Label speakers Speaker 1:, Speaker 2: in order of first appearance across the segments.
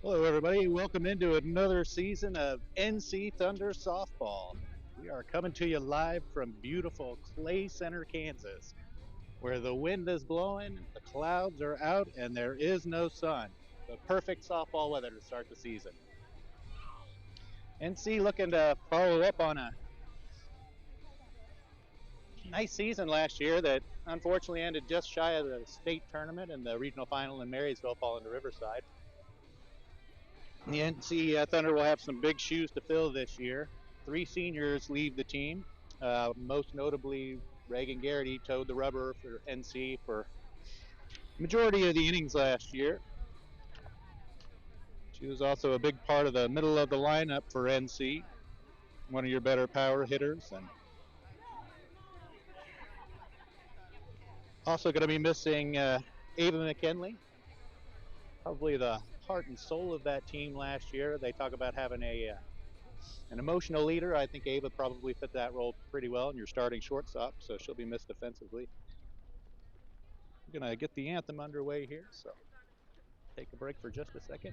Speaker 1: Hello, everybody. Welcome into another season of NC Thunder Softball. We are coming to you live from beautiful Clay Center, Kansas, where the wind is blowing, the clouds are out, and there is no sun. The perfect softball weather to start the season. NC looking to follow up on a nice season last year that unfortunately ended just shy of the state tournament and the regional final in Marysville falling to Riverside. The NC Thunder will have some big shoes to fill this year. Three seniors leave the team. Most notably, Reagan Garrity towed the rubber for NC for the majority of the innings last year. She was also a big part of the middle of the lineup for NC, one of your better power hitters. And also going to be missing Ava McKinley, probably the heart and soul of that team last year. They talk about having an emotional leader. I think Ava probably fit that role pretty well, and you're starting shortstop, so she'll be missed defensively. We're going to get the anthem underway here, so take a break for just a second.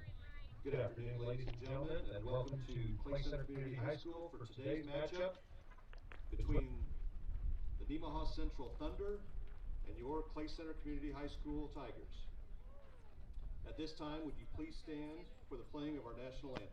Speaker 2: Good afternoon, ladies and gentlemen, and welcome to Clay Center Community High School for today's matchup between the Nemaha Central Thunder and your Clay Center Community High School Tigers. At this time, would you please stand for the playing of our national anthem?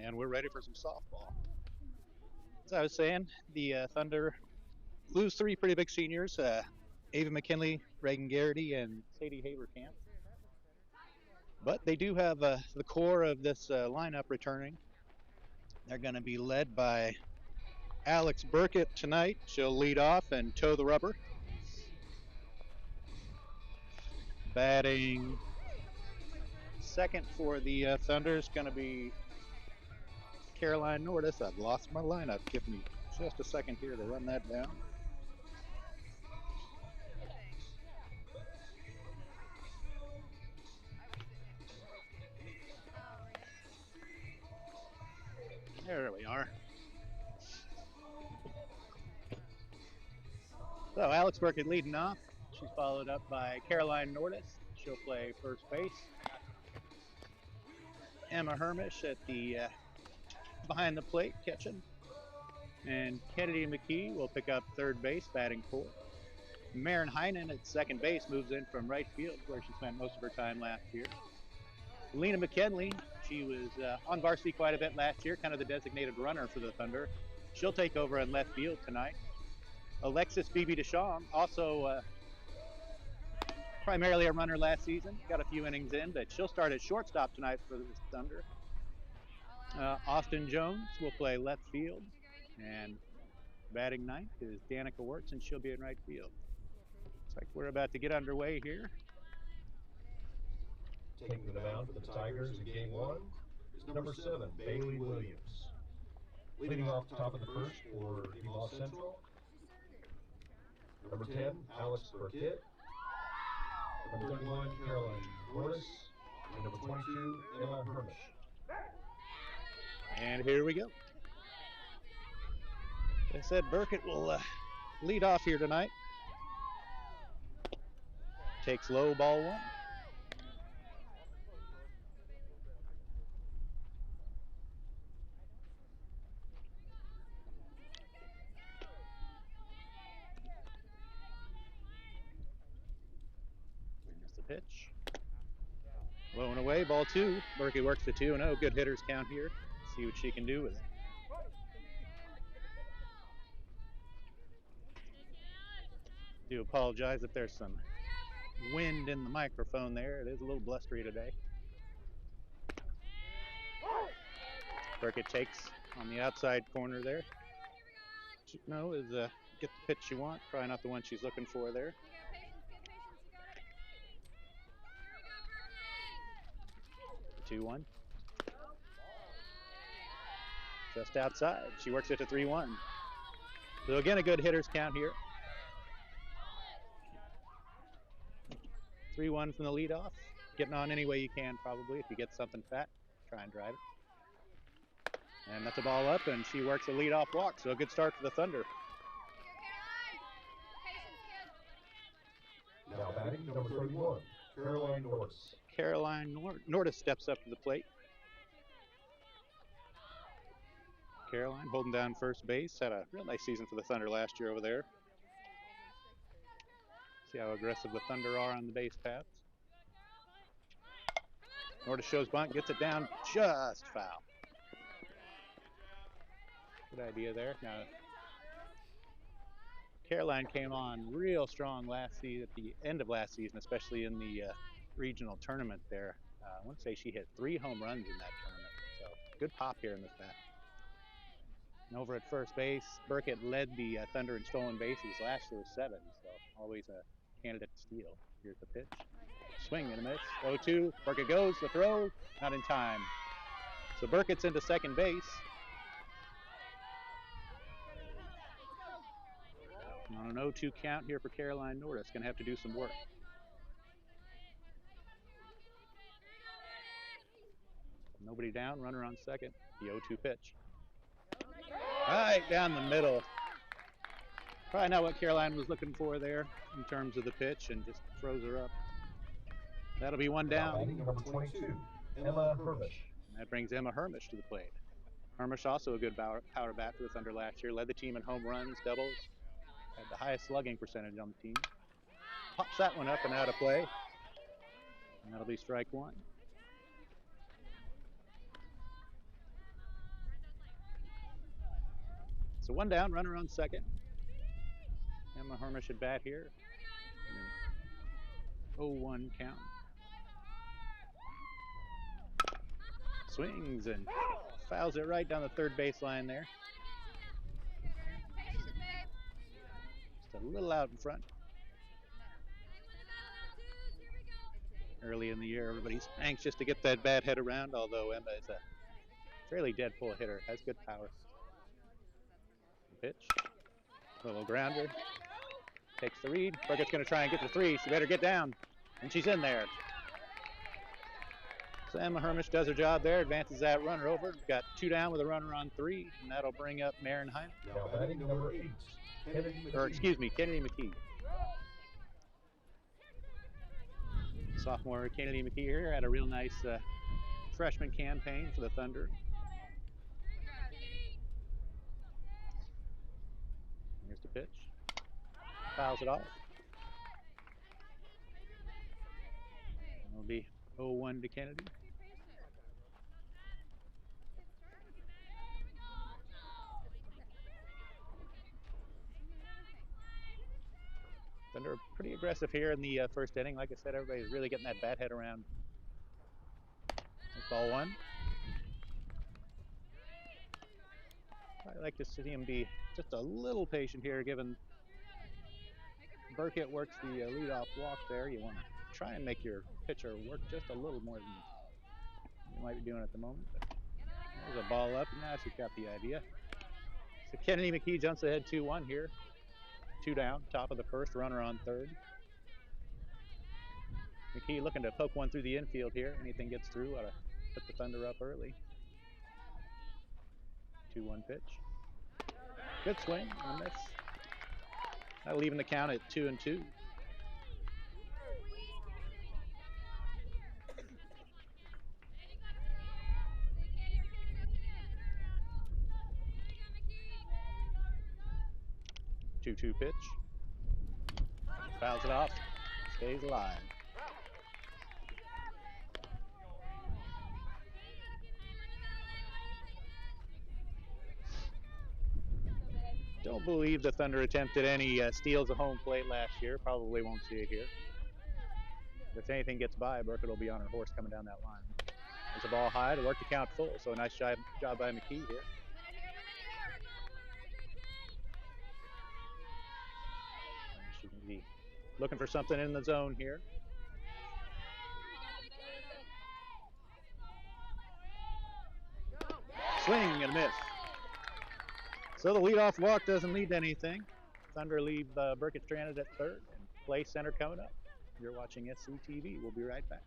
Speaker 1: And we're ready for some softball. As I was saying, the Thunder lose three pretty big seniors, Ava McKinley, Reagan Garrity, and Sadie Haverkamp. But they do have the core of this lineup returning. They're going to be led by Alex Burkett tonight. She'll lead off and tow the rubber. Batting second for the Thunder is going to be Caroline Nordis. I've lost my lineup. Give me just a second here to run that down. There we are. So Alex Burkett leading off. She's followed up by Caroline Nordis. She'll play first base. Emma Hermish at the behind the plate catching. And Kennedy McKee will pick up third base, batting fourth. Maren Heinen at second base moves in from right field, where she spent most of her time last year. Lena McKinley, she was on varsity quite a bit last year, kind of the designated runner for the Thunder. She'll take over in left field tonight. Alexis Bibi Deschamps, also primarily a runner last season, got a few innings in, but she'll start at shortstop tonight for the Thunder. Austin Jones will play left field, and batting ninth is Danica Wirtz, and she'll be in right field. Looks like we're about to get underway here.
Speaker 2: Taking the mound for the Tigers in game one is number 7, Bailey Williams. Leading off the top of the first for Nemaha Central, number 10, Alex Burkett. Number 31, Caroline Norris. And number 22, Emma Hermish.
Speaker 1: And here we go. Like I said, Burkett will lead off here tonight. Takes low, ball one. Here's the pitch. Low and away, ball two. Burkett works the 2-0. Good hitters count here. See what she can do with it. Do apologize if there's some wind in the microphone there. It is a little blustery today. Burkett takes on the outside corner there. No, is get the pitch you want. Probably not the one she's looking for there. 2-1. Just outside. She works it to 3-1. So again, a good hitters count here. 3-1 from the leadoff. Getting on any way you can, probably. If you get something fat, try and drive it. And that's a ball up, and she works a leadoff walk. So a good start for the Thunder.
Speaker 2: Now batting, number 31, Caroline Norris.
Speaker 1: Caroline Norris steps up to the plate. Caroline holding down first base. Had a real nice season for the Thunder last year over there. See how aggressive the Thunder are on the base paths. Norris shows bunt, gets it down, just foul. Good idea there. Now, Caroline came on real strong last season, at the end of last season, especially in the regional tournament there. I want to say she hit 3 home runs in that tournament. So good pop here in this bat. And over at first base, Burkett led the Thunder in stolen bases last year with 7, so always a candidate to steal. Here's the pitch. Swing and a miss. 0-2. Burkett goes, the throw, not in time. So Burkett's into second base. On an 0-2 count here for Caroline Norris. Going to have to do some work. Nobody down, runner on second. The 0-2 pitch. Right down the middle. Probably not what Caroline was looking for there in terms of the pitch, and just throws her up. That'll be one down.
Speaker 2: Number 22, Emma Hermish.
Speaker 1: That brings Emma Hermish to the plate. Hermish also a good power bat for the Thunder last year. Led the team in home runs, doubles. Had the highest slugging percentage on the team. Pops that one up and out of play. And that'll be strike one. So one down, runner on second. Emma Hermish at bat here. 0-1 count. Swings and fouls it right down the third baseline there. Just a little out in front. Early in the year, everybody's anxious to get that bat head around, although Emma is a fairly dead pull hitter, has good power. Pitch, little grounder, takes the read. Burkett's going to try and get to 3. She better get down, and she's in there. So Emma Hermish does her job there, advances that runner over. Got 2 down with a runner on 3, and that'll bring up Maren Heine.
Speaker 2: Now batting number 8,
Speaker 1: Kennedy McKee. Sophomore Kennedy McKee here had a real nice freshman campaign for the Thunder. Here's the pitch. Fouls it off. It'll be 0-1 to Kennedy. Thunder pretty aggressive here in the first inning. Like I said, everybody's really getting that bat head around. That's ball 1. I like to see him be just a little patient here, given Burkett works the leadoff walk there. You want to try and make your pitcher work just a little more than you might be doing at the moment. But there's a ball up, and now she's got the idea. So Kennedy McKee jumps ahead 2-1 here. 2 down, top of the first, runner on third. McKee looking to poke one through the infield here. Anything gets through, ought to put the Thunder up early. 2-1 pitch. Good swing, a miss. That'll even the count at 2-2. Two pitch. Fouls it off. Stays alive. Don't believe the Thunder attempted any steals of home plate last year. Probably won't see it here. If anything gets by, Burkett will be on her horse coming down that line. There's a ball high to work the count full, so a nice job by McKee here. She can be looking for something in the zone here. Swing and a miss. So the leadoff walk doesn't lead to anything. Thunder leave Burkett stranded at third and play center coming up. You're watching SCTV. We'll be right back.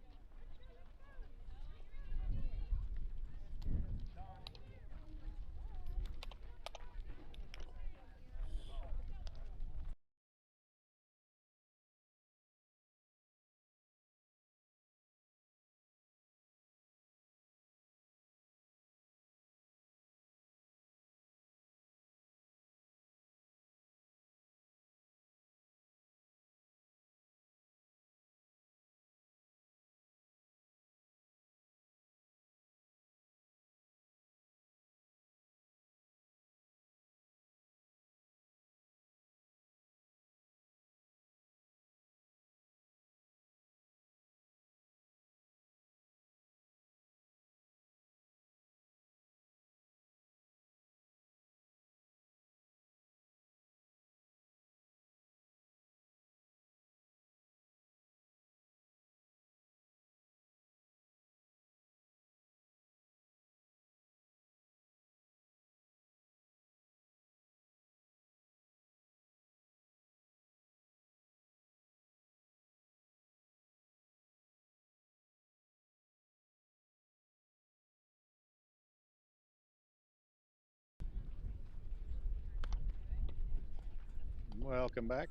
Speaker 1: Welcome back.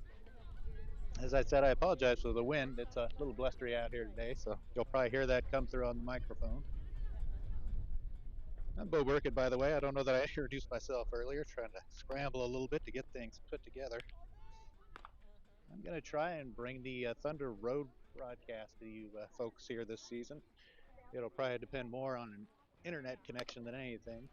Speaker 1: As I said, I apologize for the wind. It's a little blustery out here today, so you'll probably hear that come through on the microphone. I'm Bo Burkett, by the way. I don't know that I introduced myself earlier, trying to scramble a little bit to get things put together. I'm going to try and bring the Thunder Road broadcast to you folks here this season. It'll probably depend more on an internet connection than anything.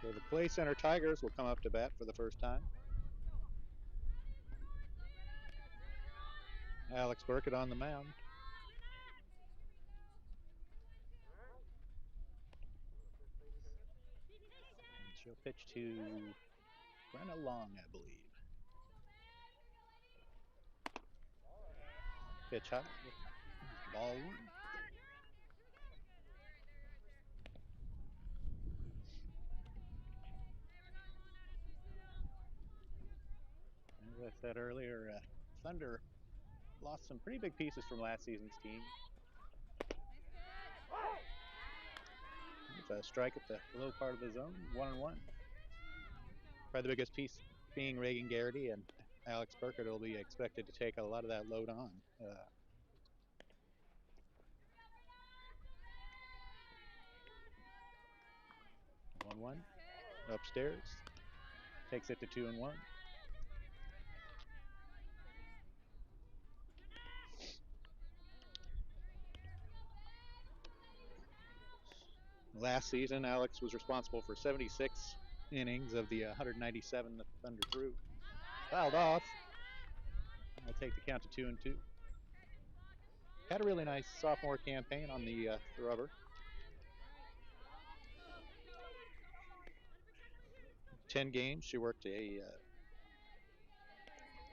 Speaker 1: So the Play Center Tigers will come up to bat for the first time. Alex Burkett on the mound. And she'll pitch to Brenna Long, I believe. Pitch high. Ball one. As I said earlier, Thunder lost some pretty big pieces from last season's team. It's a strike at the low part of the zone, 1-1. Probably the biggest piece being Reagan Garrity, and Alex Burkett will be expected to take a lot of that load on. 1-1. Upstairs. Takes it to 2-1. Last season, Alex was responsible for 76 innings of the 197 that the Thunder threw. Fouled off. I'll take the count to 2-2. Had a really nice sophomore campaign on the rubber. 10 games, she worked a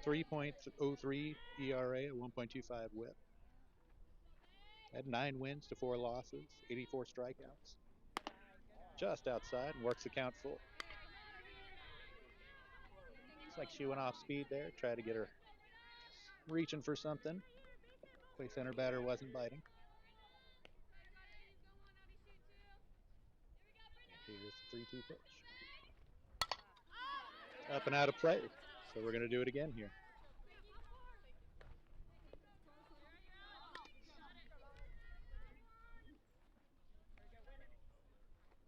Speaker 1: 3.03 ERA, a 1.25 WHIP. Had 9 wins to 4 losses, 84 strikeouts. Just outside and works the count full. Looks like she went off speed there, tried to get her reaching for something. Play center batter wasn't biting. And here's the 3-2 pitch. Up and out of play. So we're going to do it again here.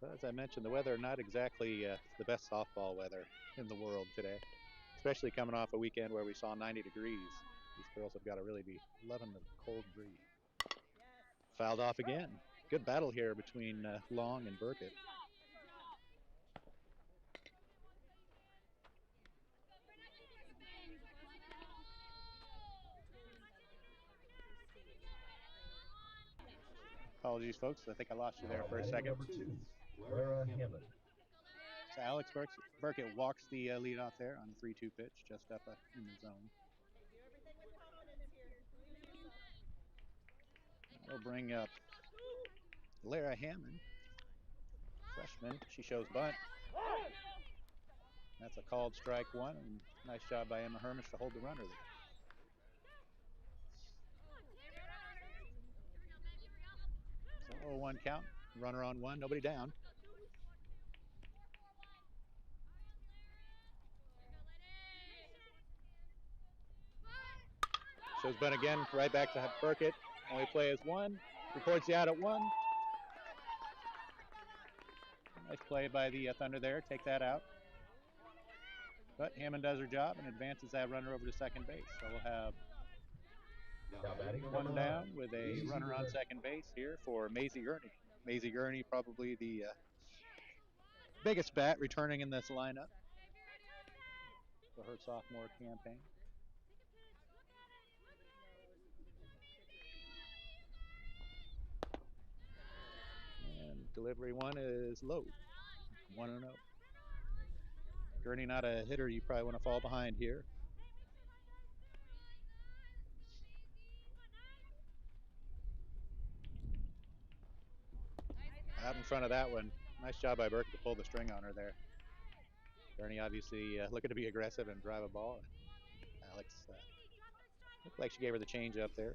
Speaker 1: Well, as I mentioned, the weather not exactly the best softball weather in the world today, especially coming off a weekend where we saw 90 degrees. These girls have got to really be loving the cold breeze. Fouled off again. Good battle here between Long and Burkett. Apologies, folks. I think I lost you there for a second. So Alex Burkett walks the lead off there on a 3-2 pitch, just up in the zone. They'll bring up Lara Hammond, freshman. She shows bunt. That's a called strike one, and nice job by Emma Hermish to hold the runner there. So 0-1 count, runner on one, nobody down. Shows bunt again, right back to Burkett. Only play is one. Reports the out at one. Nice play by the Thunder there. Take that out. But Hammond does her job and advances that runner over to second base. So we'll have one down with a runner on second base here for Maisie Gurney. Maisie Gurney, probably the biggest bat returning in this lineup for her sophomore campaign. And delivery one is low. 1-0. Gurney not a hitter you probably want to fall behind here. Out in front of that one. Nice job by Burke to pull the string on her there. Gurney obviously looking to be aggressive and drive a ball. Alex looked like she gave her the change up there.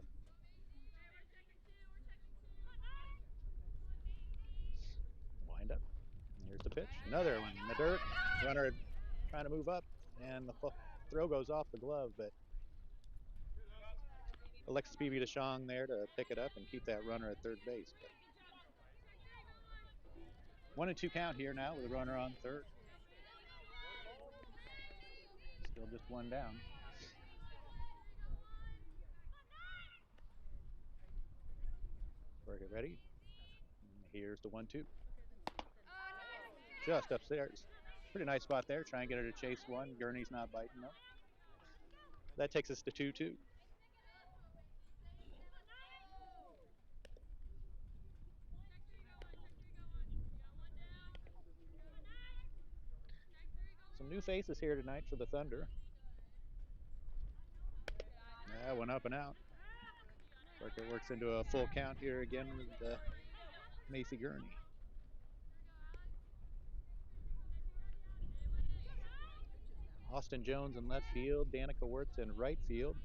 Speaker 1: Wind up. Here's the pitch. Another one in the dirt. Runner trying to move up, and the throw goes off the glove, but Alexis Peavy DeShong there to pick it up and keep that runner at third base. But 1-2 count here now with a runner on third. Still just one down. Burkett ready. And here's the 1-2. Just upstairs. Pretty nice spot there. Try and get her to chase one. Gurney's not biting though. That takes us to 2-2. Some new faces here tonight for the Thunder. Yeah, one up and out. Burkett works into a full count here again with Macy Gurney. Austin Jones in left field. Danica Wirtz in right field.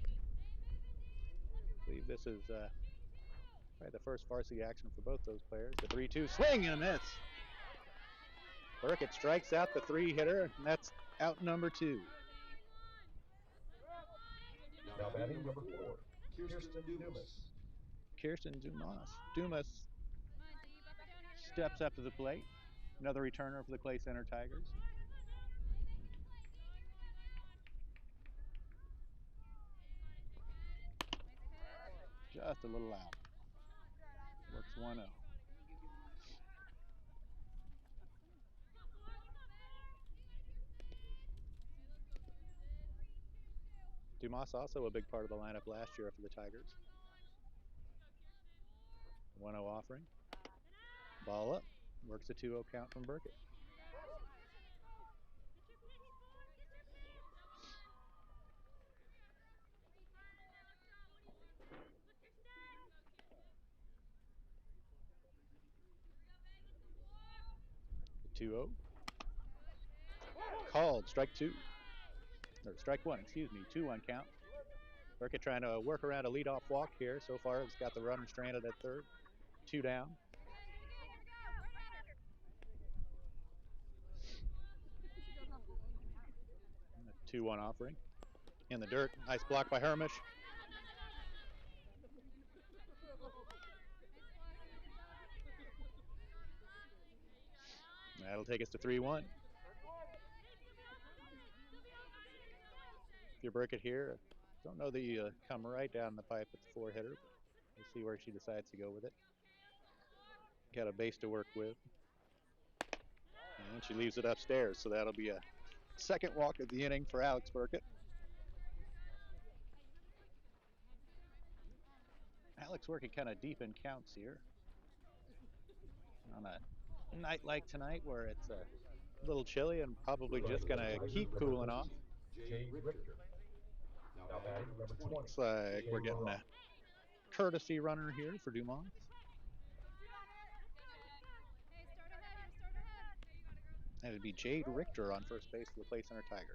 Speaker 1: I believe this is probably the first varsity action for both those players. The 3-2 swing and a miss. Burkett strikes out the 3-hitter, and that's out number 2.
Speaker 2: Now batting number 4, Kirsten Dumas.
Speaker 1: Kirsten Dumas steps up to the plate. Another returner for the Clay Center Tigers. Just a little out. Works 1-0. Dumas also a big part of the lineup last year for the Tigers. 1-0 offering. Ball up. Works a 2-0 count from Burkett. 2-0. Called strike two. Or strike one, excuse me. 2-1 count. Burkett trying to work around a leadoff walk here. So far, it's got the runner stranded at third. 2 down. A 2-1 offering. In the dirt. Nice block by Hermish. That'll take us to 3-1. If you're Burkett here, don't know that you come right down the pipe with the four hitter, but we'll see where she decides to go with it. Got a base to work with. And she leaves it upstairs, so that'll be a second walk of the inning for Alex Burkett. Alex working kind of deep in counts here. On a night like tonight where it's a little chilly and probably just going to keep cooling off.
Speaker 2: Jade Richter. Now batting number 20.
Speaker 1: Looks like we're getting a courtesy runner here for Dumont. And it'd be Jade Richter on first base for the Play Center Tigers.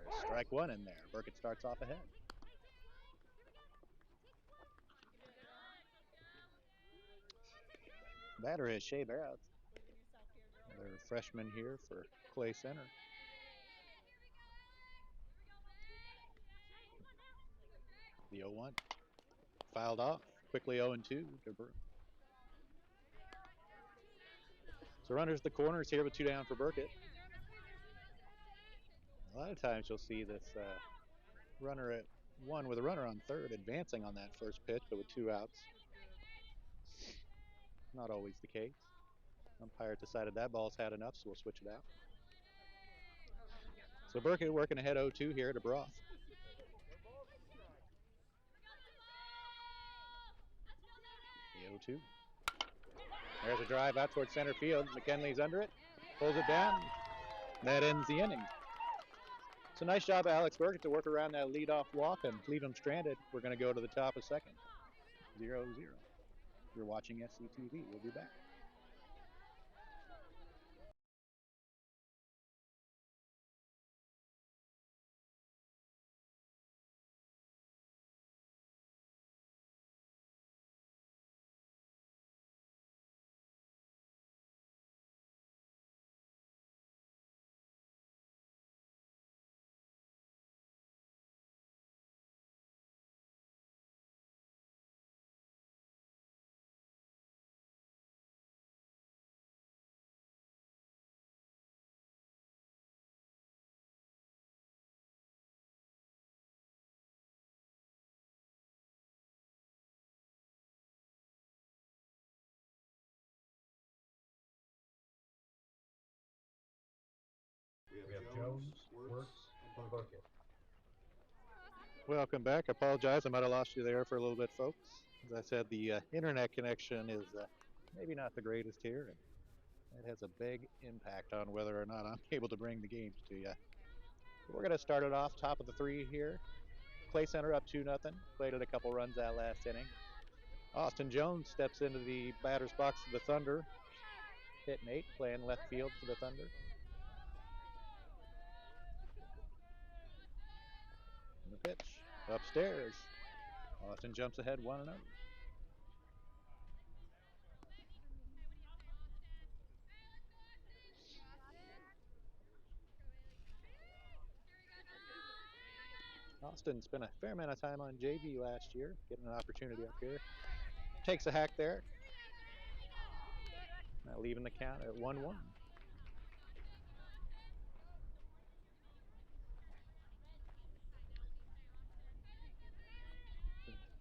Speaker 1: There's strike one in there. Burkett starts off ahead. Batter is Shea Barrett. Another freshman here for Clay Center. The 0-1. Fouled off. Quickly 0-2. So runners the corners here with 2 down for Burkett. A lot of times you'll see this runner at 1 with a runner on third advancing on that first pitch, but with 2 outs. Not always the case. Umpire decided that ball's had enough, so we'll switch it out. So Burkett working ahead 0-2 here to Broth. The 0-2. There's a drive out towards center field. McKinley's under it. Pulls it down. That ends the inning. So nice job, Alex Burkett, to work around that leadoff walk and leave him stranded. We're going to go to the top of second. 0-0. You're watching SCTV. We'll be back.
Speaker 2: We have Jones, Wertz, and Burkett.
Speaker 1: Welcome back. I apologize. I might have lost you there for a little bit, folks. As I said, the internet connection is maybe not the greatest here, and it has a big impact on whether or not I'm able to bring the games to you. But we're going to start it off top of the 3 here. Clay Center up 2-0. Played it a couple runs that last inning. Austin Jones steps into the batter's box for the Thunder. Hitting 8, playing left field for the Thunder. And the pitch upstairs. Austin jumps ahead 1-0. Austin spent a fair amount of time on JV last year, getting an opportunity up here. Takes a hack there. Now leaving the count at 1-1.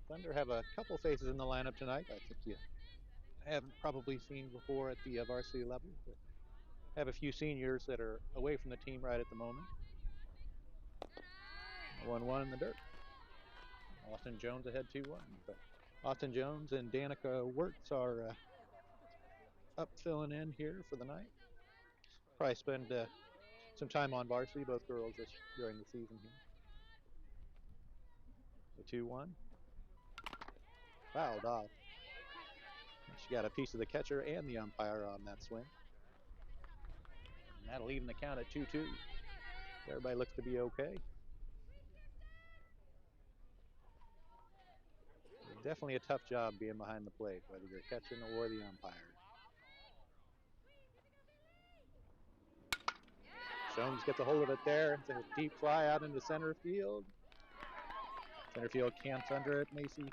Speaker 1: Thunder have a couple faces in the lineup tonight. I think you haven't probably seen before at the varsity level. But have a few seniors that are away from the team right at the moment. 1-1 in the dirt. Austin Jones ahead 2-1. But Austin Jones and Danica Wertz are up filling in here for the night. Probably spend some time on varsity, both girls during the season here. The 2-1. Fouled off. She got a piece of the catcher and the umpire on that swing. And that'll even the count at 2-2. Everybody looks to be okay. Definitely a tough job being behind the plate, whether you're catching or the umpire. Jones gets a hold of it there. It's a deep fly out into center field. Center field camps under it. Macy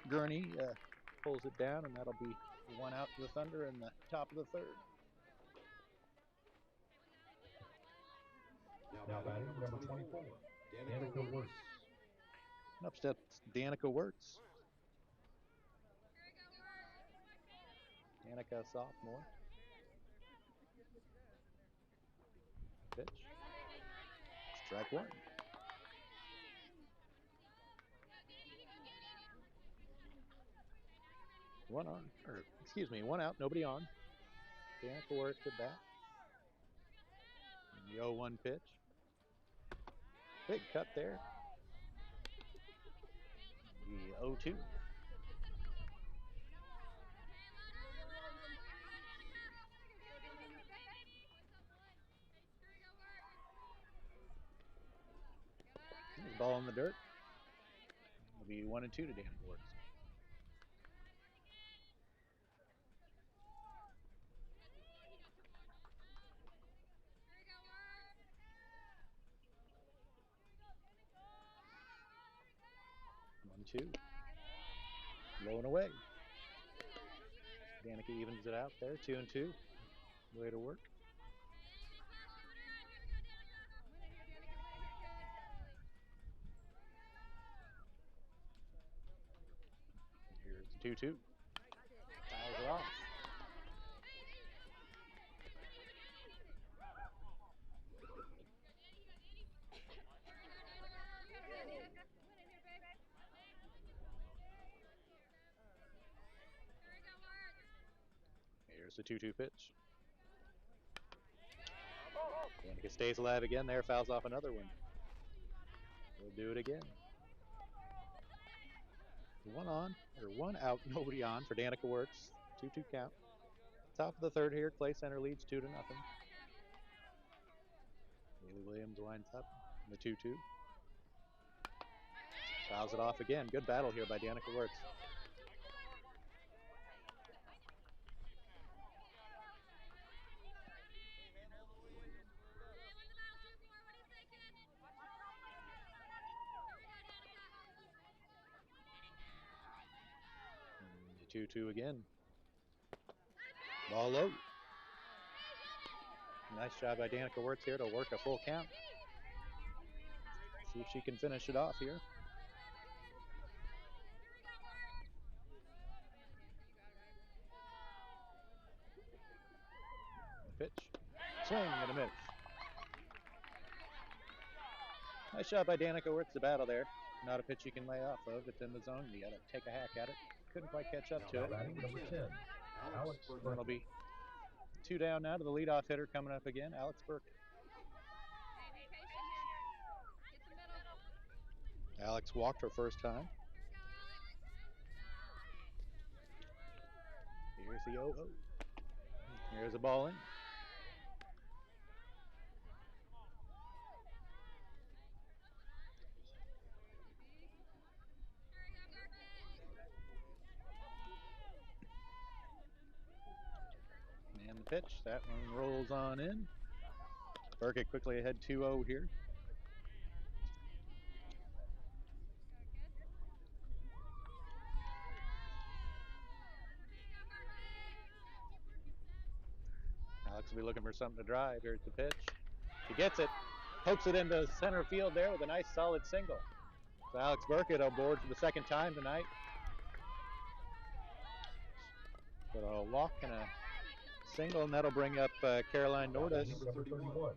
Speaker 1: Gurney pulls it down, and that'll be one out to the Thunder in the top of the third.
Speaker 2: Now batting number 24, Danica Wirtz.
Speaker 1: Up steps Danica Wirtz. Danica, sophomore. Pitch. Strike one. One out, nobody on. Danica Wirtz at bat. And the 0-1 pitch. Big cut there. The 0-2. Ball in the dirt. It'll be 1-2 to Danica Wirtz. One, two. Low and away. Danica evens it out there. 2-2. Way to work. Here's the 2-2. Fouls it off. Here's the 2-2 pitch. Danica stays alive again there, fouls off another one. We'll do it again. One out, nobody on for Danica Wirtz. 2-2 count. Top of the third here, Clay Center leads 2-0. Haley Williams winds up the 2-2. Fouls it off again. Good battle here by Danica Wirtz. And the 2-2 again. Ball low. Nice job by Danica Wirtz here to work a full count. See if she can finish it off here. Pitch. Swing and a miss. Nice job by Danica Wirtz to battle there. Not a pitch you can lay off of. It's in the zone. You got to take a hack at it. Couldn't quite catch up to it.
Speaker 2: Number 10, Alex Burke.
Speaker 1: That'll be 2 down now to the leadoff hitter coming up again, Alex Burke. Alex walked her first time. Here's the 0-0. Here's a ball in. And the pitch, that one rolls on in. Burkett quickly ahead 2-0 here. Alex will be looking for something to drive. Here's the pitch. He gets it, pokes it into center field there with a nice solid single. So Alex Burkett aboard for the second time tonight. But a walk and a single, and that'll bring up Caroline Nordis.
Speaker 2: Number 31,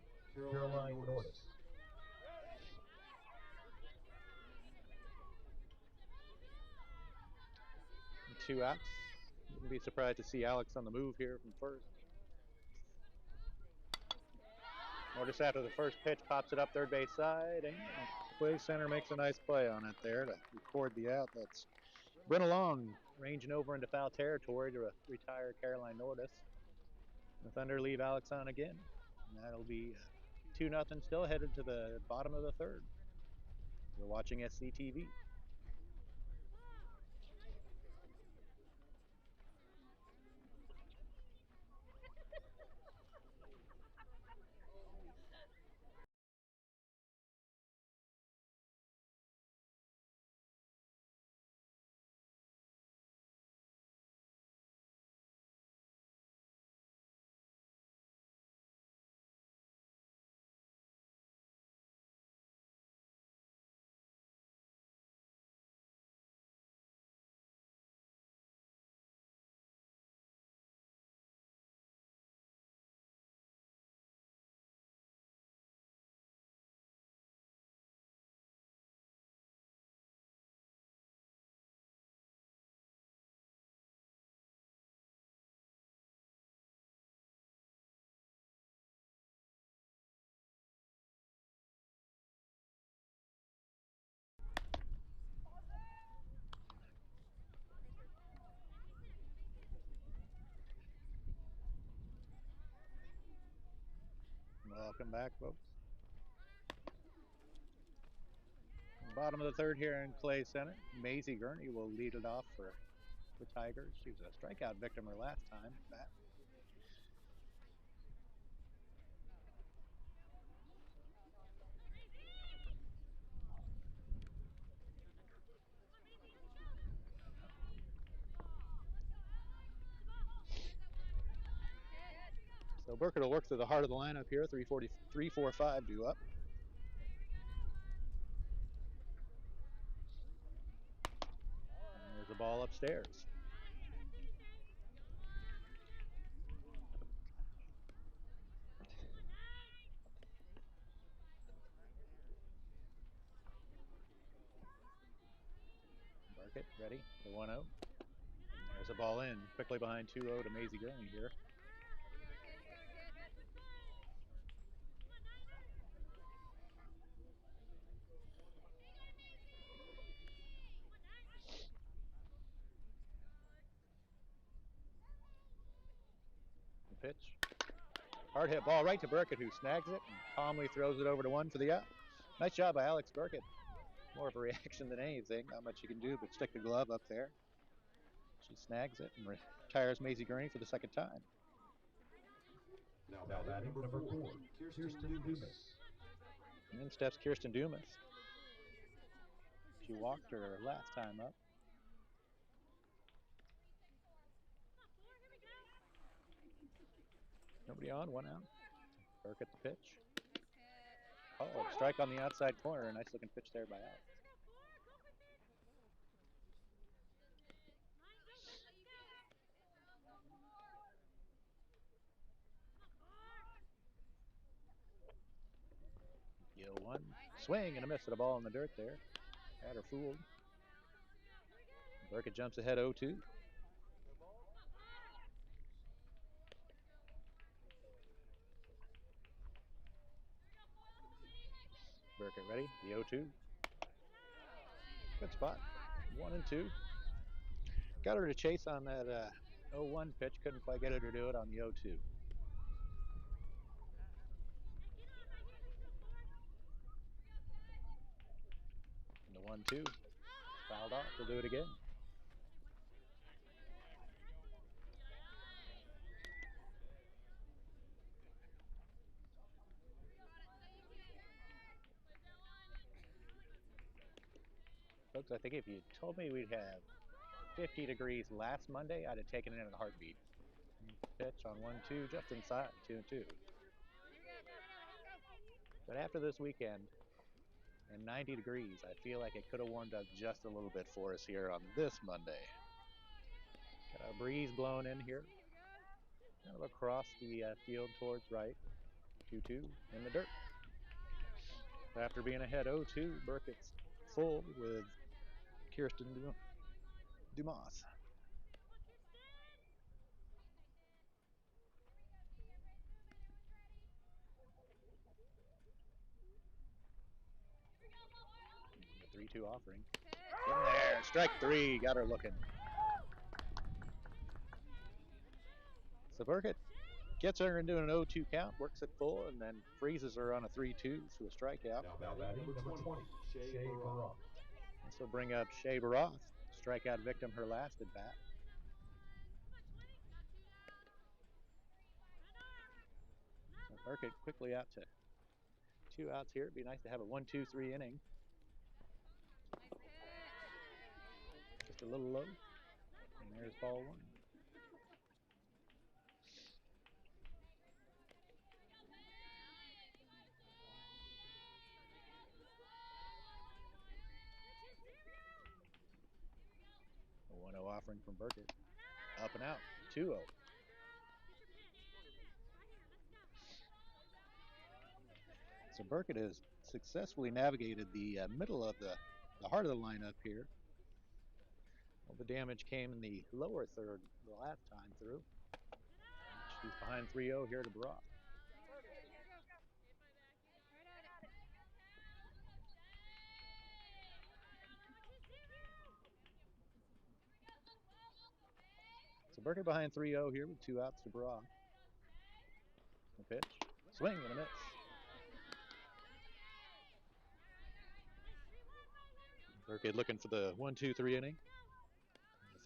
Speaker 2: Caroline Nordis.
Speaker 1: 2 outs. Wouldn't be surprised to see Alex on the move here from first. Just after the first pitch, pops it up third base side, and Clay Center makes a nice play on it there to record the out. That's Brent Long ranging over into foul territory to retire Caroline Nordis. The Thunder leave Alex on again. And that'll be 2-0 still, headed to the bottom of the third. You're watching SCTV. Welcome back, folks. Bottom of the third here in Clay Center. Maisie Gurney will lead it off for the Tigers. She was a strikeout victim her last time back. So Burkett will work through the heart of the lineup here. 3-4-5 due up. And there's the ball upstairs. Burkett ready for 1-0. There's a ball in quickly behind 2-0 to Maisie Gurney here. The pitch. Hard hit ball right to Burkett, who snags it and calmly throws it over to one for the out. Nice job by Alex Burkett. More of a reaction than anything. Not much you can do but stick the glove up there. She snags it and retires Maisie Gurney for the second time.
Speaker 2: Now batting number 4, Kirsten Dumas.
Speaker 1: And in steps Kirsten Dumas. She walked her last time up. Nobody on, 1 out. Burkett the pitch. Oh, strike on the outside corner. Nice looking pitch there by Alex. The 0-1. Swing and a miss at a ball in the dirt there. Had her fooled. Burkett jumps ahead 0-2. Burkett ready. The 0-2. Good spot. 1-2. Got her to chase on that 0-1 pitch. Couldn't quite get her to do it on the 0-2. And the 1-2. Fouled off. We'll do it again. Folks, I think if you told me we'd have 50 degrees last Monday, I'd have taken it in a heartbeat. Pitch on 1-2, just inside, 2-2. But after this weekend and 90 degrees, I feel like it could have warmed up just a little bit for us here on this Monday. Got a breeze blowing in here, kind of across the field towards right. 2-2 in the dirt. After being ahead 0-2, Burkett's full with Kirsten Dumas. 3-2 offering. In there, strike 3, got her looking. So Burkett gets her into an 0-2 count, works it full, and then freezes her on a 3-2 for the strikeout.
Speaker 2: Now batting number 20, Shea Baroff.
Speaker 1: This will bring up Shea Baroff, strikeout victim her last at bat. So Burkett quickly out to 2 outs here. It'd be nice to have a 1-2-3 inning. Just a little low. And there's ball 1. A 1-0 offering from Burkett. Up and out. 2-0. So Burkett has successfully navigated the middle of the heart of the lineup here. Well, the damage came in the lower third the last time through. She's behind 3-0 here to Baroff. So Burkett behind 3-0 here with 2 outs to Baroff. The pitch, swing and a miss. Burkett looking for the 1-2-3 inning.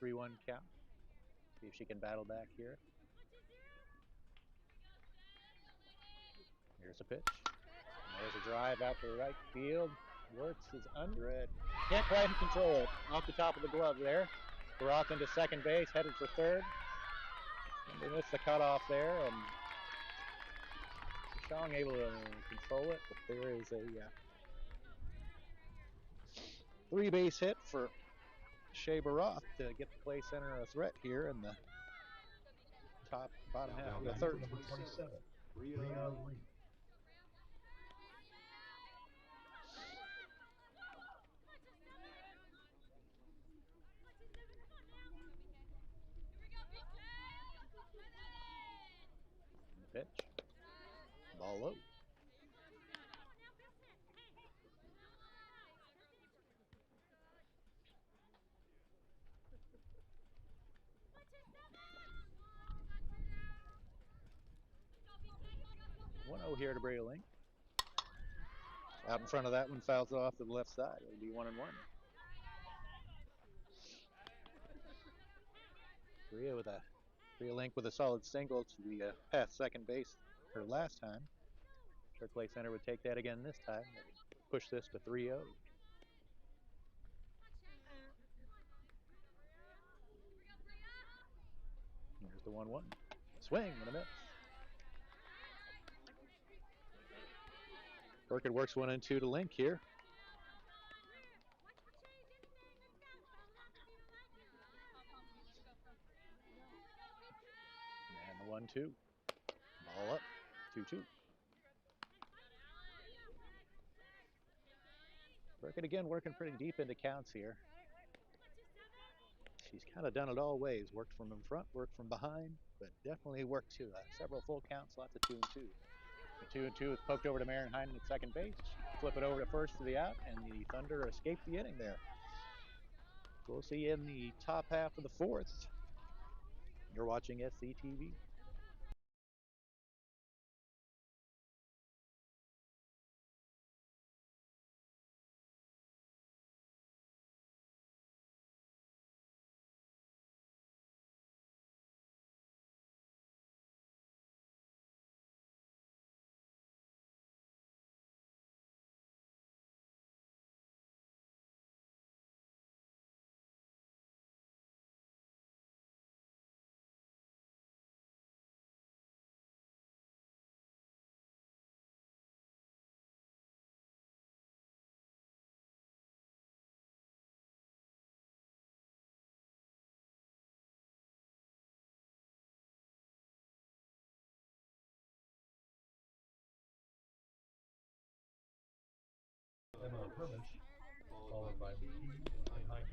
Speaker 1: The 3-1 count. See if she can battle back here. Here's a pitch. There's a drive out to the right field. Wirtz is under it. Can't quite control it. Off the top of the glove there. Baroff into second base, headed for third. And they missed the cutoff there, and Shang able to control it, but there is a 3-base hit for Shea Baroff to get the play center a threat here in the bottom half of the third.
Speaker 2: Number 27, Bria Lee.
Speaker 1: Pitch. Ball low. One-0 here to Brayling. Out in front of that one, fouls it off to the left side. It'll be 1-1. Bria Link with a solid single to the past second base her last time. Sure, play center would take that again this time. Push this to 3-0. Here's the 1-1. Swing and a miss. Burkett works 1 and 2 to Link here. And the 1-2. Ball up. 2-2. Burkett again working pretty deep into counts here. She's kind of done it all ways. Worked from in front, worked from behind, but definitely worked to several full counts, lots of 2 and 2. The 2-2 is poked over to Maren Heinen at second base. Flip it over to first for the out, and the Thunder escape the inning there. We'll see you in the top half of the fourth. You're watching SCTV.
Speaker 2: Followed by McKee and Heinen.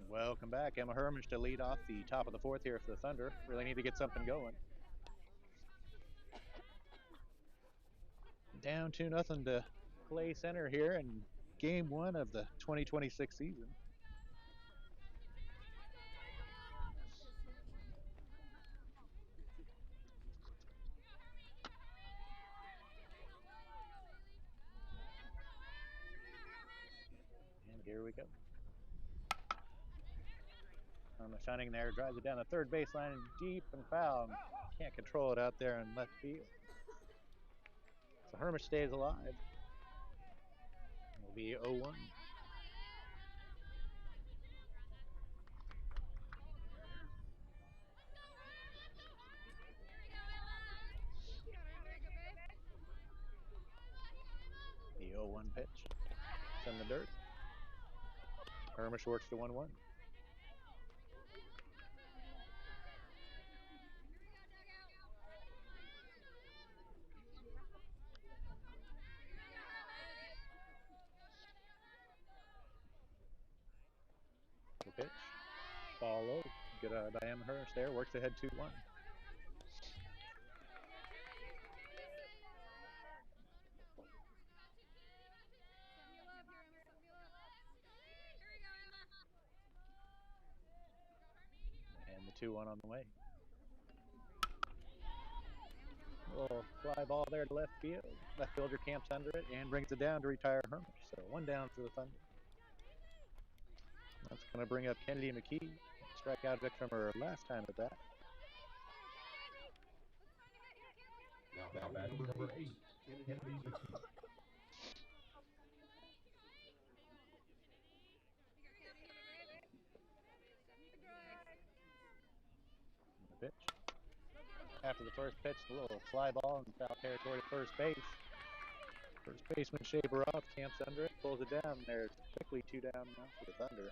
Speaker 1: Welcome back. Emma Hermish to lead off the top of the fourth here for the Thunder. Really need to get something going. Down 2-0 to Clay Center here in game one of the 2026 season. And here we go. Shining there, drives it down the third baseline, deep and foul. Can't control it out there in left field. So Hermish stays alive. It'll be 0-1. The 0-1 pitch. It's in the dirt. Hermish works to 1-1. The pitch. Ball low. Good by Amherst there. Works ahead 2-1. And the 2-1 on the way. Little fly ball there to left field. Left fielder camps under it and brings it down to retire Hermish. So 1 down for the Thunder. That's going to bring up Kennedy McKee. Strikeout victim her last time at bat.
Speaker 2: Now batting number 8, Kennedy McKee.
Speaker 1: The pitch. After the first pitch, a little fly ball in foul territory to first base. First baseman shaper off, camps under it, pulls it down. There's quickly 2 down now for the Thunder.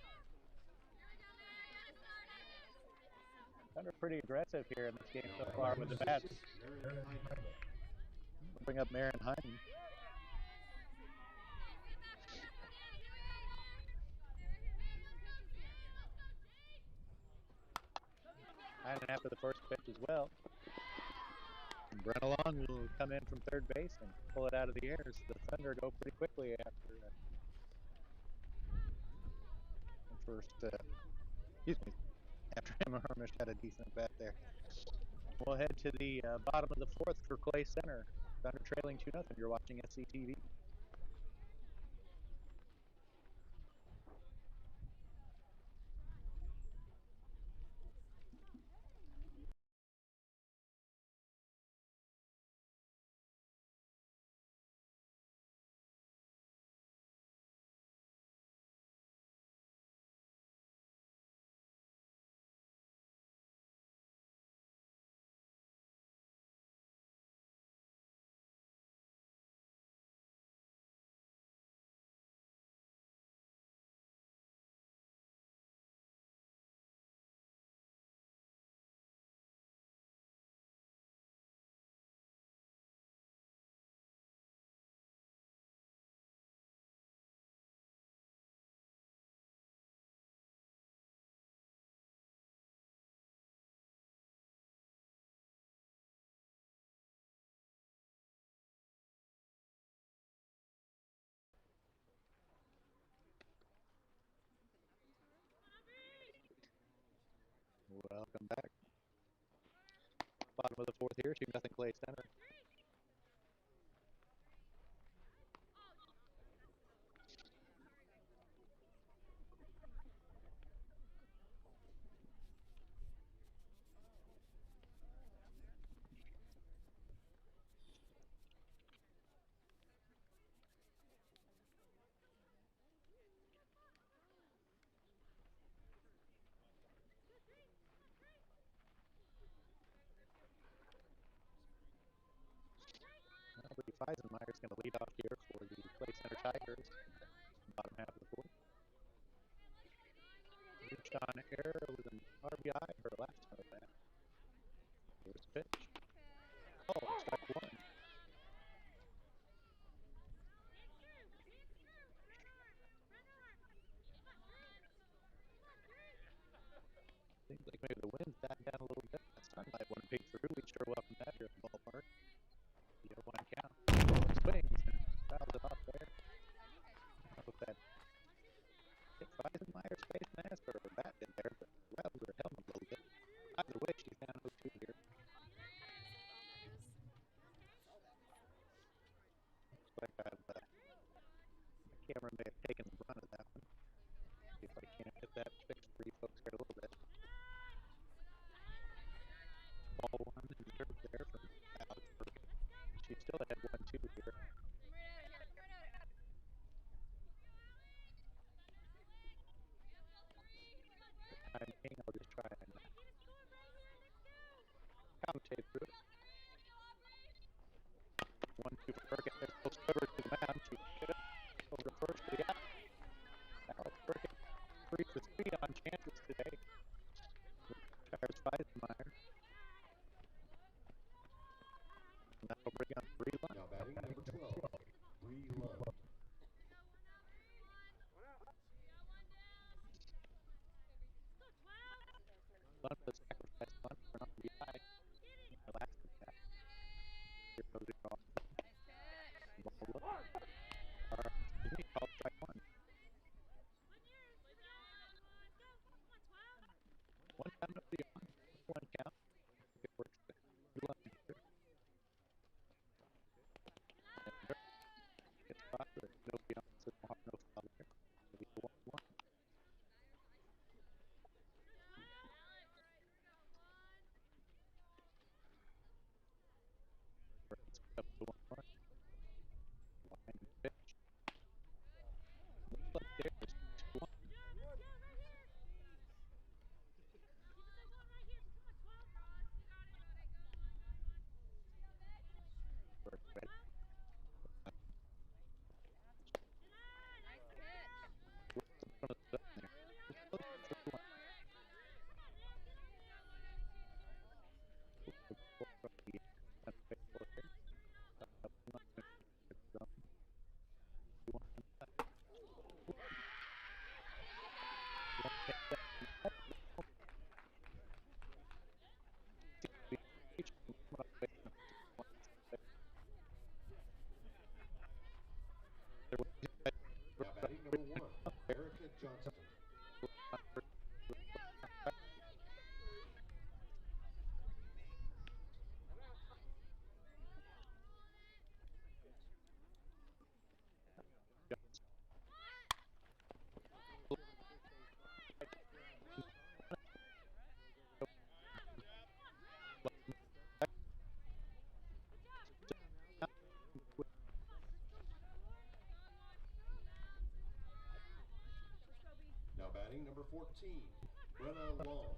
Speaker 1: Thunder pretty aggressive here in this game so far with the bats. We'll bring up Marin Heinen. Heinen after the first pitch as well. And Brenalon will come in from third base and pull it out of the air. So the Thunder go pretty quickly after after Emma Hermish had a decent bat there. We'll head to the bottom of the fourth for Clay Center. Thunder trailing 2-0. You're watching SCTV. Welcome back. Bottom of the fourth here, 2-0 Clay Center. Feisenmeyer is going to lead off here for the Clay Center Tigers. Bottom half of the fourth. Reached on air with an RBI her last time at bat. First pitch. Oh, strike 1. Seems like maybe the wind's back down a little bit. The sunlight wouldn't peek through. We sure welcome that here at the ballpark. The 0-1 count. Swing bunt the sacrifice bunt for an RBI. Relax the cat. Here goes the cross. Ball low. Excuse me, called strike one. One down, nobody on. One count. It works. Good luck here. It's spot, but nobody on. So no foul there. It'll be 1-1. It's up to 1-1. Line and pitch. Looks like there's 2-1. Ready. Looks in front of the zone there. It's close to 3-1. Looks for the ball from the unpaid for here. Zone. 2-1 left. One take that.
Speaker 2: Now batting number 1, Erica Johnston. Now batting number 14, Brenna Long.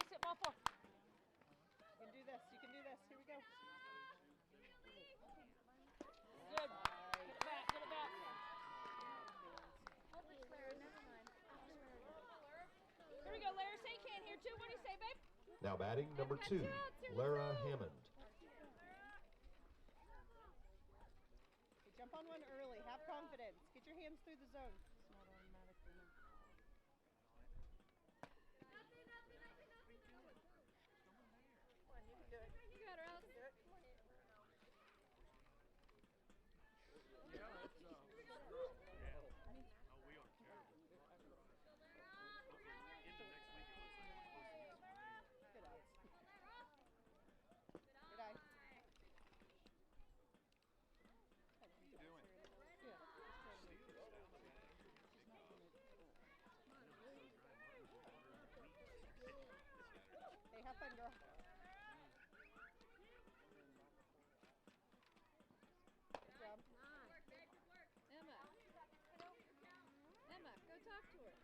Speaker 3: That's it, ball 4.
Speaker 4: You can do this. You can do this. Here we go.
Speaker 3: Good. Get it back. Get it back. Here we go, Lara. Say can here, too. What do you say, babe?
Speaker 5: Now batting number 2, Lara Hammond.
Speaker 4: Okay, jump on one early. Have confidence. Get your hands through the zone.
Speaker 3: It's not automatic.
Speaker 4: You can do it.
Speaker 3: You got her, Alex.
Speaker 4: Do it.
Speaker 6: Yeah, it's Oh, we are terrible. Into next week, it looks like we're supposed to get some rain.
Speaker 4: Good eyes. Good eye.
Speaker 6: What are you doing?
Speaker 4: Yeah. Hey, have fun, girl. Good job.
Speaker 3: Emma, go talk to her.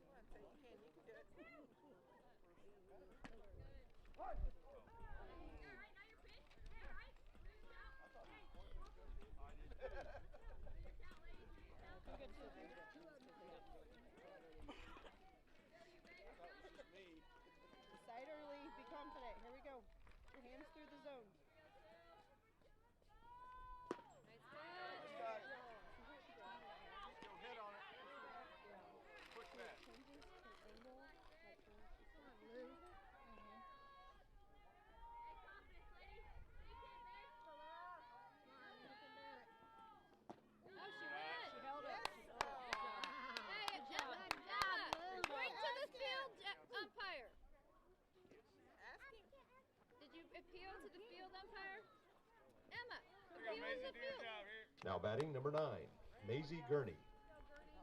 Speaker 4: Come on, say you can. You can do it. Decide early. Be confident. Here we go. Your hands through the zone.
Speaker 3: Nice catch.
Speaker 6: Go hit on it. Quick pass.
Speaker 3: Oh, she went.
Speaker 4: She held it.
Speaker 3: Hey, Emma, point to the field umpire.
Speaker 4: Ask him.
Speaker 3: Did you appeal to the field umpire? Emma,
Speaker 6: Here you go,
Speaker 3: appeal to
Speaker 6: Maisie.
Speaker 3: the
Speaker 6: Do your
Speaker 3: field.
Speaker 6: job here.
Speaker 5: Now batting number 9, Maisie Gurney.
Speaker 6: He's going to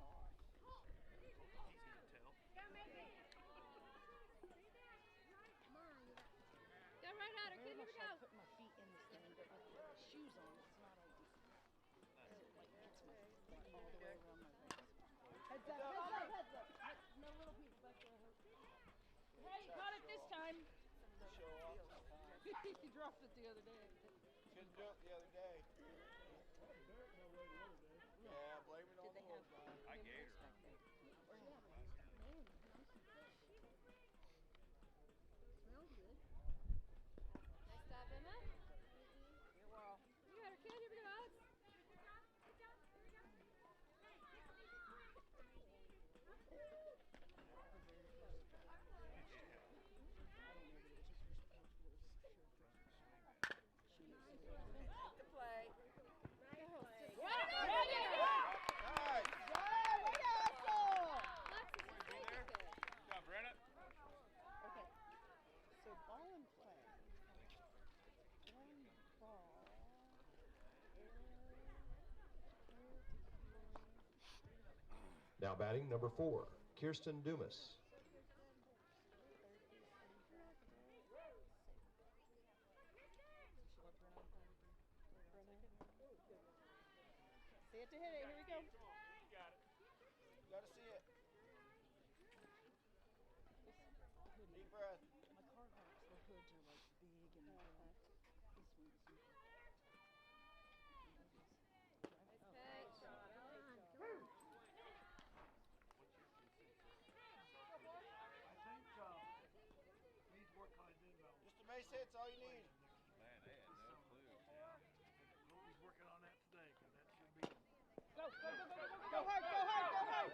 Speaker 6: tell.
Speaker 3: Go right at her, kid. Here we go.
Speaker 7: Put my feet in this thing, but with shoes on, it's not ideal. Like gets my feet all the way around my legs.
Speaker 4: Heads up, heads up, heads up.
Speaker 7: No little piece back there.
Speaker 3: Hey, you caught it this time.
Speaker 8: Show off.
Speaker 7: He dropped it the other day.
Speaker 8: Couldn't do it the other day. Yeah, blame it on the old guy.
Speaker 6: I gave her.
Speaker 7: Smells good.
Speaker 3: Nice stop, Emma.
Speaker 4: You're well.
Speaker 3: You got her, kid. Here we go, Alex.
Speaker 4: The play.
Speaker 8: Nice.
Speaker 6: Good job, Brenna.
Speaker 4: Okay. So ball and play. One ball.
Speaker 5: Now batting number 4, Kirsten Dumas.
Speaker 4: See it to hit it. Here we go.
Speaker 6: You got it.
Speaker 8: Gotta see it. Deep breath.
Speaker 7: My Carhartts, the hoods are like big and this one's
Speaker 3: Nice catch.
Speaker 6: I think needs more kind of inbound.
Speaker 8: Just a base hit's all you need.
Speaker 6: Man, they had no clue. Yeah. He's working on that today because that should be.
Speaker 4: Go hard, go hard, go hard.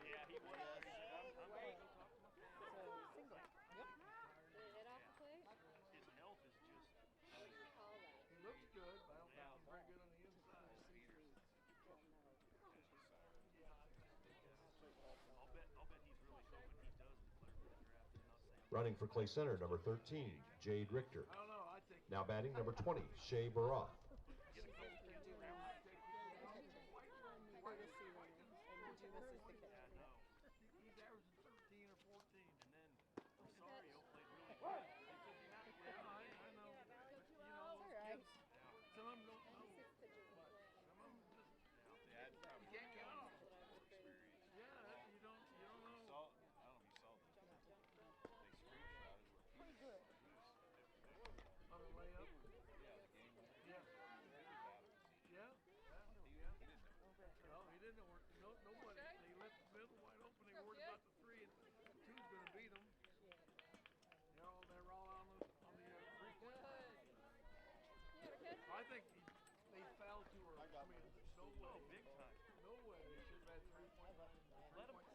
Speaker 6: Yeah, he was. I'm
Speaker 4: So single. Yep.
Speaker 3: Did it hit off the plate?
Speaker 6: His health is just.
Speaker 3: Call that.
Speaker 6: He looks good, but I don't think he's very good on the inside. I'll bet he's really hoping he does declare for the draft and not saying.
Speaker 5: Running for Clay Center, number 13, Jade Richter.
Speaker 6: I don't know. I think.
Speaker 5: Now batting number 20, Shea Baroth.
Speaker 6: Get a couple kids around.
Speaker 4: We're the ceiling, and Dumas is the catcher.
Speaker 6: Yeah, I know. He's averaging 13 or 14, and then Rosario played really good. Yeah, I know. But, you know, You can't get off. Yeah, you don't know.
Speaker 7: Pretty good.
Speaker 6: On a layup. Yeah. Yeah. No, he didn't work. Nobody. They left the middle wide open. They worried about the three, and two's going to beat them. They're all on the free point. I think they fouled too early. I mean, no way. Big time. No way. They should have had 3 points.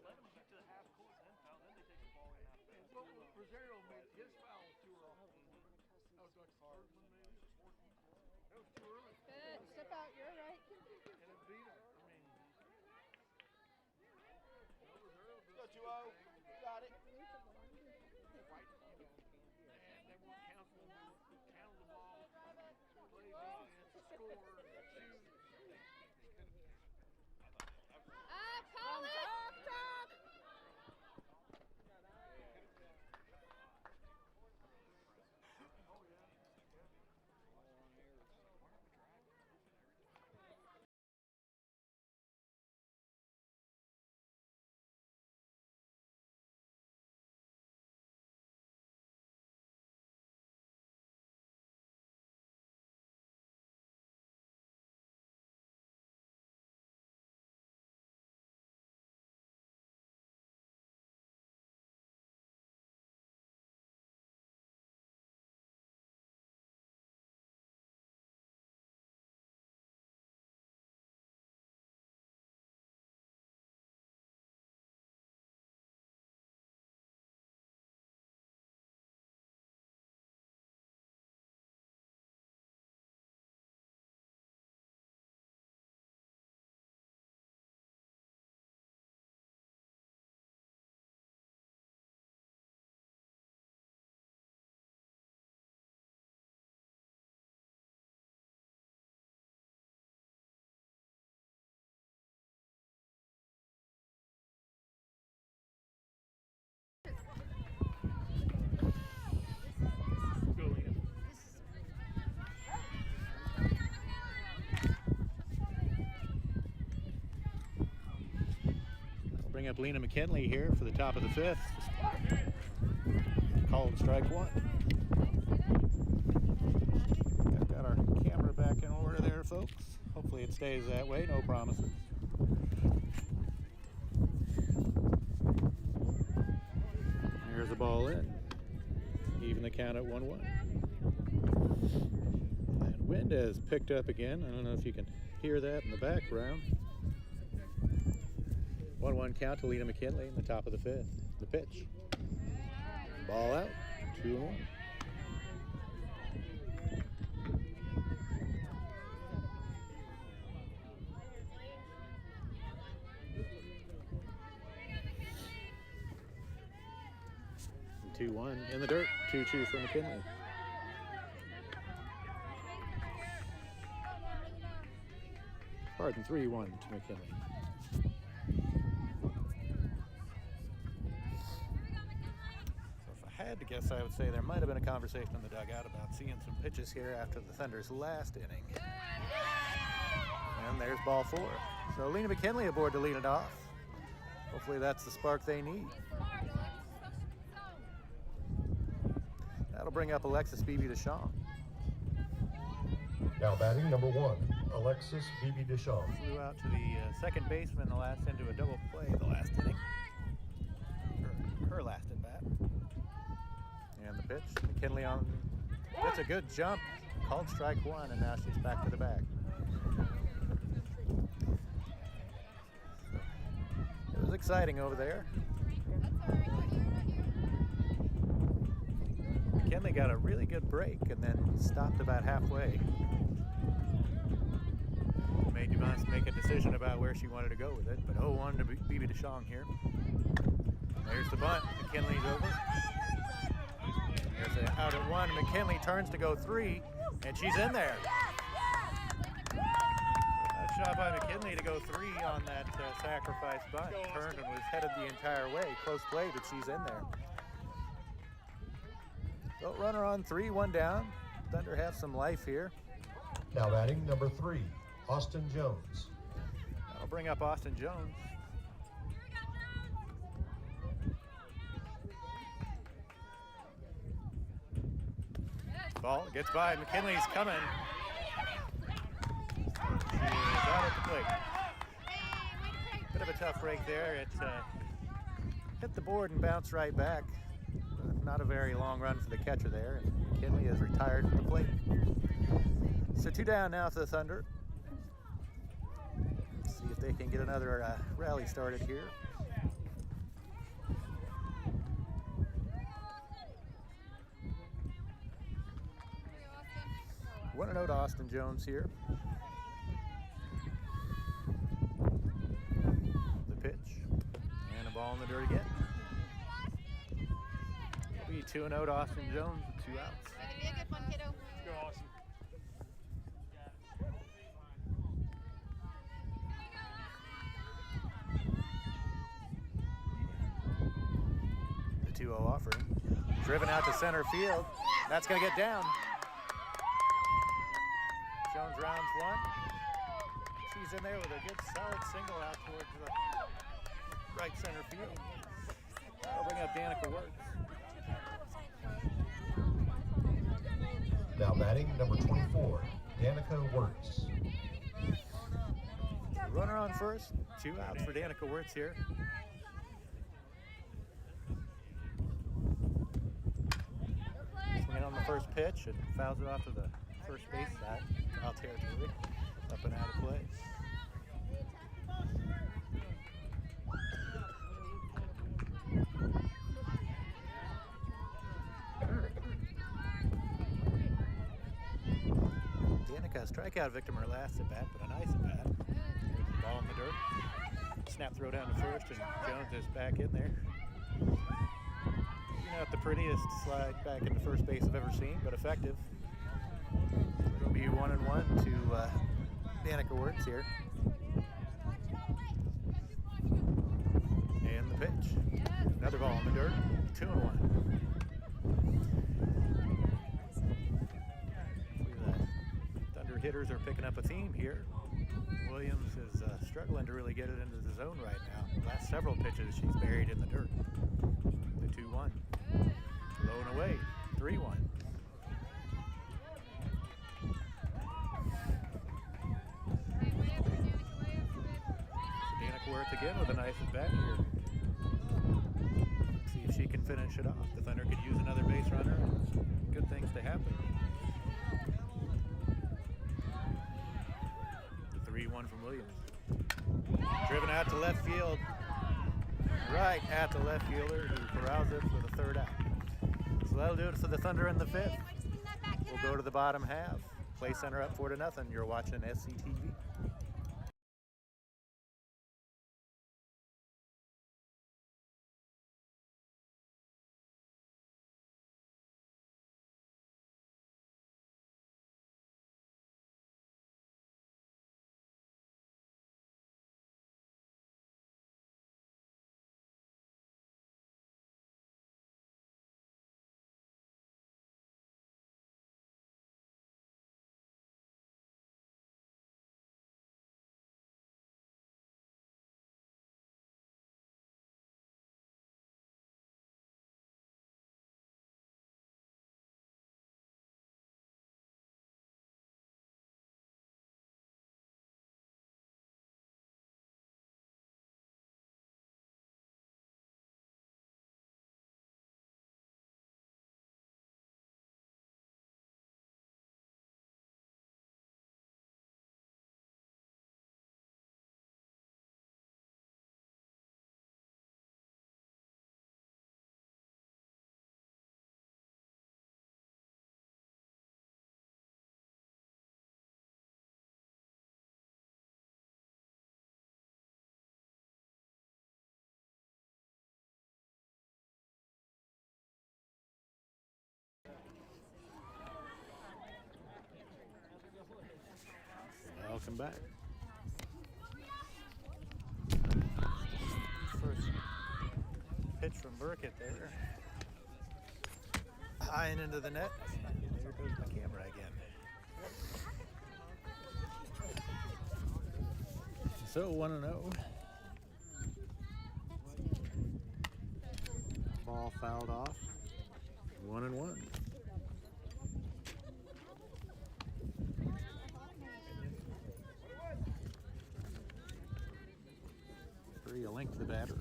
Speaker 6: Let them get to the half court, then foul. Then they take the ball in out there. Well, Rosario made his foul was too early. That was like the third one, maybe. That was too early.
Speaker 3: Good.
Speaker 4: Step out, you're right.
Speaker 6: And it beat him. I mean, Rosario does
Speaker 8: Go 2-0. Got it.
Speaker 6: fight, and they won't counsel them to count the ball, play defense, score, shoot.
Speaker 3: Call it.
Speaker 6: Oh, yeah.
Speaker 1: Bring up Lena McKinley here for the top of the fifth. Called strike one. Got our camera back in order there, folks. Hopefully it stays that way, no promises. Here's the ball in. Even the count at 1-1. And wind has picked up again. I don't know if you can hear that in the background. 1-1 count to Lena McKinley in the top of the fifth. The pitch. Ball out. 2-1. And 2-1 in the dirt. 2-2 for McKinley. Pardon, 3-1 to McKinley. I had to guess, I would say there might have been a conversation in the dugout about seeing some pitches here after the Thunder's last inning. And there's ball four. So Lena McKinley aboard to lead it off. Hopefully that's the spark they need. That'll bring up Alexis Beebe Deschamps.
Speaker 5: Now batting number 1, Alexis Beebe Deschamps.
Speaker 1: Flew out to the second baseman the last into a double play the last inning. Her last at bat. And the pitch, McKinley on, gets a good jump, called strike one, and now she's back to the bag. It was exciting over there. McKinley got a really good break and then stopped about halfway. Made Dumont make a decision about where she wanted to go with it, but 0-1 to Beebe Deschamps here. There's the bunt, McKinley's over. There's an out at one. McKinley turns to go three, and she's in there. A shot by McKinley to go three on that sacrifice bunt. Turned and was headed the entire way. Close play, but she's in there. So runner on three, one down. Thunder have some life here.
Speaker 5: Now batting number 3, Austin Jones.
Speaker 1: That'll
Speaker 9: bring up Austin Jones. Ball gets by. McKinley's coming. She's out at the plate. Bit of a tough break there. It hit the board and bounced right back. Not a very long run for the catcher there. And McKinley is retired from the plate. So 2 down now for the Thunder. Let's see if they can get another rally started here. One and out to Austin Jones here. The pitch and a ball in the dirt again. It'll be 2-0 to Austin Jones with 2 outs.
Speaker 3: Gonna be a good one, kiddo.
Speaker 6: Let's go, Austin.
Speaker 9: The 2-0 offering. Driven out to center field. That's going to get down. Jones rounds one. She's in there with a good solid single out towards the right center field. I'll bring up Danica Works.
Speaker 5: Now batting, number 24, Danica Works.
Speaker 9: Runner on first. 2 outs for Danica Works here. Swinging on the first pitch and fouls it off to the first base side. Foul territory. Up and out of play. Danica, strikeout victim her last at bat, but a nice at bat. Ball in the dirt. Snap throw down to first, and Jones is back in there. Not the prettiest slide back into first base I've ever seen, but effective. It'll be 1-1 to Danica Works here. And the pitch. Another ball in the dirt. 2-1. Thunder hitters are picking up a theme here. Williams is struggling to really get it into the zone right now. The last several pitches she's buried in the dirt. The 2-1. Low and away. 3-1. Danica Works again with a nice at bat here. See if she can finish it off. The Thunder could use another base runner. Good things to happen. The 3-1 from Williams. Driven out to left field. Right at the left fielder who corrals it for the 3rd out. So that'll do it for the Thunder in the 5th. We'll go to the bottom half. Play Center up 4-0. You're watching SCTV. Welcome back. First pitch from Burkett there. High and into the net. There goes my camera again. So 1-0. Ball fouled off. 1-1. Bree, a link to the batter.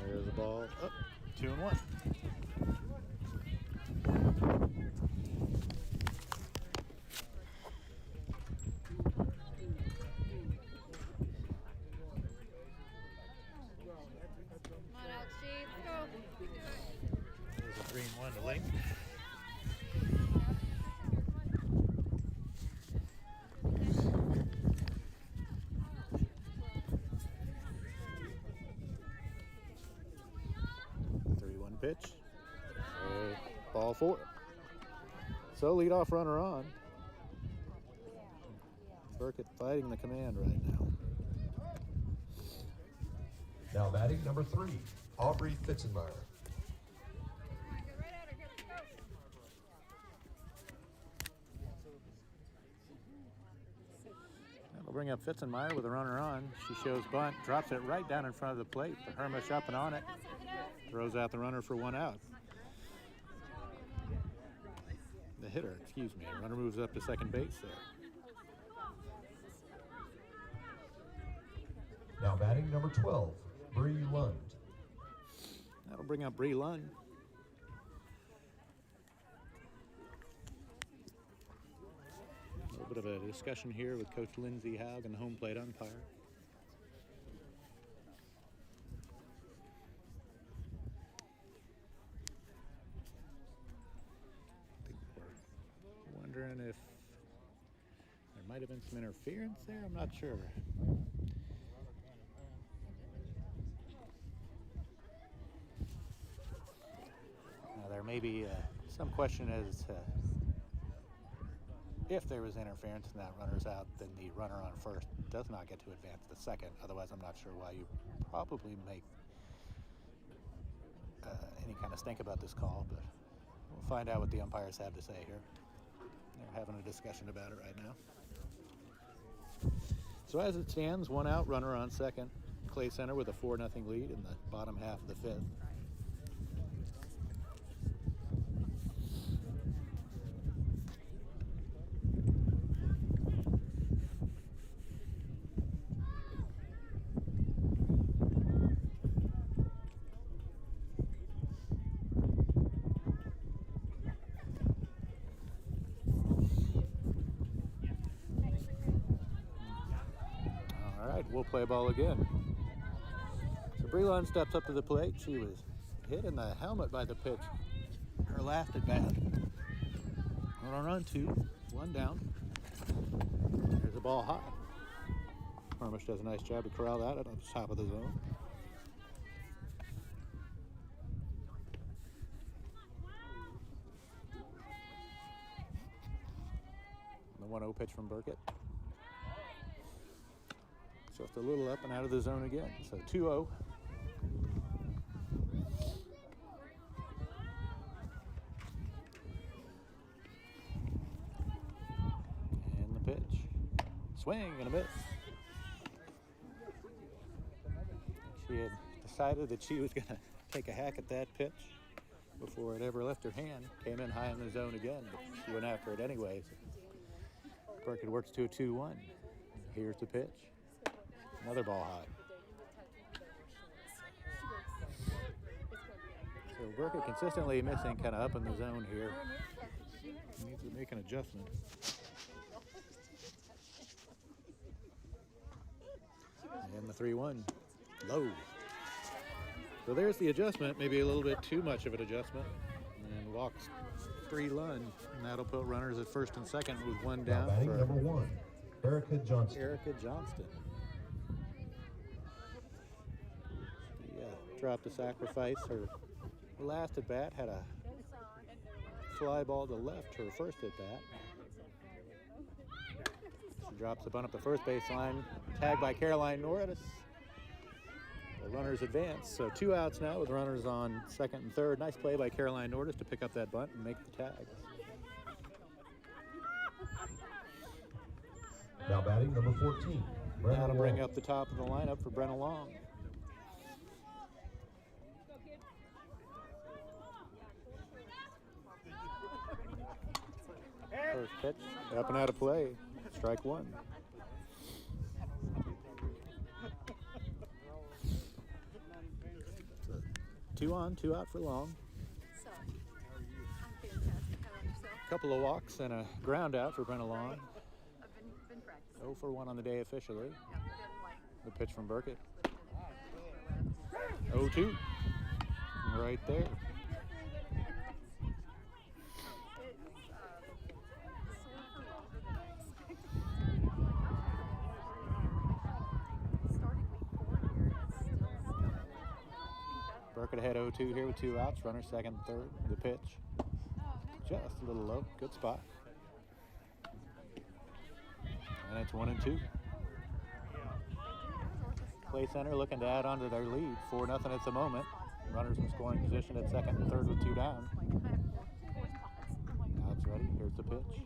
Speaker 9: There's the ball. Up, 2-1.
Speaker 3: Come on, LG, let's go.
Speaker 9: There's a 3-1 to Link. Pitch. Ball 4. So leadoff runner on. Burkett fighting the command right now.
Speaker 5: Now batting number 3, Aubrey Fitzenmeyer.
Speaker 3: Go right at her, let's go.
Speaker 9: That'll bring up Fitzenmeyer with a runner on. She shows bunt, drops it right down in front of the plate. The Hermish up and on it. Throws out the runner for 1 out. The hitter, excuse me. Runner moves up to second base there.
Speaker 5: Now batting number 12, Bree Lund.
Speaker 9: That'll bring up Bree Lund. A little bit of a discussion here with Coach Lindsay Haugen, the home plate umpire. Wondering if there might have been some interference there. I'm not sure. Now, there may be some question as to if there was interference and that runner's out, then the runner on first does not get to advance to second. Otherwise, I'm not sure why you probably make any kind of stink about this call, but we'll find out what the umpires have to say here. They're having a discussion about it right now. So as it stands, 1 out, runner on second. Clay Center with a 4-0 lead in the bottom half of the 5th. We'll play ball again. So Bree Lund steps up to the plate. She was hit in the helmet by the pitch. Her last at bat. Run on 2, 1 down. There's the ball high. Hermish does a nice job to corral that at the top of the zone. The 1-0 pitch from Burkett. Just a little up and out of the zone again. So 2-0. And the pitch. Swing and a miss. She had decided that she was going to take a hack at that pitch before it ever left her hand. Came in high in the zone again, but she went after it anyways. Burkett works to a 2-1. Here's the pitch. Another ball high. So Burkett consistently missing kind of up in the zone here. Needs to make an adjustment. And the 3-1. Low. So there's the adjustment. Maybe a little bit too much of an adjustment. And walks Bree Lund. And that'll put runners at first and second with 1 down.
Speaker 5: Now batting number 1, Erica Johnston.
Speaker 9: Erica Johnston. Dropped a sacrifice. Her last at bat had a fly ball to left, her first at bat. She drops the bunt up the first baseline. Tagged by Caroline Norris. The runners advance. So 2 outs now with runners on second and third. Nice play by Caroline Nordis to pick up that bunt and make the tag.
Speaker 5: Now batting number 14.
Speaker 9: That'll bring up the top of the lineup for Brenna Long. First pitch, up and out of play. Strike one. 2 on, 2 out for Long.
Speaker 7: So, I'm fantastic. How about yourself?
Speaker 9: Couple of walks and a ground out for Brenna Long.
Speaker 7: I've been practicing.
Speaker 9: 0 for 1 on the day officially.
Speaker 7: Yeah, been like
Speaker 9: The pitch from Burkett.
Speaker 7: little
Speaker 9: 0-2. Right there. Burkett ahead 0-2 here with 2 outs. Runner second, third. The pitch. Just a little low. Good spot. And it's 1-2. Clay Center looking to add on to their lead. 4-0 at the moment. Runners in scoring position at second and third with 2 down. Now it's ready. Here's the pitch.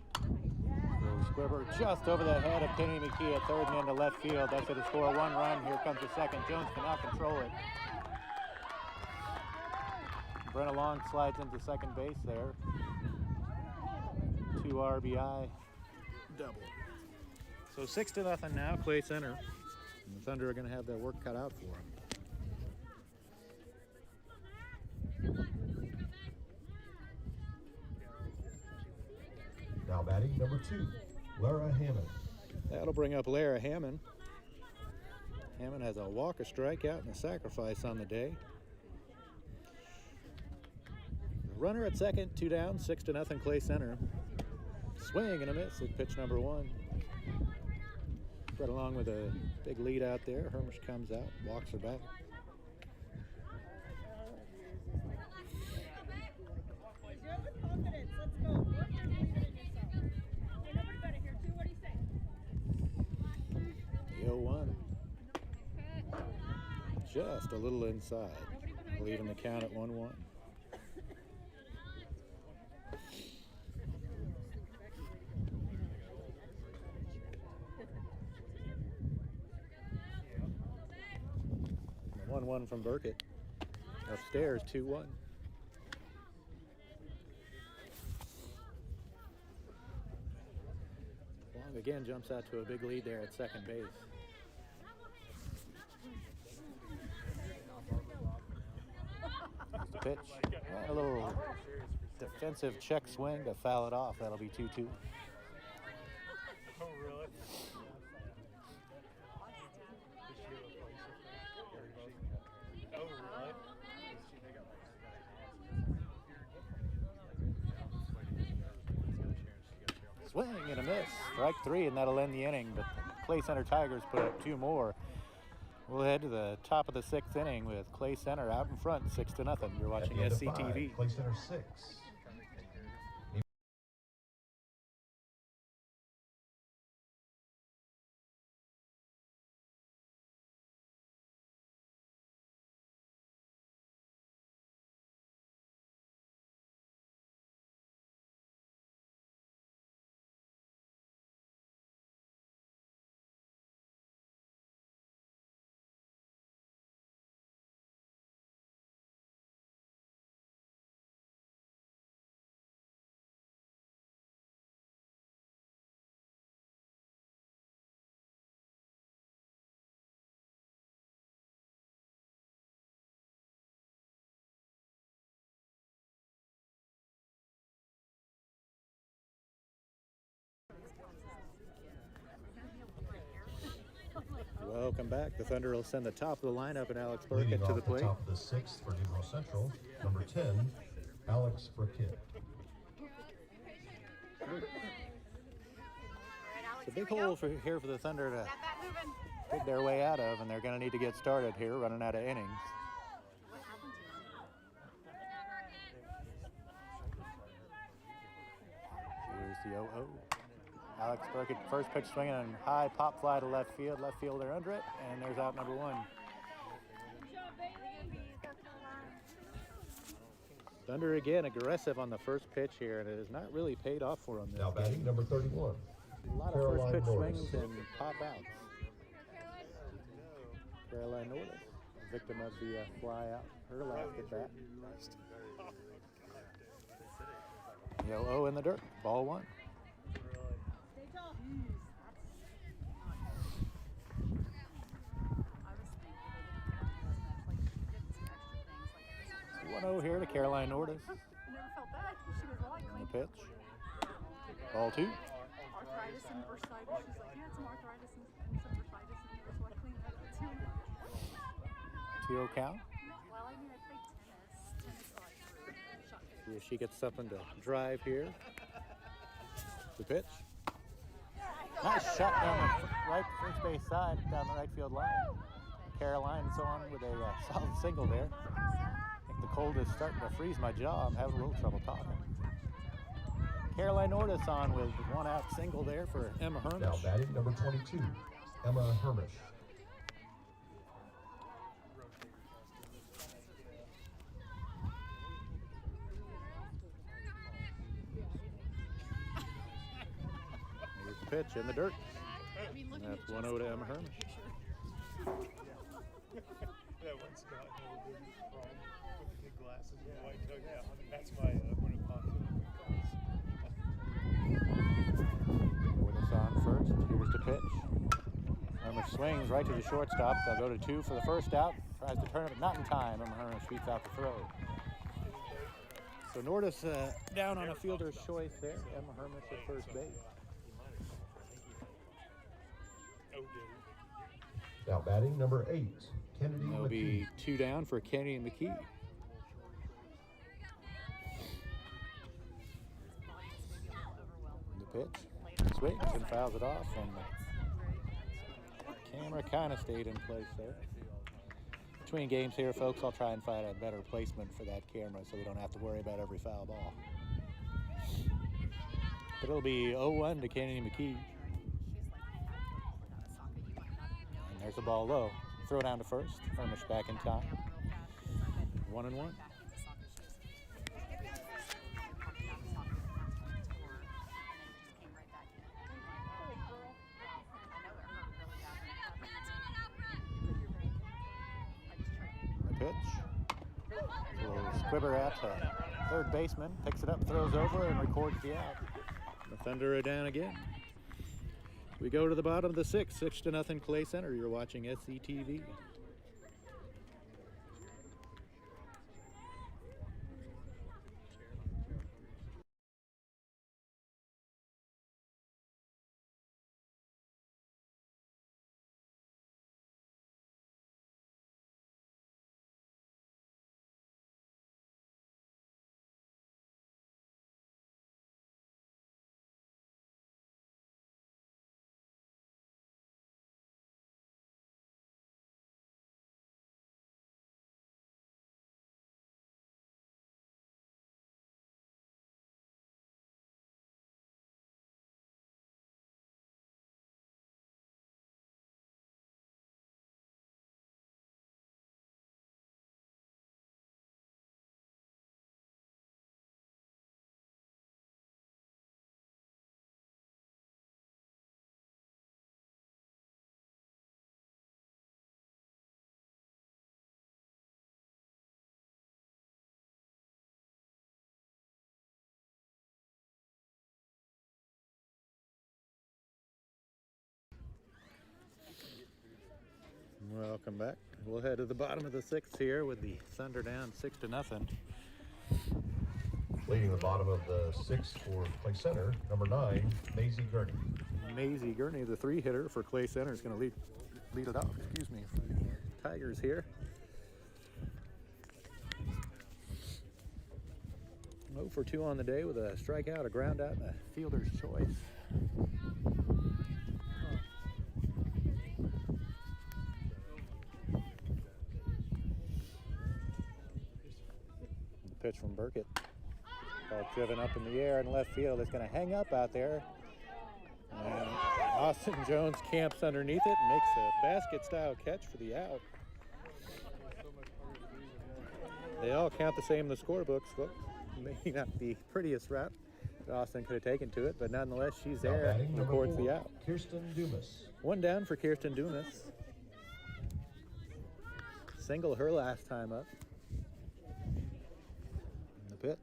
Speaker 9: Squibber just over the head of Penny McKee at third and into left field. That's going to score 1 run. Here comes the second. Jones cannot control it. Brenna Long slides into second base there. 2 RBI double. So 6-0 now, Clay Center. And the Thunder are going to have their work cut out for them.
Speaker 5: Now batting number 2, Lara Hammond.
Speaker 9: That'll bring up Lara Hammond. Hammond has a walk, a strikeout, and a sacrifice on the day. Runner at second, 2 down, 6-0 Clay Center. Swing and a miss at pitch number 1. Right along with a big lead out there. Hermish comes out, walks her back.
Speaker 4: Confidence. Let's go. Work your confidence in yourself. Hey, nobody better hear too. What do you say?
Speaker 9: The 0-1. Just a little inside. Leaving the count at 1-1. The 1-1 from Burkett. Upstairs, 2-1. Long again jumps out to a big lead there at second base. Here's the pitch. A little defensive check swing to foul it off. That'll be 2-2.
Speaker 6: Oh, really? Oh, really?
Speaker 9: Swing and a miss. Strike 3, and that'll end the inning. But Clay Center Tigers put up 2 more. We'll head to the top of the 6th inning with Clay Center out in front, 6-0. You're watching
Speaker 5: At the end of
Speaker 9: SCTV.
Speaker 5: 5, Clay Center 6.
Speaker 9: Welcome back. The Thunder will send the top of the lineup and Alex
Speaker 5: Leading
Speaker 9: Burkett to
Speaker 5: off
Speaker 9: the plate.
Speaker 5: top of the 6th for Nemaha Central, number 10, Alex Burkett.
Speaker 9: It's a big hole here for the Thunder to dig their way out of, and they're going to need to get started here, running out of innings. Here's the 0-0. Alex Burkett, first pitch swinging and high pop fly to left field. Left fielder under it, and there's out number 1. Thunder again aggressive on the first pitch here, and it has not really paid off for them this
Speaker 5: Now batting
Speaker 9: game.
Speaker 5: number 31.
Speaker 9: A lot of
Speaker 5: Caroline
Speaker 9: first pitch
Speaker 5: Norris.
Speaker 9: swings and pop outs. Caroline Norris, victim of the fly out her last at bat. Yellow in the dirt, ball one.
Speaker 4: Stay tall.
Speaker 9: 1-0 here to Caroline Norris.
Speaker 7: I never felt that. She goes, well, I
Speaker 9: On the
Speaker 7: cleaned
Speaker 9: pitch. Ball two.
Speaker 7: arthritis and bursitis. She's like, yeah, some arthritis and some bursitis in there, so I cleaned that up too.
Speaker 9: 2-0 count.
Speaker 7: Well, I mean, I played tennis all through. Shot put.
Speaker 9: See if she gets something to drive here. The pitch. Nice shot down the right first base side, down the right field line. Caroline's on with a solid single there. I think the cold is starting to freeze my jaw. I'm having a little trouble talking. Caroline Norris on with 1 out single there for Emma
Speaker 5: Now
Speaker 9: Hermish.
Speaker 5: batting number 22. Emma Hermish.
Speaker 9: Here's the pitch in the dirt. And that's 1-0 to Emma Hermish.
Speaker 6: That one Scott had a big problem with the big glasses and the white tug. Yeah, that's my one of
Speaker 9: Norris on first. Here's the pitch. Hermish swings right to the shortstop. They'll go to 2 for the first out. Tries to turn it, but not in time. Emma Hermish beats out the throw. So Norris down on a fielder's choice there. Emma Hermish at first base.
Speaker 5: Now batting number 8. Kennedy
Speaker 9: There'll
Speaker 5: McKee.
Speaker 9: be 2 down for Kennedy McKee. The pitch. Swings and fouls it off. And the camera kind of stayed in place there. Between games here, folks, I'll try and find a better placement for that camera so we don't have to worry about every foul ball. But it'll be 0-1 to Kennedy McKee. And there's the ball low. Throw down to first. Hermish back in time. 1-1. The pitch. Little squibber at third baseman. Picks it up, throws over, and records the out. The Thunder are down again. We go to the bottom of the 6th, 6-0 Clay Center. You're watching SCTV. Welcome back. We'll head to the bottom of the 6th here with the Thunder down 6-0.
Speaker 5: Leading the bottom of the 6th for Clay Center, number 9, Maisie Gurney.
Speaker 9: Maisie Gurney, the 3-hitter for Clay Center, is going to lead it off. Excuse me, for the Tigers here. 0 for 2 on the day with a strikeout, a ground out, and a fielder's choice. Pitch from Burkett. Ball driven up in the air in left field. It's going to hang up out there. And Austin Jones camps underneath it and makes a basket-style catch for the out. They all count not the same in the scorebooks, but maybe not the prettiest route that Austin could have taken to it, but nonetheless, she's
Speaker 5: Now
Speaker 9: there
Speaker 5: batting
Speaker 9: and
Speaker 5: number
Speaker 9: records
Speaker 5: 4,
Speaker 9: the out.
Speaker 5: Kirsten Dumas.
Speaker 9: 1 down for Kirsten Dumas. Single her last time up. And the pitch.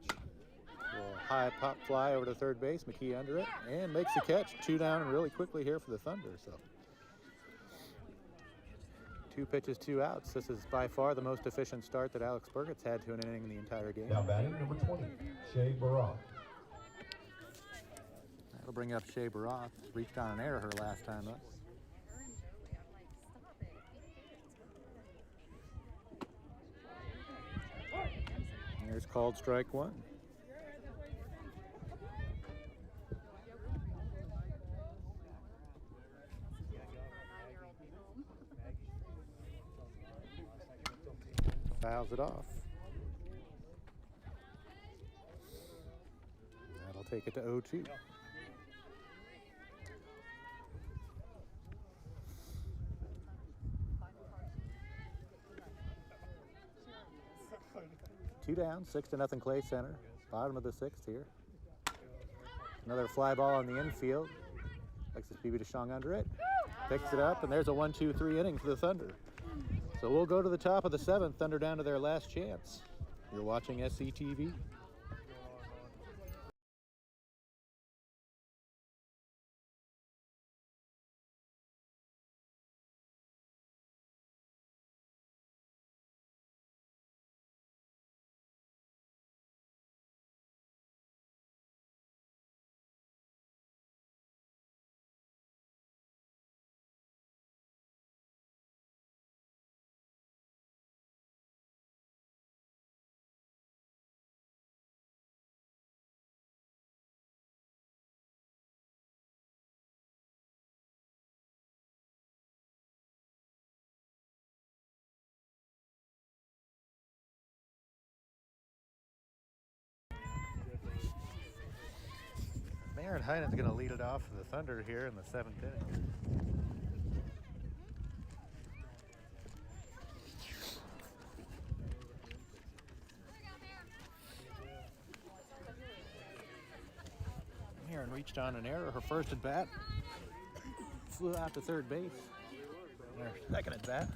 Speaker 9: Little high pop fly over to third base. McKee under it and makes the catch. 2 down really quickly here for the Thunder. So 2 pitches, 2 outs. This is by far the most efficient start that Alex Burgett's had to an inning in the entire game.
Speaker 5: Now batting number 20, Shea Barak.
Speaker 9: That'll bring up Shea Baroth. Reached on an error her last time up. There's called strike 1. Fouls it off. That'll take it to 0-2. Two down, 6-0 Clay Center. Bottom of the 6th here. Another fly ball on the infield. Alexis Bibi-DeShong under it. Picks it up, and there's a 1-2-3 inning for the Thunder. So we'll go to the top of the 7th. Thunder down to their last chance. You're watching SCTV. Aaron Heinen's going to lead it off for the Thunder here in the 7th inning. Aaron reached on an error, her first at bat. Flew out to third base. Her second at bat.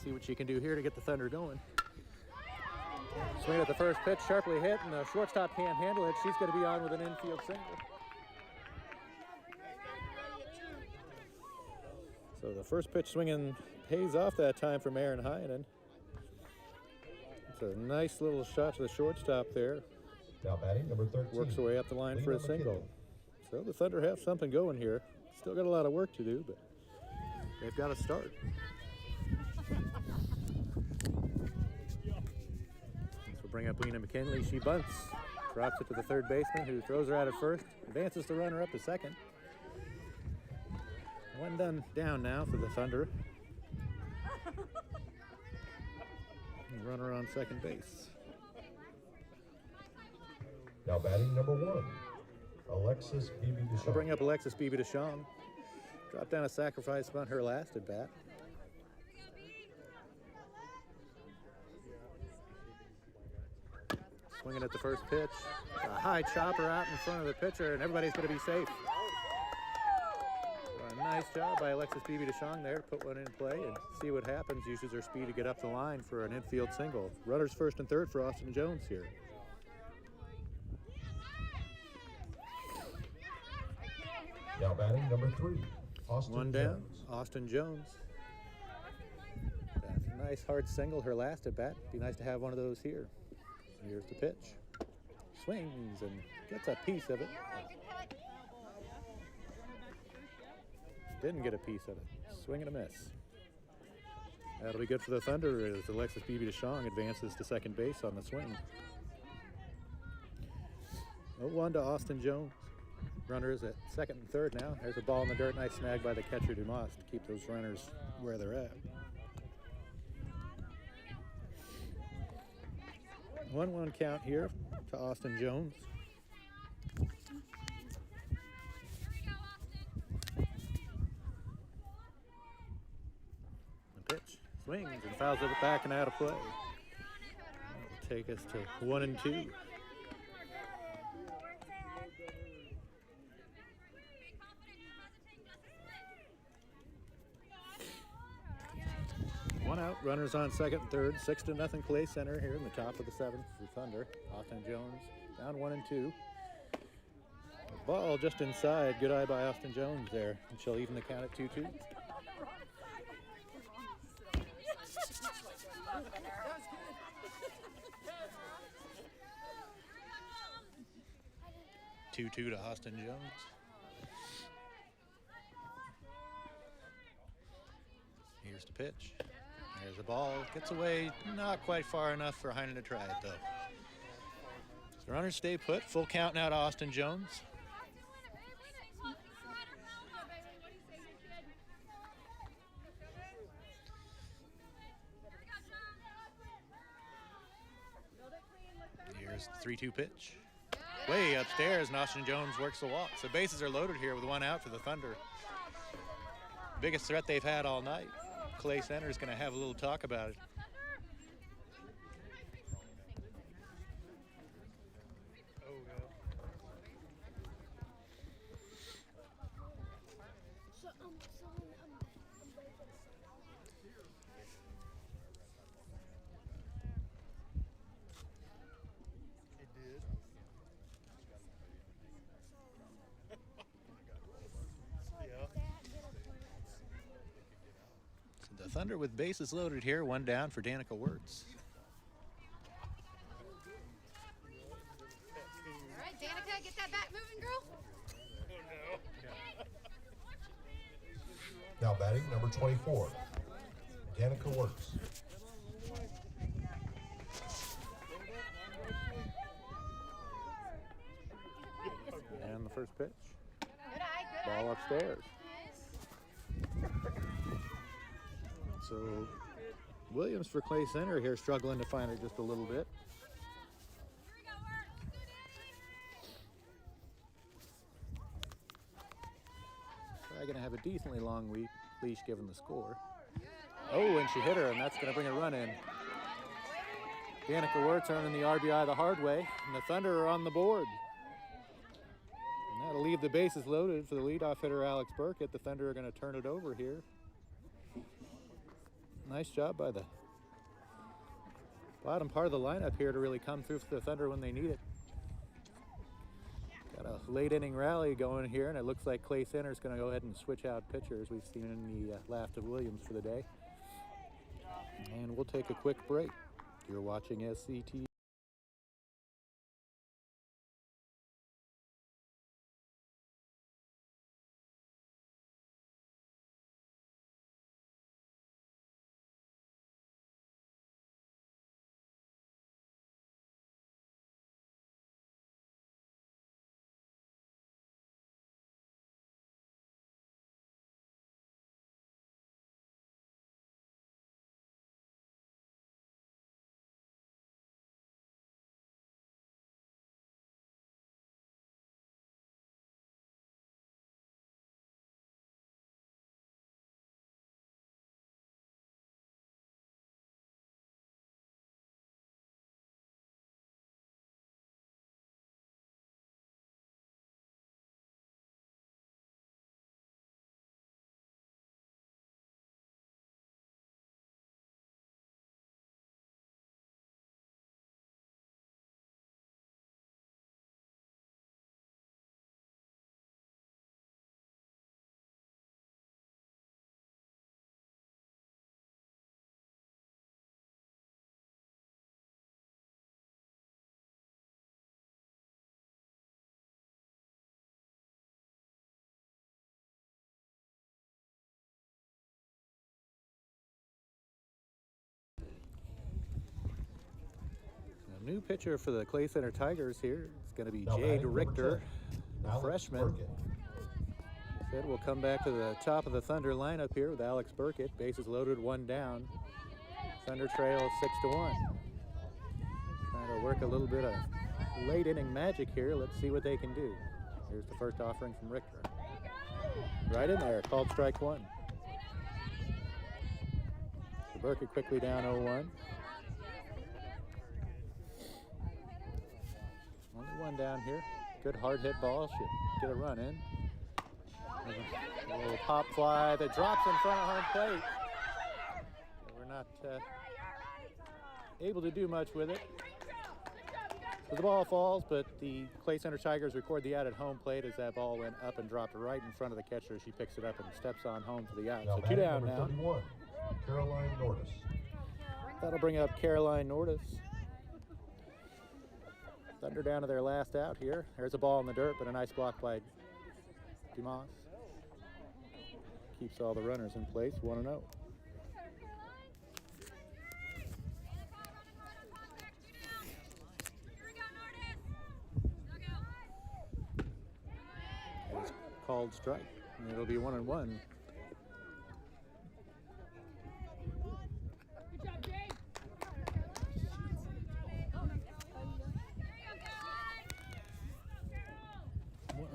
Speaker 9: See what she can do here to get the Thunder going. Swing at the first pitch, sharply hit, and the shortstop can't handle it. She's going to be on with an infield single. So the first pitch swinging pays off that time from Aaron Heinen. It's a nice little shot to the shortstop there.
Speaker 5: Now batting number 13.
Speaker 9: Works her way up the line for a single. So the Thunder have something going here. Still got a lot of work to do, but they've got to start. This will bring up Lena McKinley. She bunts, drops it to the third baseman, who throws her out at first, advances the runner up to second. One done down now for the Thunder. Runner on second base.
Speaker 5: Now batting number 1, Alexis Bibi-DeShong.
Speaker 9: We'll bring up Alexis Bibi-DeShong. Dropped down a sacrifice bunt her last at bat. Swinging at the first pitch. A high chopper out in front of the pitcher, and everybody's going to be safe. So a nice job by Alexis Bibi-DeShong there to put one in play and see what happens. Uses her speed to get up the line for an infield single. Runners first and third for Austin Jones here.
Speaker 5: Now batting number 3, Austin
Speaker 9: One down,
Speaker 5: Jones.
Speaker 9: Austin Jones. That's a nice hard single her last at bat. Be nice to have one of those here. Here's the pitch. Swings and gets a piece of it. Didn't get a piece of it. Swing and a miss. That'll be good for the Thunder as Alexis Bibi-DeShong advances to second base on the swing. 0-1 to Austin Jones. Runners at second and third now. There's a ball in the dirt. Nice snag by the catcher Dumas to keep those runners where they're at. 1-1 count here to Austin Jones. The pitch swings and fouls it back and out of play. take us to 1 and 2. One out, runners on second and third. 6-0 Clay Center here in the top of the seventh. The Thunder. Austin Jones down 1 and 2. The ball just inside. Good eye by Austin Jones there. And she'll even the count at 2-2. 2-2 to Austin Jones. Here's the pitch. There's the ball. Gets away, not quite far enough for Heinen to try it though. The runners stay put. Full count now to Austin Jones. Here's the 3-2 pitch. Way upstairs, and Austin Jones works the walk. So bases are loaded here with 1 out for the Thunder. Biggest threat they've had all night. Clay Center is going to have a little talk about it. The Thunder with bases loaded here, 1 down for Danica Wirtz.
Speaker 3: All right, Danica, get that bat moving, girl.
Speaker 5: Now batting number 24, Danica Wirtz.
Speaker 9: And the first pitch.
Speaker 3: Good eye, good eye.
Speaker 9: Ball upstairs. So Williams for Clay Center here, struggling to find it just a little bit. Probably going to have a decently long leash given the score. Oh, and she hit her, and that's going to bring a run in. Danica Wirtz earning the RBI the hard way, and the Thunder are on the board. And that'll leave the bases loaded for the leadoff hitter, Alex Burkett. The Thunder are going to turn it over here. Nice job by the bottom part of the lineup here to really come through for the Thunder when they need it. Got a late inning rally going here, and it looks like Clay Center is going to go ahead and switch out pitchers. We've seen in the left of Williams for the day. And we'll take a quick break. You're watching SCT. New pitcher for the Clay Center Tigers here. It's going to be Jade Richter, the freshman. Said we'll come back to the top of the Thunder lineup here with Alex Burkett. Bases loaded, 1 down. Thunder trail 6-1. Trying to work a little bit of late inning magic here. Let's see what they can do. Here's the first offering from Richter. Right in there, called strike 1. So Burkett quickly down 0-1. 2-1 down here. Good hard hit ball. Should get a run in. A little pop fly that drops in front of home plate. We're not able to do much with it. So the ball falls, but the Clay Center Tigers record the out at home plate as that ball went up and dropped right in front of the catcher. She picks it up and steps on home for the out. So 2 down now.
Speaker 5: 31, Caroline Nordis.
Speaker 9: That'll bring up Caroline Nordis. Thunder down to their last out here. There's a ball in the dirt, but a nice block by Dumas. Keeps all the runners in place, 1-0. It's called strike, and it'll be 1-1.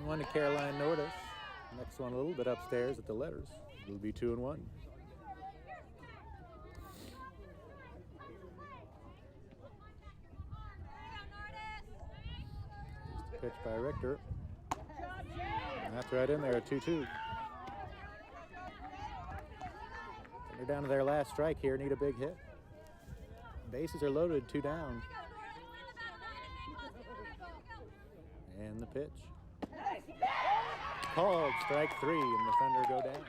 Speaker 9: One to Caroline Nordis. Next one a little bit upstairs at the letters. It'll be 2-1. Just a pitch by Richter. And that's right in there at 2-2. They're down to their last strike here. Need a big hit. Bases are loaded, 2 down. And the pitch. Called strike 3, and the Thunder go down.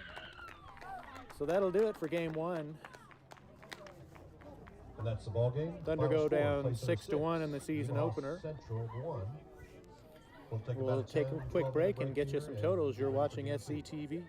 Speaker 9: So that'll do it for game 1.
Speaker 5: And that's the ball game.
Speaker 9: Thunder go down 6-1 in the season opener.
Speaker 5: Central 1.
Speaker 9: We'll take a quick break and get you some totals. You're watching SCTV.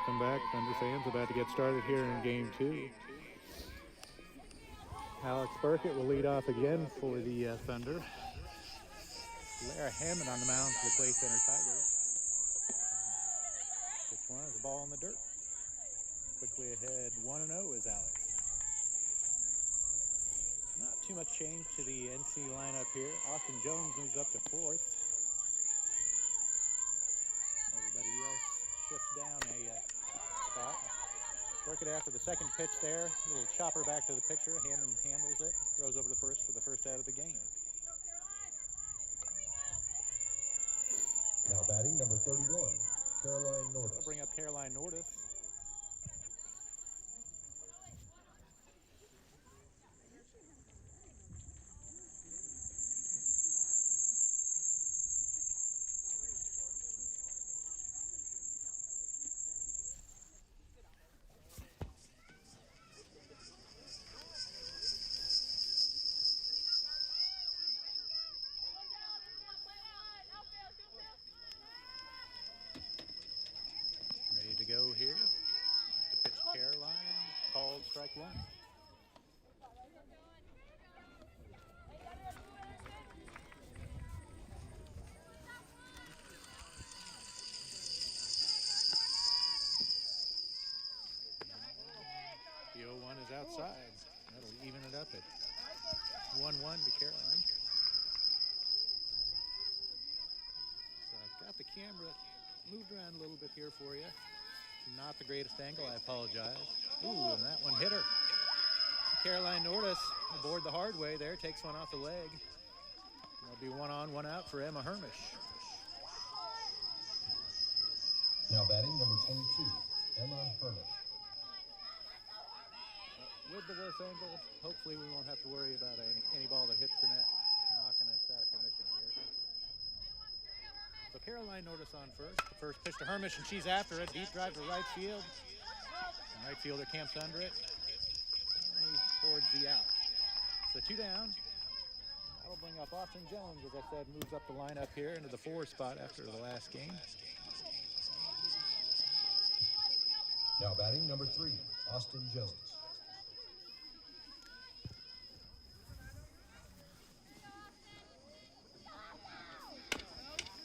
Speaker 9: Welcome back, Thunder fans. About to get started here in game 2. Alex Burkett will lead off again for the Thunder. Lara Hammond on the mound for the Clay Center Tigers. Pitch one is the ball in the dirt. Quickly ahead, 1-0 is Alex. Not too much change to the NC lineup here. Austin Jones moves up to 4th. Everybody else shifts down a spot. Burkett after the second pitch there. A little chopper back to the pitcher. Hammond handles it. Throws over to first for the first out of the game.
Speaker 5: Now batting number 31, Caroline Nordis.
Speaker 9: We'll bring up Caroline Nordis. Ready to go here. The pitch to Caroline. Called strike one. The 0-1 is outside. That'll even it up at 1-1 to Caroline. So I've got the camera moved around a little bit here for you. Not the greatest angle, I apologize. Ooh, and that one hit her. Caroline Nordis aboard the hard way there, takes one off the leg. That'll be 1 on, 1 out for Emma Hermish.
Speaker 5: Now batting number 22, Emma Hermish.
Speaker 9: With the worse angle, hopefully we won't have to worry about any ball that hits the net knocking us out of commission here. So Caroline Nordis on first. First pitch to Hermish, and she's after it. Deep drive to right field. And right fielder camps under it. Only towards the out. So 2 down. That'll bring up Austin Jones, as I said, moves up the lineup here into the 4 spot after the last game.
Speaker 5: Now batting number 3, Austin Jones.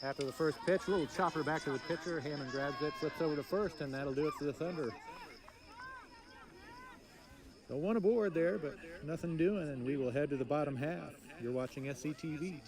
Speaker 9: After the first pitch, a little chopper back to the pitcher. Hammond grabs it, flips over to first, and that'll do it for the Thunder. So 1 aboard there, but nothing doing, and we will head to the bottom half. You're watching SCTV.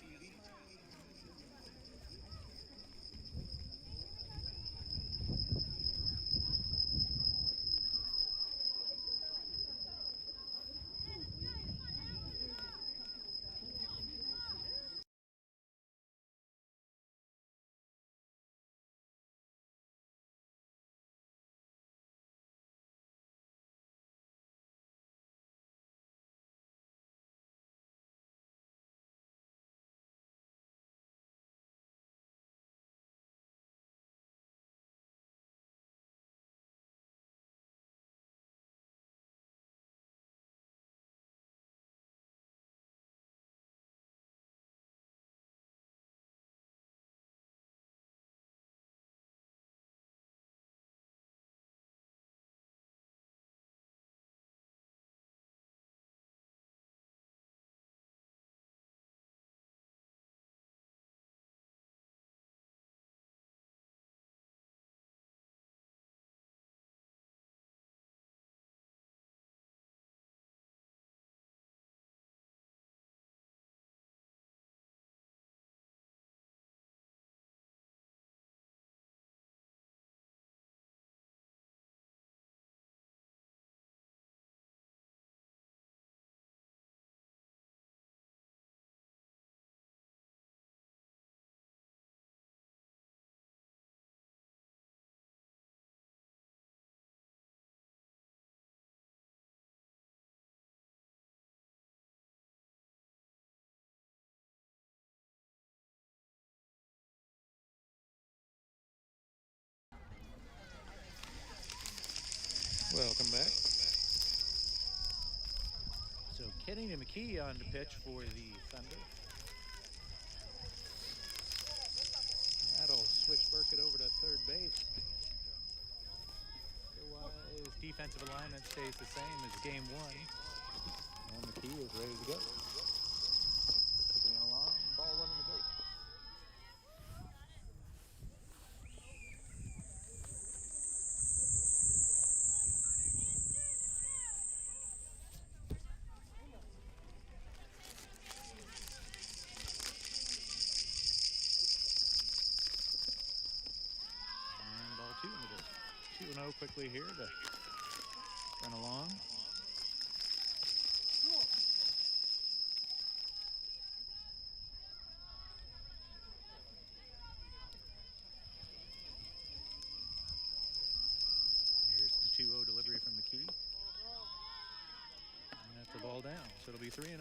Speaker 9: Welcome back. So Kenny McKee on the pitch for the Thunder. That'll switch Burkett over to third base. defensive alignment stays the same as game one. And McKee is ready to go. Bring along, ball one in the dirt. And ball two in the dirt. 2-0 quickly here to run along. Here's the 2-0 delivery from McKee. And that's the ball down, so it'll be 3-0.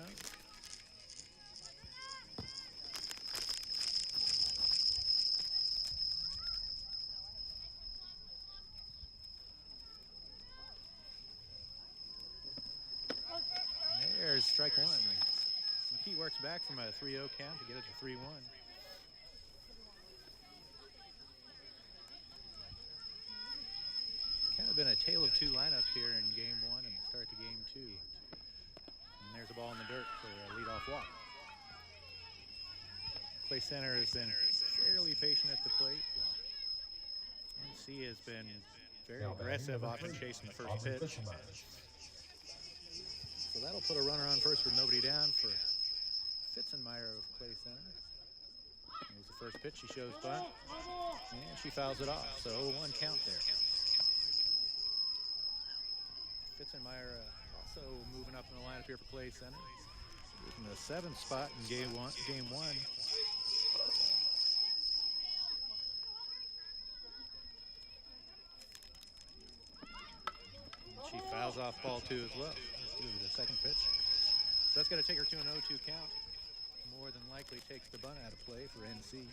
Speaker 9: There's strike one. McKee works back from a 3-0 count to get it to 3-1. Kind of been a tale of two lineups here in game one and the start to game two. And there's a ball in the dirt for a leadoff walk. Clay Center has been fairly patient at the plate. NC has been very aggressive, often chasing the first pitch. So that'll put a runner on first with nobody down for Fitzenmeyer of Clay Center. Here's the first pitch. She shows bunt, and she fouls it off. So 0-1 count there. Fitzenmeyer also moving up in the lineup here for Clay Center. In the 7th spot in game one. She fouls off ball two as well. The second pitch. So that's going to take her to an 0-2 count. More than likely takes the bunt out of play for NC.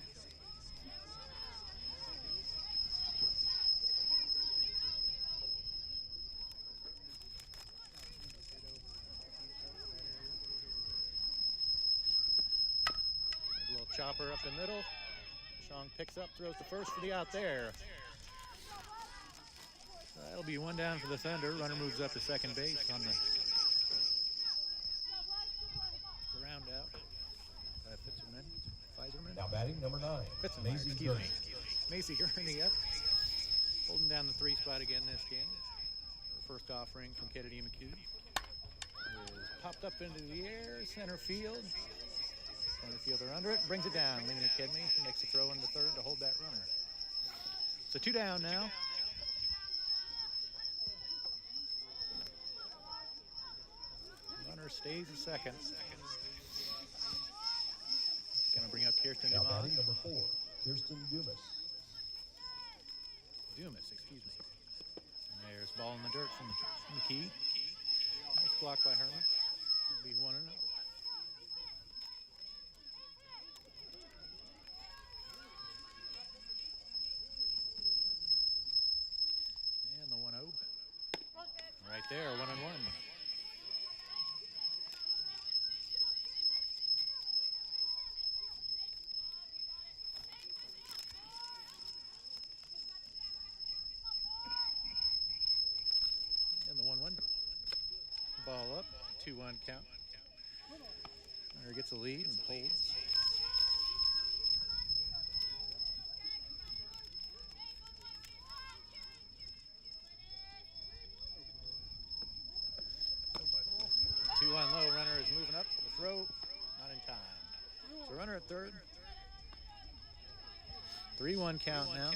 Speaker 9: A little chopper up the middle. Shong picks up, throws the first for the out there. That'll be one down for the Thunder. Runner moves up to second base on the ground out. Fizerman.
Speaker 5: Now batting number 9.
Speaker 9: Fitzenmeyer, excuse me. Macy Gurney up. Holding down the 3 spot again this game. Her first offering from Kennedy McKee. Is popped up into the air, center field. Center fielder under it, brings it down. Lena McKidney makes a throw in the third to hold that runner. So 2 down now. Runner stays a second. Going to bring up Kirsten
Speaker 5: Now
Speaker 9: Nemaha.
Speaker 5: batting number 4, Kirsten Dumas.
Speaker 9: Excuse me. And there's ball in the dirt from McKee. Nice block by Herman. It'll be 1-0. And the 1-0. Right there, 1-1. And the 1-1. Ball up, 2-1 count. Runner gets a lead and holds. Two on low, runner is moving up. The throw, not in time. So runner at third. 3-1 count now.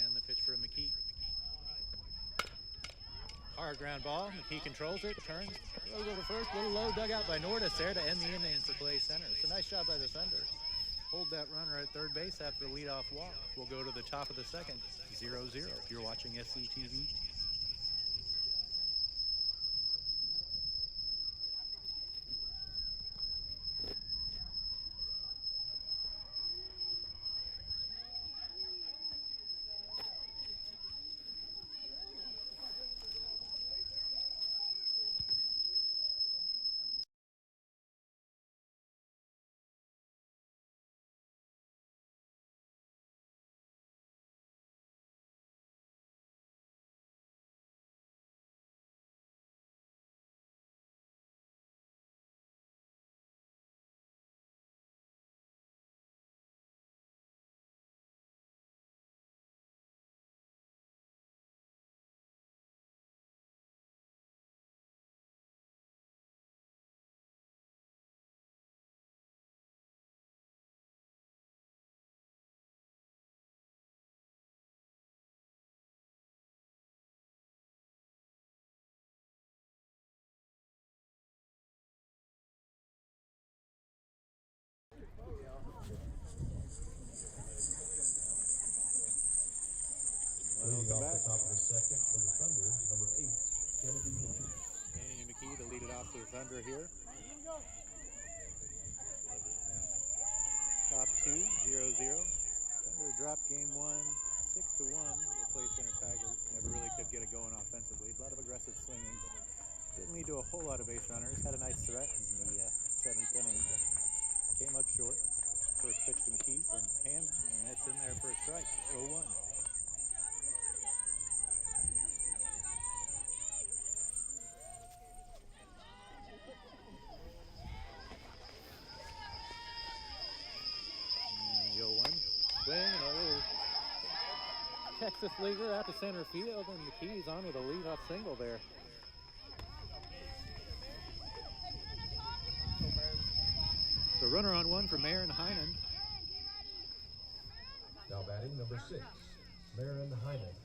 Speaker 9: And the pitch for McKee. Hard ground ball. McKee controls it, turns, throws over first. Little low dugout by Nordis there to end the inning for Clay Center. It's a nice job by the Thunder. Hold that runner at third base after the leadoff walk. We'll go to the top of the second, 0-0. If you're watching SCTV. Welcome
Speaker 5: off
Speaker 9: back.
Speaker 5: the top of the second for the Thunder, number 8, Kennedy McKee.
Speaker 9: Kennedy McKee to lead it off for the Thunder here. Top 2, 0-0. Thunder dropped game 1, 6-1. The Clay Center Tigers never really could get it going offensively. A lot of aggressive swinging. Didn't lead to a whole lot of base runners. Had a nice threat in the 7th inning, but came up short. First pitch to McKee from Ham, and it's in there for a strike. 0-1. Swing and a little Texas leader out to center field, and McKee's on with a leadoff single there. So runner on 1 for Marin Heinen.
Speaker 5: Now batting number 6, Marin Heinen.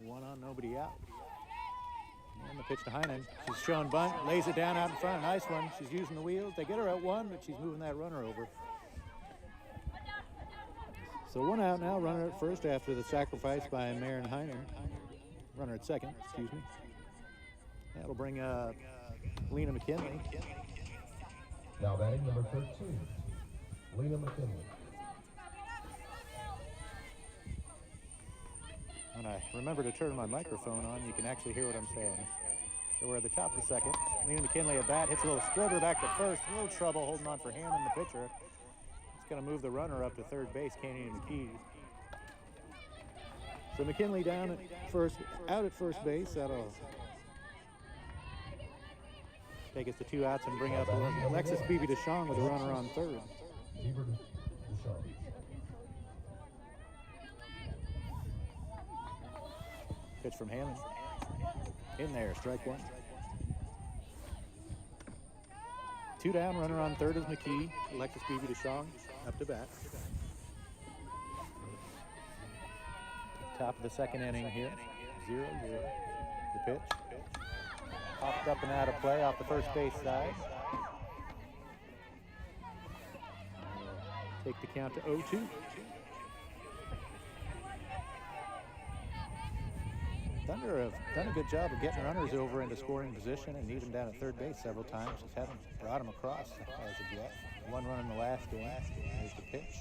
Speaker 9: One on, nobody out. And the pitch to Heinen. She's showing bunt, lays it down out in front. Nice one. She's using the wheels. They get her at 1, but she's moving that runner over. So 1 out now, runner at first after the sacrifice by Marin Heinen. Runner at second, excuse me. That'll bring Lena McKinley.
Speaker 5: Now batting number 13, Lena McKinley.
Speaker 9: When I remember to turn my microphone on, you can actually hear what I'm saying. So we're at the top of the second. Lena McKinley at bat, hits a little squirter back to first. A little trouble holding on for Hammond, the pitcher. It's going to move the runner up to third base, Kennedy McKee. So McKinley down at first, out at first base. That'll take us to 2 outs and bring up Alexis Beebe DeShong with a runner on third.
Speaker 5: Beaver DeShong.
Speaker 9: Pitch from Hammond. In there, strike 1. 2 down, runner on third is McKee. Alexis Beebe DeShong up to bat. Top of the second inning here. 0-0. The pitch. Popped up and out of play off the first base side. Take the count to 0-2. Thunder have done a good job of getting runners over into scoring position and even down at third base several times. Just haven't brought them across as of yet. 1 run in the last game. There's the pitch.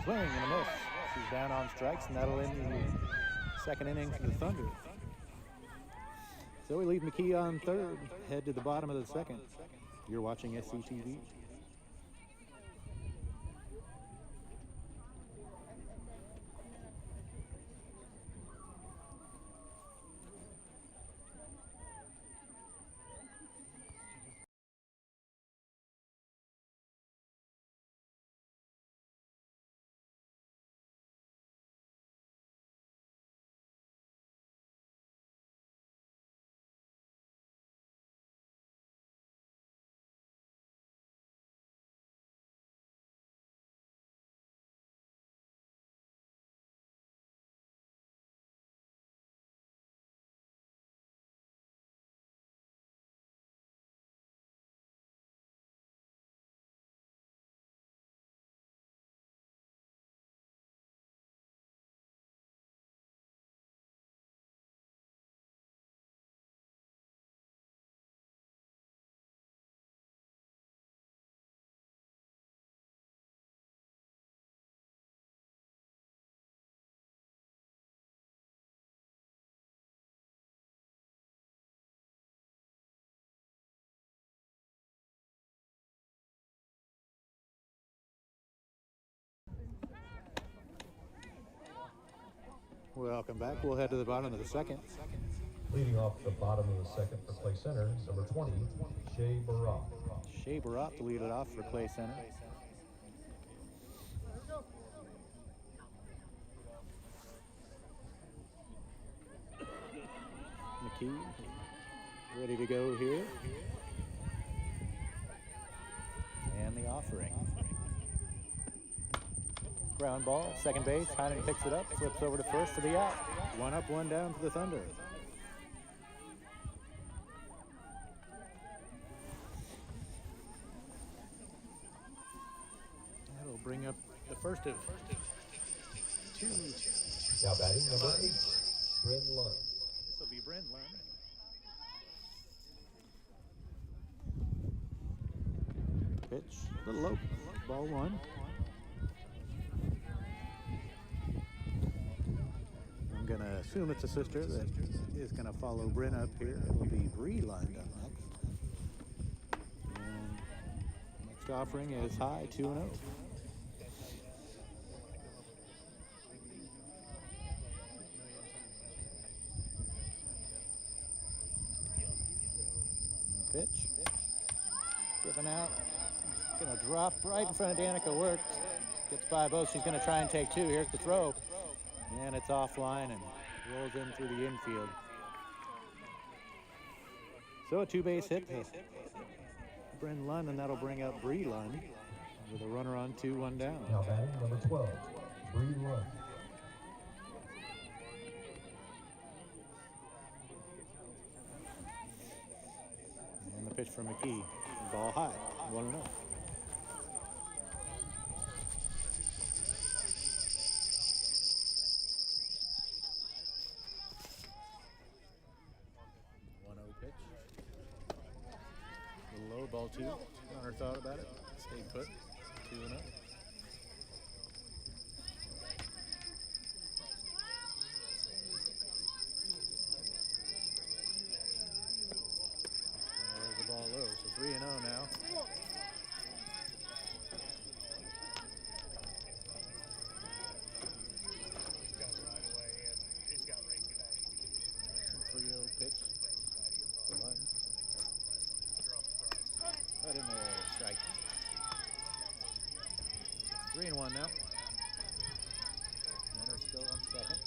Speaker 9: Swing and a miss. She's down on strikes, and that'll end the second inning for the Thunder. So we leave McKee on third, head to the bottom of the second. You're watching SCTV. Welcome back. We'll head to the bottom of the second.
Speaker 5: Leading off the bottom of the second for Clay Center, number 20, Shea Barat.
Speaker 9: Shea Barat to lead it off for Clay Center. McKee ready to go here. And the offering. Ground ball, second base. Heinen picks it up, flips over to first for the out. 1 up, 1 down for the Thunder. bring up the first of two.
Speaker 5: Now batting number 8, Bryn Lund.
Speaker 9: This will be Bryn Lund. Pitch, a little low, ball 1. I'm going to assume it's a sister that is going to follow Bryn up here. It will be Bree Lund up next. And next offering is high, 2-0. Pitch, driven out, gonna drop right in front of Danica. Worked, gets by both. She's gonna try and take 2. Here's the throw, and it's offline and rolls in through the infield. So a 2-base hit to Bryn Lund, and that'll bring up Bree Lund with a runner on 2, 1 down.
Speaker 5: Now batting number 12, Bree Lund.
Speaker 9: And the pitch from McKee, ball high, 1-0. Pitch. A little low, ball 2. Runner thought about it, stayed put, 2-0. There's the ball low, so 3-0 now. Pitch. Right in there, strike. 3-1 now. Runner still on second.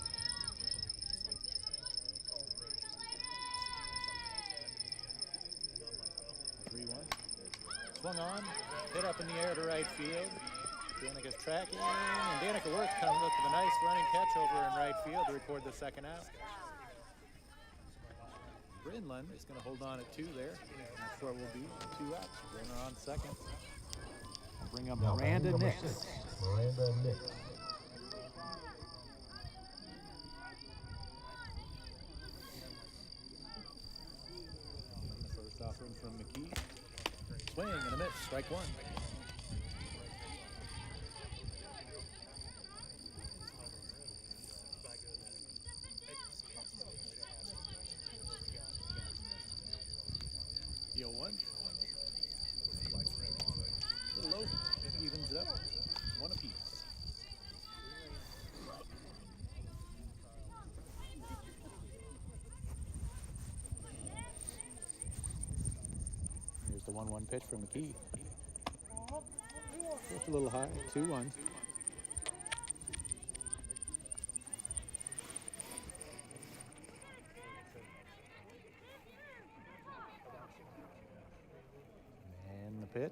Speaker 9: Swung on, hit up in the air to right field. Danica's tracking, and Danica Worth comes up with a nice running catch over in right field to record the second out. Bryn Lund is going to hold on at 2 there. Not sure it will be 2 outs. Runner on second. Bring up
Speaker 5: Now
Speaker 9: Miranda
Speaker 5: batting number
Speaker 9: Nix.
Speaker 5: 6, Miranda Nix.
Speaker 9: The first offering from McKee. Swing and a miss. Strike 1. Yo, 1. A little low. Evens it up. 1 apiece. Here's the 1-1 pitch from McKee. Just a little high. 2-1. Pitch.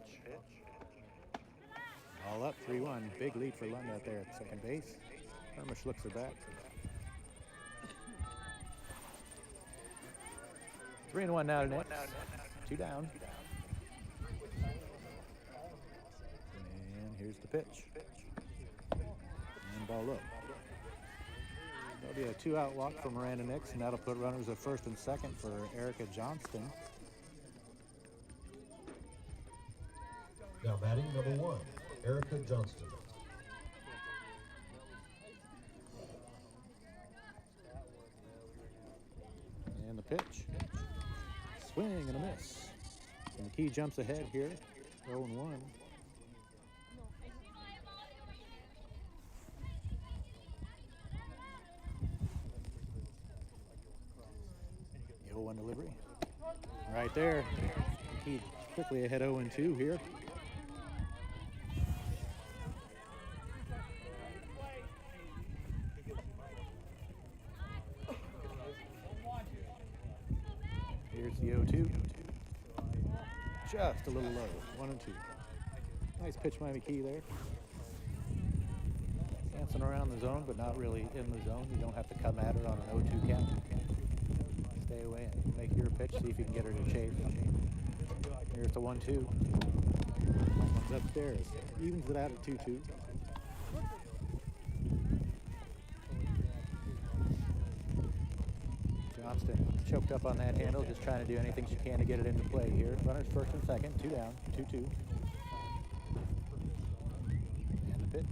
Speaker 9: All up, 3-1. Big lead for Lund out there at second base. Hermish looks her back. 3-1 now to Nix. 2 down. And here's the pitch. And ball low. There'll be a 2-out walk for Miranda Nix, and that'll put runners at first and second for Erica Johnston.
Speaker 5: Now batting number 1, Erica Johnston.
Speaker 9: And the pitch. Swing and a miss. And McKee jumps ahead here. 0-1. The 0-1 delivery. Right there. McKee quickly ahead 0-2 here. Here's the 0-2. Just a little low. 1-2. Nice pitch by McKee there. Dancing around the zone, but not really in the zone. You don't have to come at her on an 0-2 count. Stay away and make your pitch. See if you can get her to chase. Here's the 1-2. One's upstairs. Evens it out at 2-2. Johnston choked up on that handle, just trying to do anything she can to get it into play here. Runners first and second, 2 down, 2-2. And the pitch.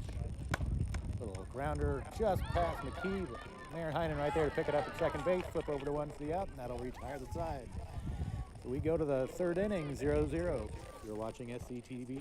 Speaker 9: Little grounder just past McKee, but Maren Heinen right there to pick it up at second base, flip over to one for the out, and that'll retire the side. So we go to the third inning, 0-0. You're watching SCTV.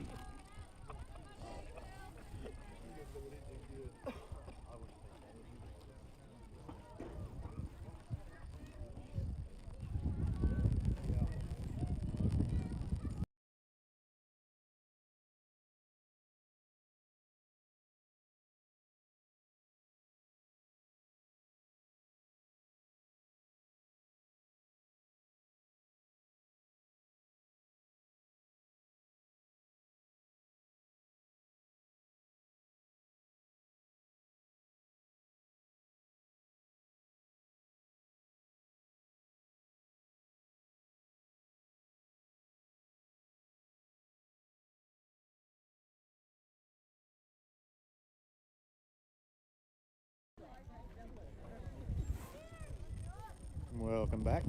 Speaker 9: Welcome back.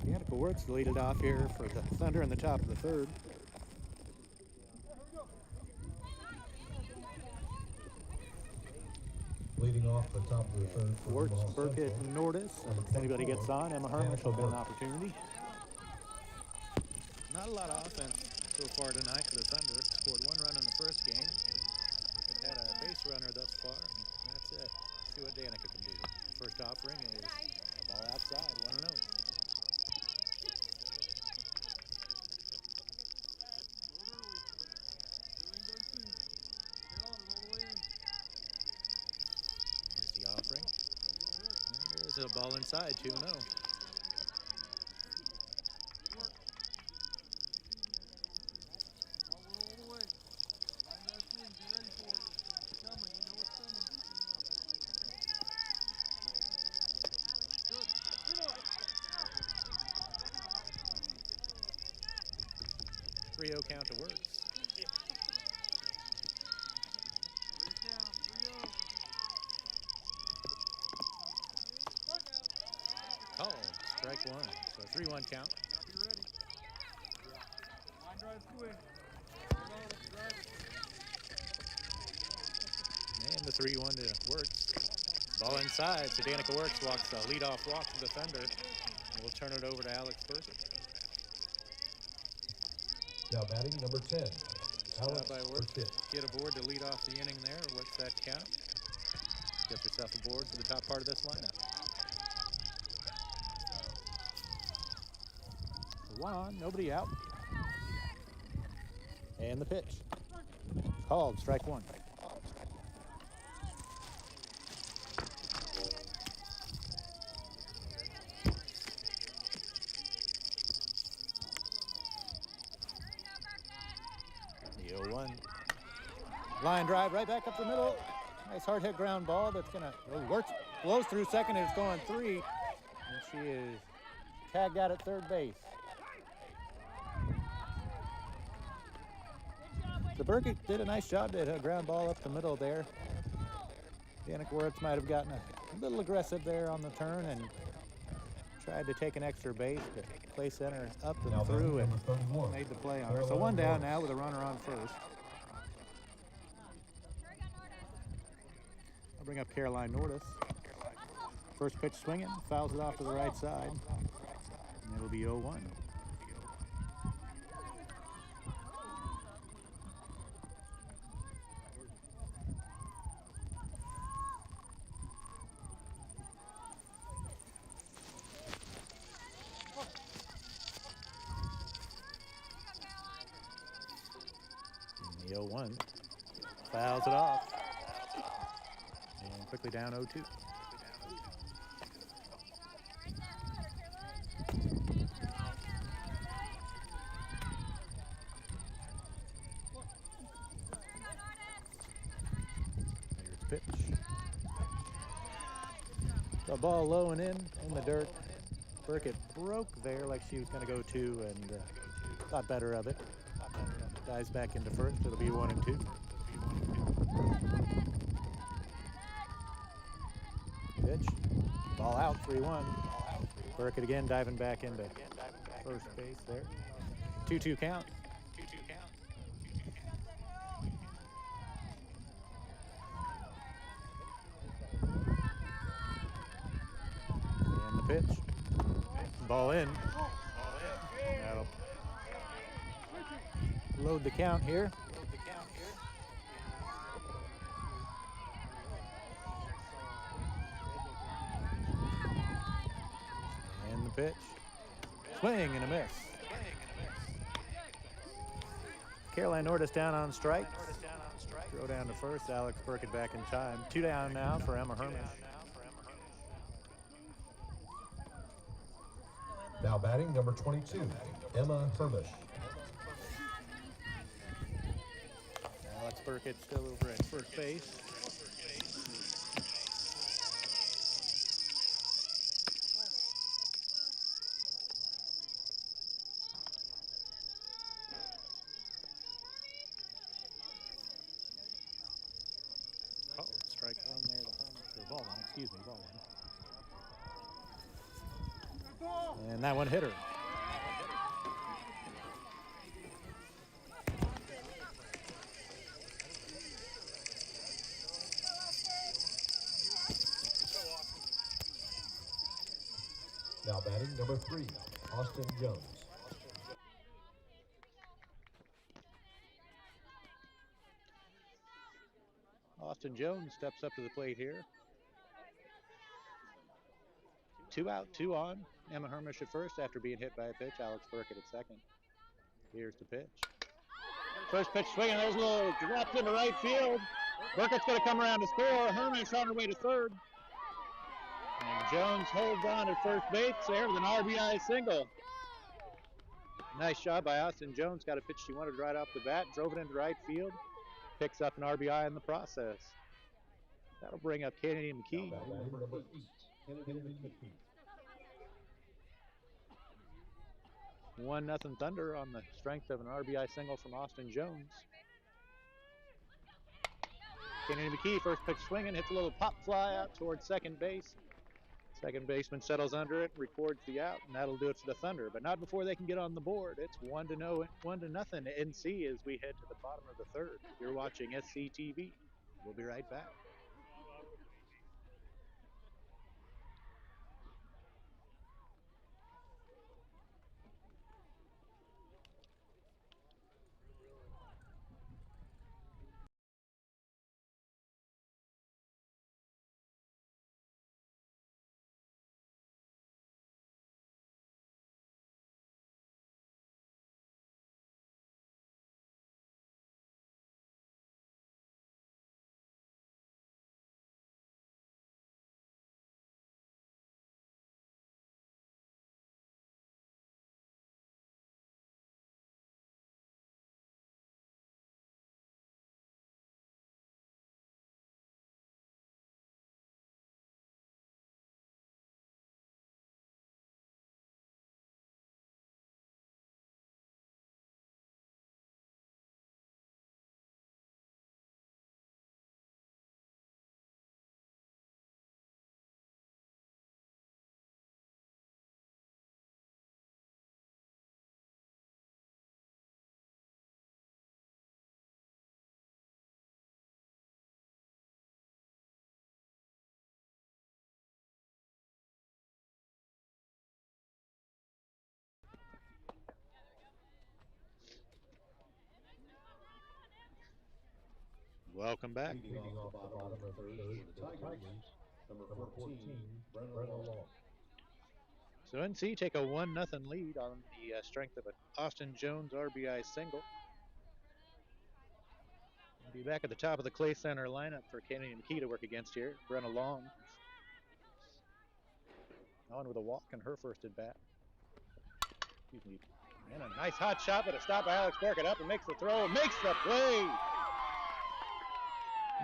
Speaker 9: Danica Wirtz to lead it off here for the Thunder in the top of the third.
Speaker 5: Leading off the top of the third for
Speaker 9: Wirtz,
Speaker 5: Nemaha
Speaker 9: Burkett,
Speaker 5: Central.
Speaker 9: and Nordis. If anybody gets on, Emma Herman will get an opportunity. Not a lot of offense so far tonight for the Thunder. Scored 1 run in the first game. They've had a base runner thus far, and that's it. See what Danica can do. First offering is a ball outside, 1-0. There's the offering. And there's a ball inside, 2-0. Count to Wirtz. Called. Strike 1. So 3-1 count. And the 3-1 to Wirtz. Ball inside. So Danica Wirtz walks a leadoff walk to the Thunder. And we'll turn it over to Alex Burkett.
Speaker 5: Now batting number 10, Alex
Speaker 9: By Wirtz.
Speaker 5: Burkett.
Speaker 9: Get aboard to lead off the inning there. What's that count? Get yourself aboard for the top part of this lineup. 1 on, nobody out. And the pitch. Called, strike 1. The 0-1. Line drive right back up the middle. Nice hard hit ground ball that's gonna work, blows through second and it's going 3. And she is tagged out at third base. The Burkett did a nice job to hit a ground ball up the middle there. Danica Wirtz might have gotten a little aggressive there on the turn and tried to take an extra base, but play center up and
Speaker 5: Now
Speaker 9: through and
Speaker 5: number 31.
Speaker 9: made the play on her. So 1 down now with a runner on first. I'll bring up Caroline Nordis. First pitch swinging, fouls it off to the right side. And it'll be 0-1. The 0-1 fouls it off and quickly down 0-2. There's the pitch. The ball low and in the dirt. Burkett broke there like she was going to go 2 and thought better of it. dives back into first. It'll be 1-2. Pitch. Ball out, 3-1. Burkett again diving back into first base there. 2-2 count. And the pitch. Ball in. That'll load the count here. And the pitch. Swing and a miss. Caroline Nordis down on strike. Throw down to first. Alex Burkett back in time. 2 down now for Emma Hermish.
Speaker 5: Now batting number 22, Emma Hermish.
Speaker 9: Alex Burkett still over at first base. Oh, strike one there, ball one, excuse me, ball one. And that one hit her.
Speaker 5: Now batting number 3, Austin Jones.
Speaker 1: Austin Jones steps up to the plate here. 2 out, 2 on. Emma Hermish at first after being hit by a pitch. Alex Burkett at second. Here's the pitch. First pitch swinging. There's a little drop into right field. Burkett's going to come around to score. Hermish on her way to third. And Jones holds on at first base there with an RBI single. Nice job by Austin Jones. Got a pitch she wanted right off the bat. Drove it into right field. Picks up an RBI in the process. That'll bring up Kennedy McKee.
Speaker 5: Now batting number 8, Kennedy McKee.
Speaker 1: 1-0 Thunder on the strength of an RBI single from Austin Jones. Kennedy McKee, first pitch swinging, hits a little pop fly out towards second base. Second baseman settles under it, records the out, and that'll do it for the Thunder. But not before they can get on the board. It's 1-0 NC as we head to the bottom of the third. You're watching SCTV. We'll be right back. Welcome back.
Speaker 5: Leading off the bottom of the third, the Tigers, number 14, Brenna Long.
Speaker 1: So NC take a 1-0 lead on the strength of an Austin Jones RBI single. We'll be back at the top of the Clay Center lineup for Kennedy McKee to work against here. Brenna Long on with a walk in her first at bat. Excuse me. And a nice hot shot, but a stop by Alex Burkett up and makes the throw, makes the play.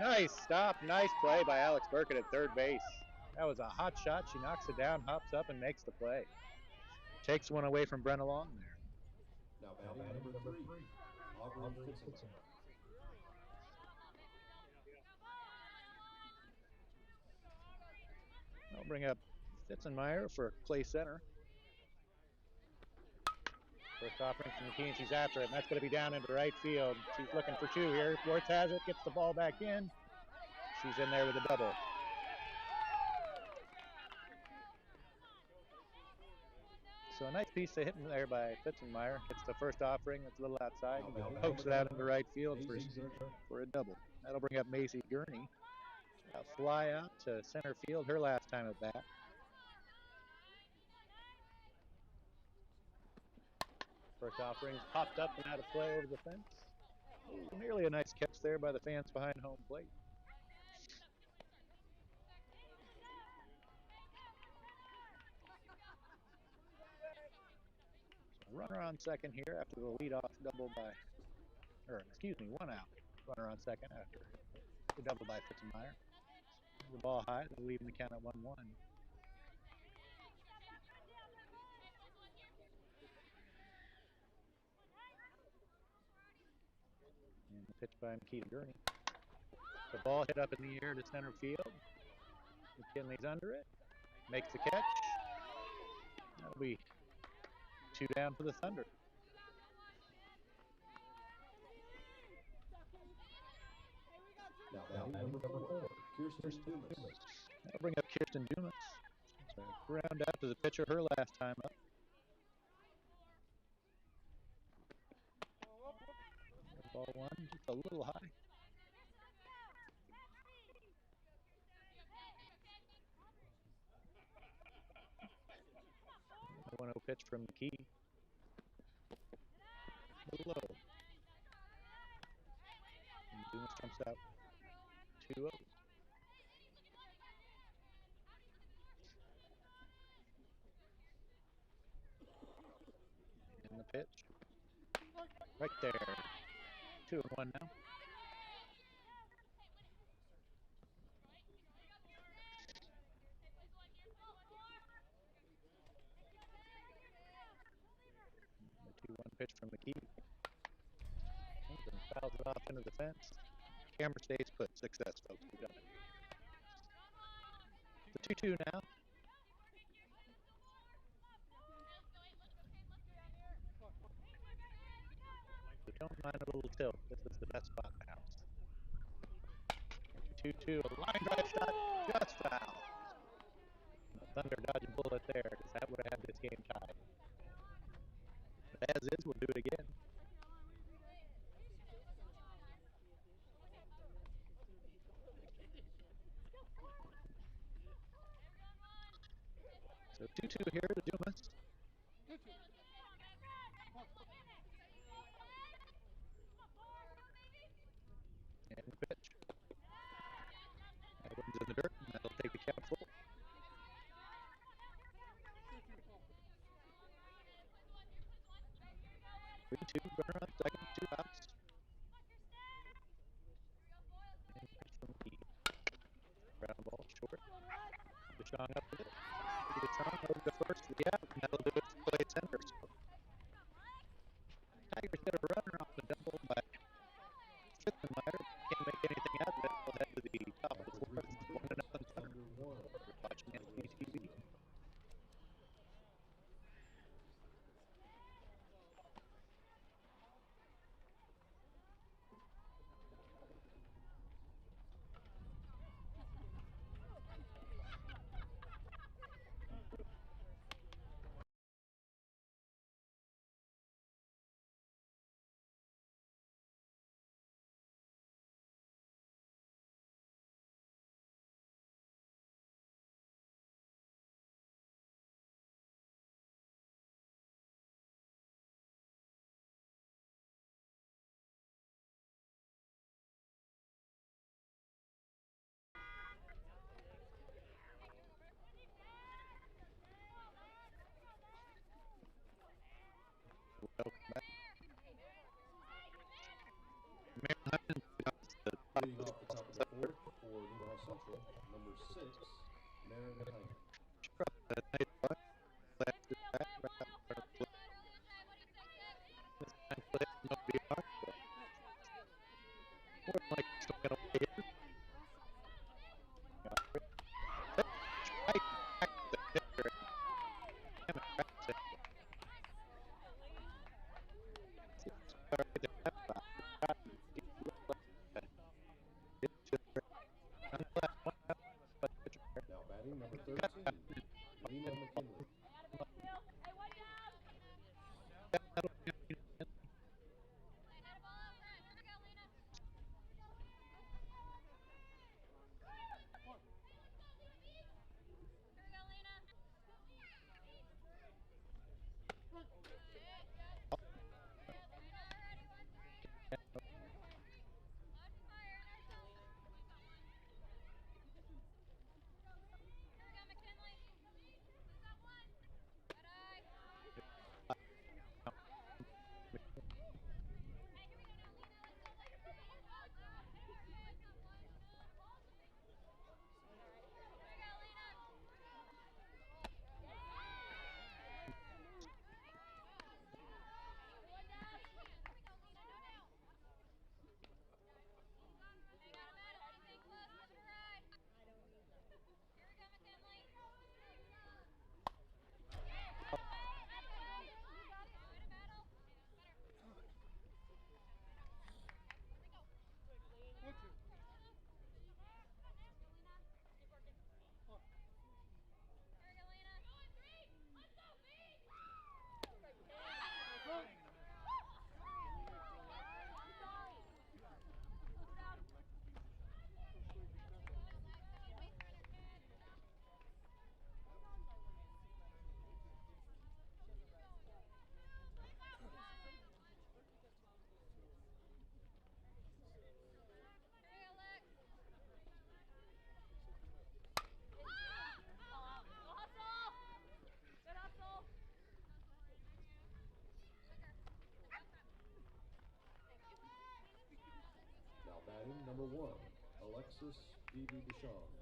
Speaker 1: Nice stop, nice play by Alex Burkett at third base. That was a hot shot. She knocks it down, hops up, and makes the play. Takes one away from Brenna Long there.
Speaker 2: Now batting number 3, Aubrey Fitzenmeyer.
Speaker 1: I'll bring up Fitzenmeyer for Clay Center. First offering from McKee, and she's after it, and that's going to be down into right field. She's looking for two here. Worth has it, gets the ball back in. She's in there with a double. So a nice piece of hitting there by Fitzenmeyer. Gets the first offering, that's a little outside. He pokes it out into right field for a double. That'll bring up Macy Gurney. A fly out to center field, her last time at bat. First offering popped up and out of play over the fence. Ooh, nearly a nice catch there by the fans behind home plate. So runner on second here after the leadoff double by, one out. Runner on second after the double by Fitzenmeyer. The ball high, they're leaving the count at 1-1. And the pitch by McKee to Gurney. The ball hit up in the air to center field. McKinley's under it. Makes the catch. That'll be 2 down for the Thunder.
Speaker 2: Now number 4, Kirsten Dumas.
Speaker 1: That'll bring up Kirsten Dumas. So ground out to the pitcher her last time up. Ball one, just a little high. The 1-0 pitch from McKee. Low. And Dumas jumps out 2-0. And the pitch. Right there. 2-1 now. The 2-1 pitch from McKee. And fouls it off into the fence. Camera stays put. Success, folks. We've done it. The 2-2 now. So don't mind a little tilt. This is the best spot in the house. 2-2. A line drive shot. Just foul. The Thunder dodged a bullet there because that would have had this game tied. But as is, we'll do it again. So 2-2 here to Dumas. And the pitch. That one's in the dirt, and that'll take the count full. 3-2, runner on second, 2 outs. And pitch from McKee. Ground ball short. DeShong up with it. DeShong over the first for the out, and that'll do it for Clay Center. So Tigers get a runner off the double by Fitzenmeyer. Can't make anything out of it. We'll head to the top of the fourth. 1-0 Thunder. You're watching SBTV. Welcome back.
Speaker 2: Leading off the top of the fourth for Nemaha Central, number 6, Marin Heine.
Speaker 1: This time, no
Speaker 2: 1, Alexis Phoebe Deschamps.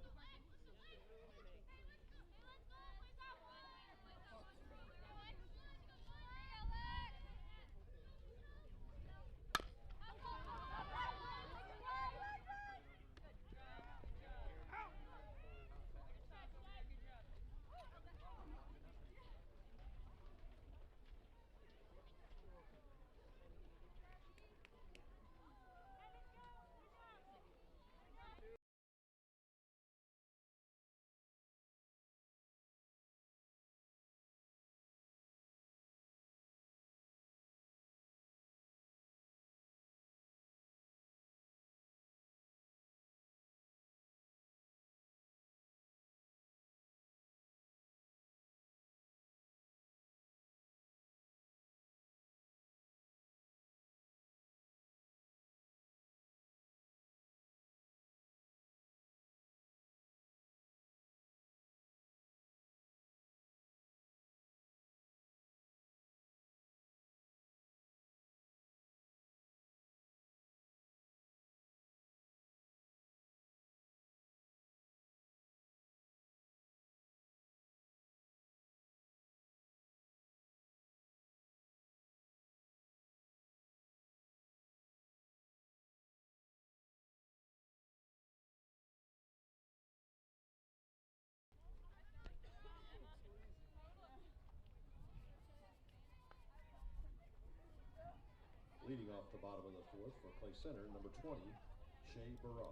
Speaker 2: Leading off the bottom of the fourth for Clay Center, number 20, Shea Barra.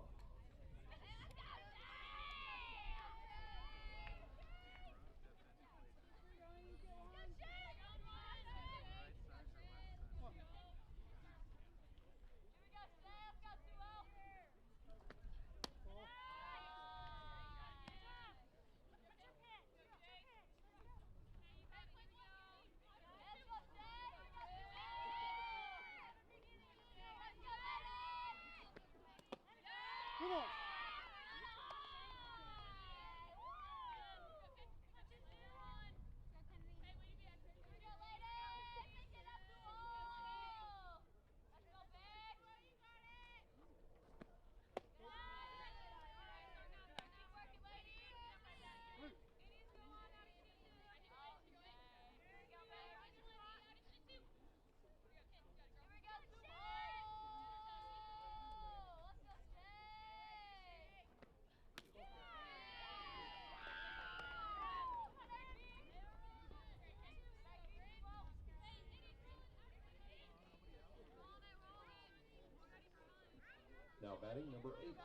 Speaker 2: Now batting number 8,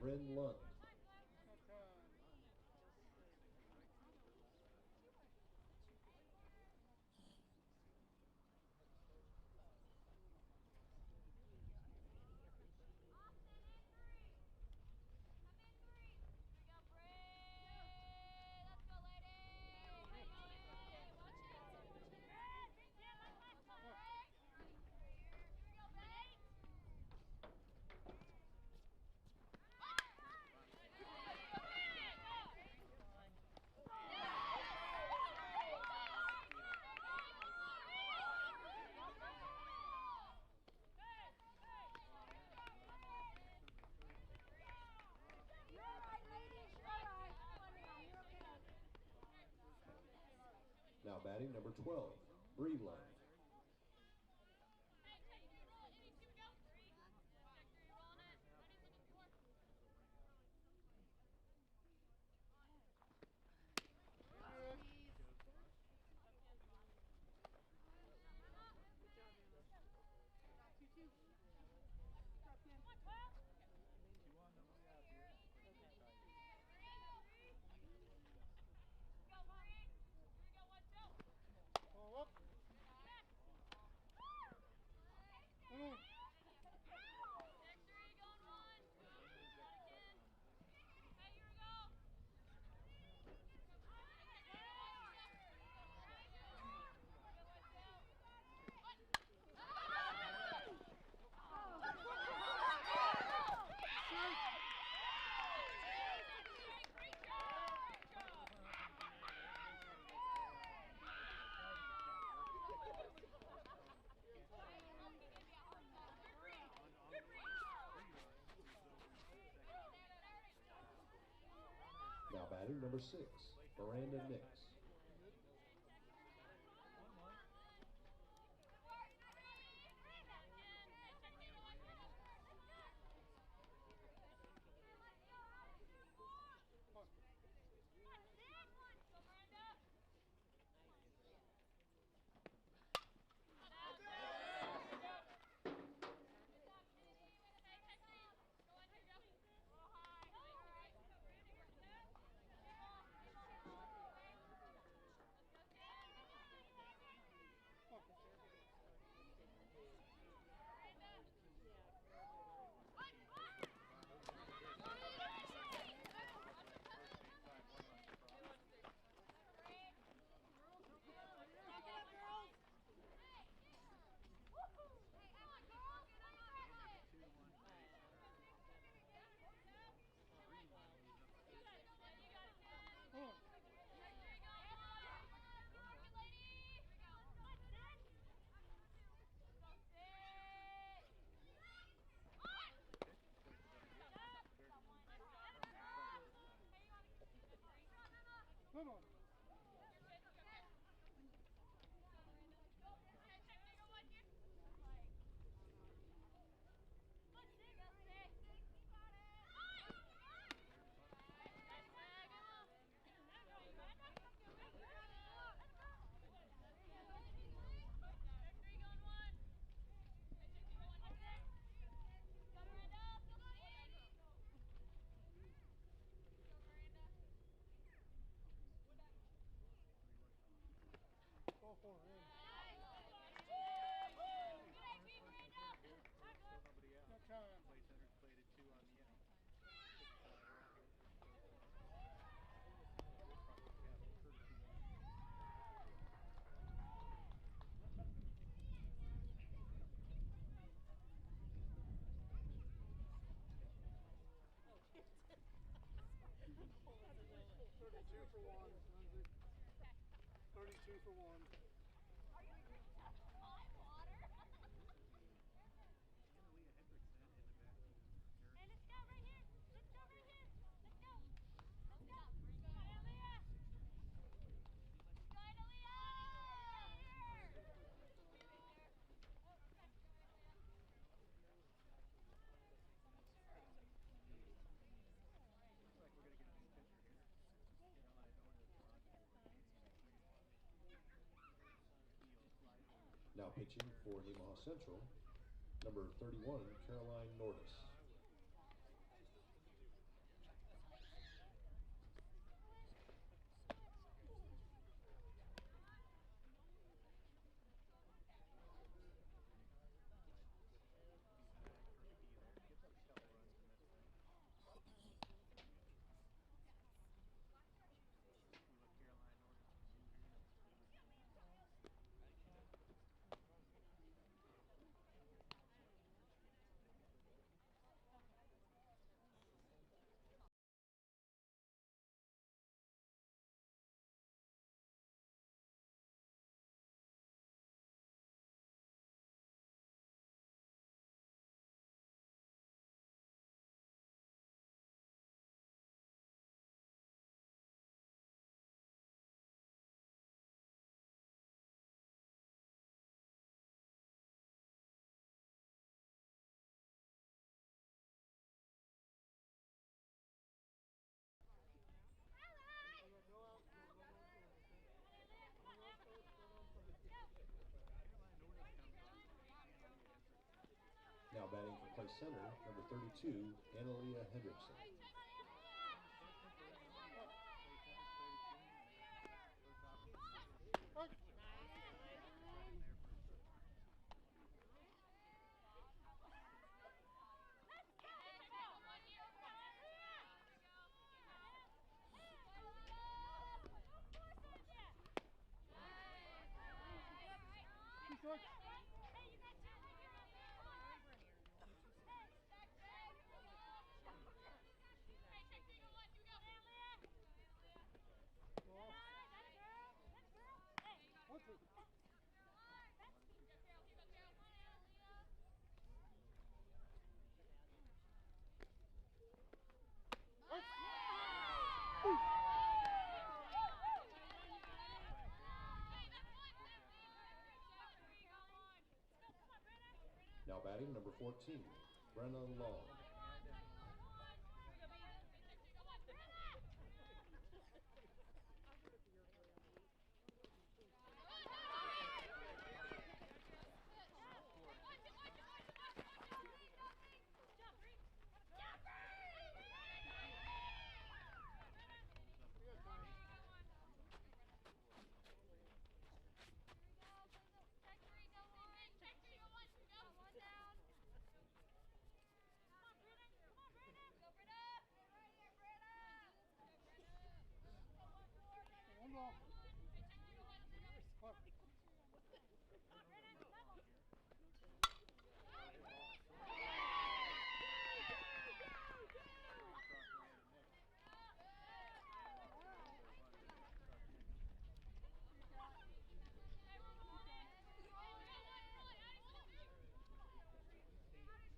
Speaker 2: Bryn Lund. Now batting number 12, Bree Lund. Batter number 6, Miranda Nix.
Speaker 6: Come on. Go for it. Got time.
Speaker 9: Play center's played at 2 on the inning.
Speaker 6: For one, 32 for one.
Speaker 2: Now pitching for Nemaha Central, number 31, Caroline Nordis. Now batting for play center, number 32, Analia Hendrickson. batting number 14, Brenna Long.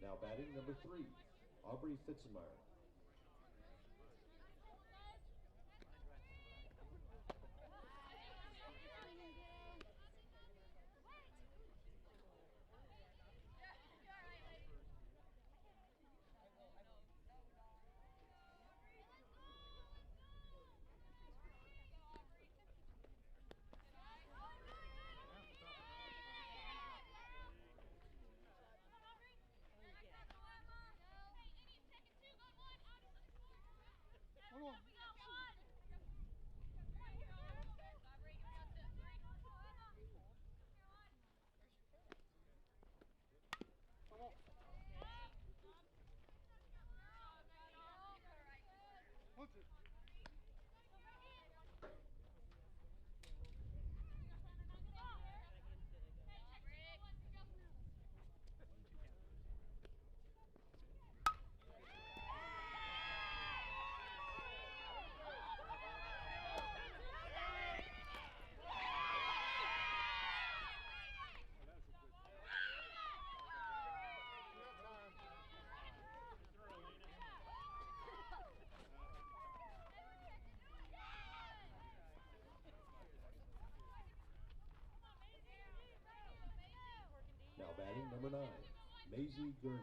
Speaker 2: Now batting number 3, Aubrey Fitzenmeyer. Now batting number 9, Maisie Gurney.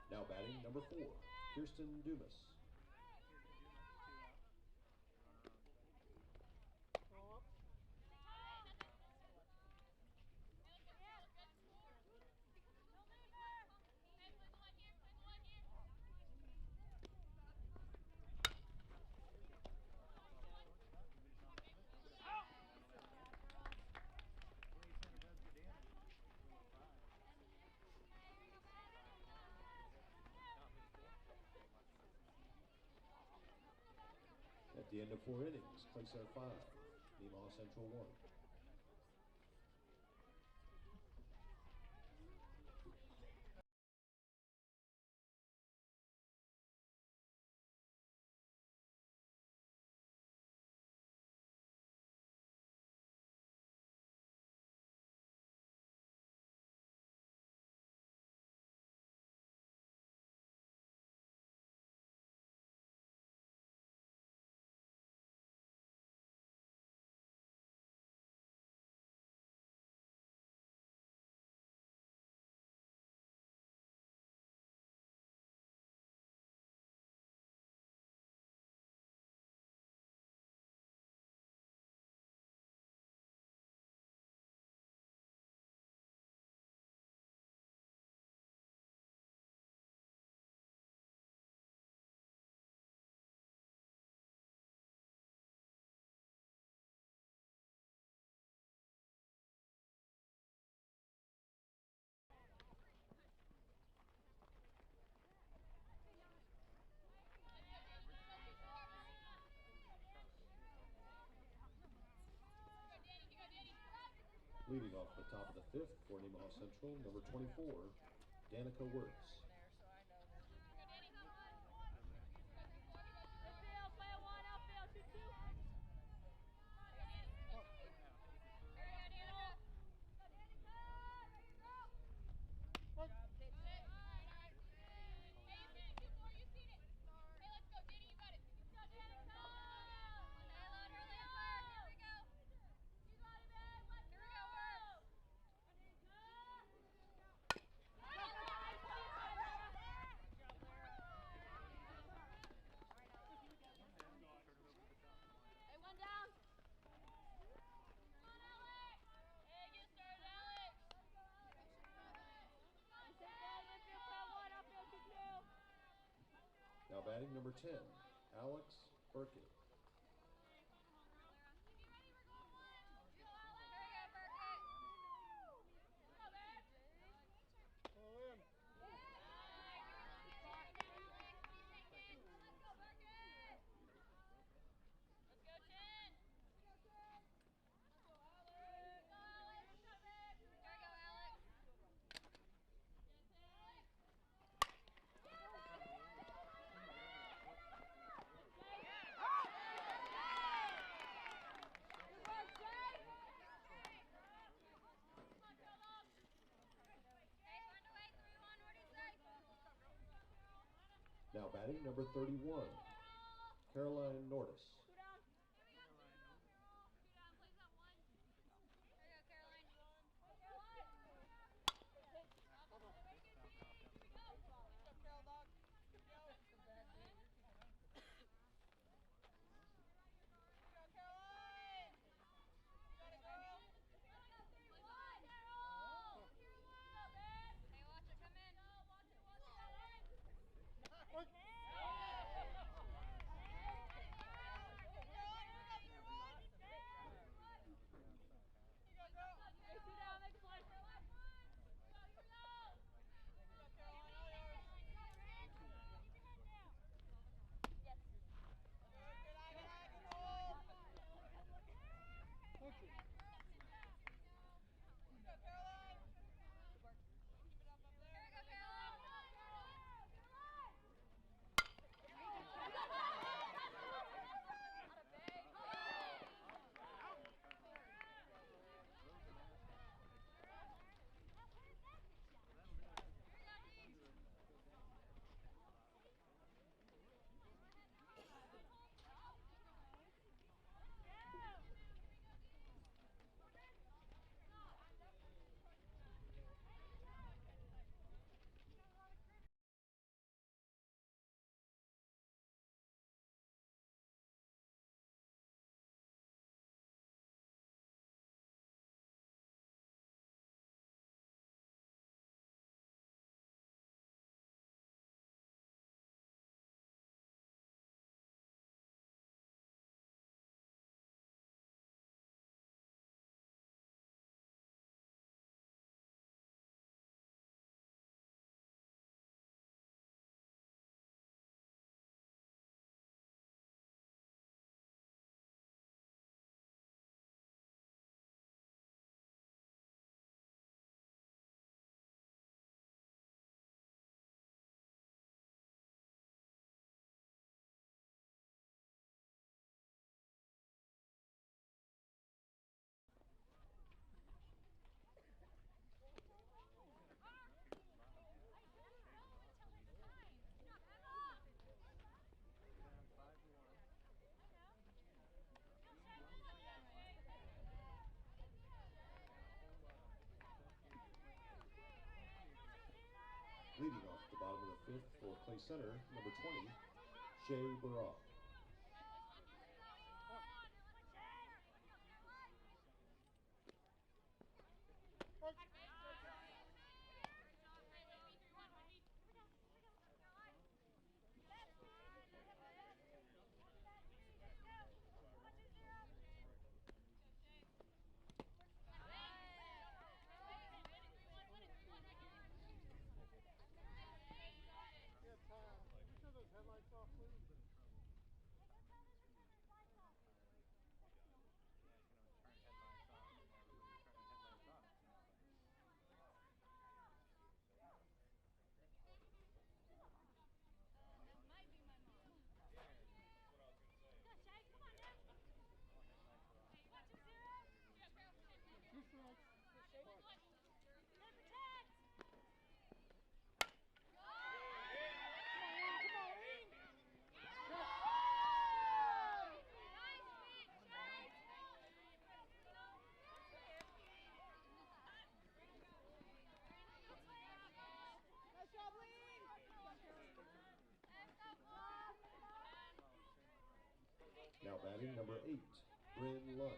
Speaker 2: Now batting number 4, Kirsten Dumas. At the end of 4 innings, Clay Center 5, Nemaha Central 1. the top of the fifth for Nemaha Central, number 24, Danica Wirtz. Now batting number 10, Alex Burkett. Now batting number 31, Caroline Nordis. Leading off the bottom of the fifth for Clay Center, number 20, Shay Barak.
Speaker 6: Yeah, Tom. We turn those headlights off, please.
Speaker 2: Now batting number 8, Bryn Lund.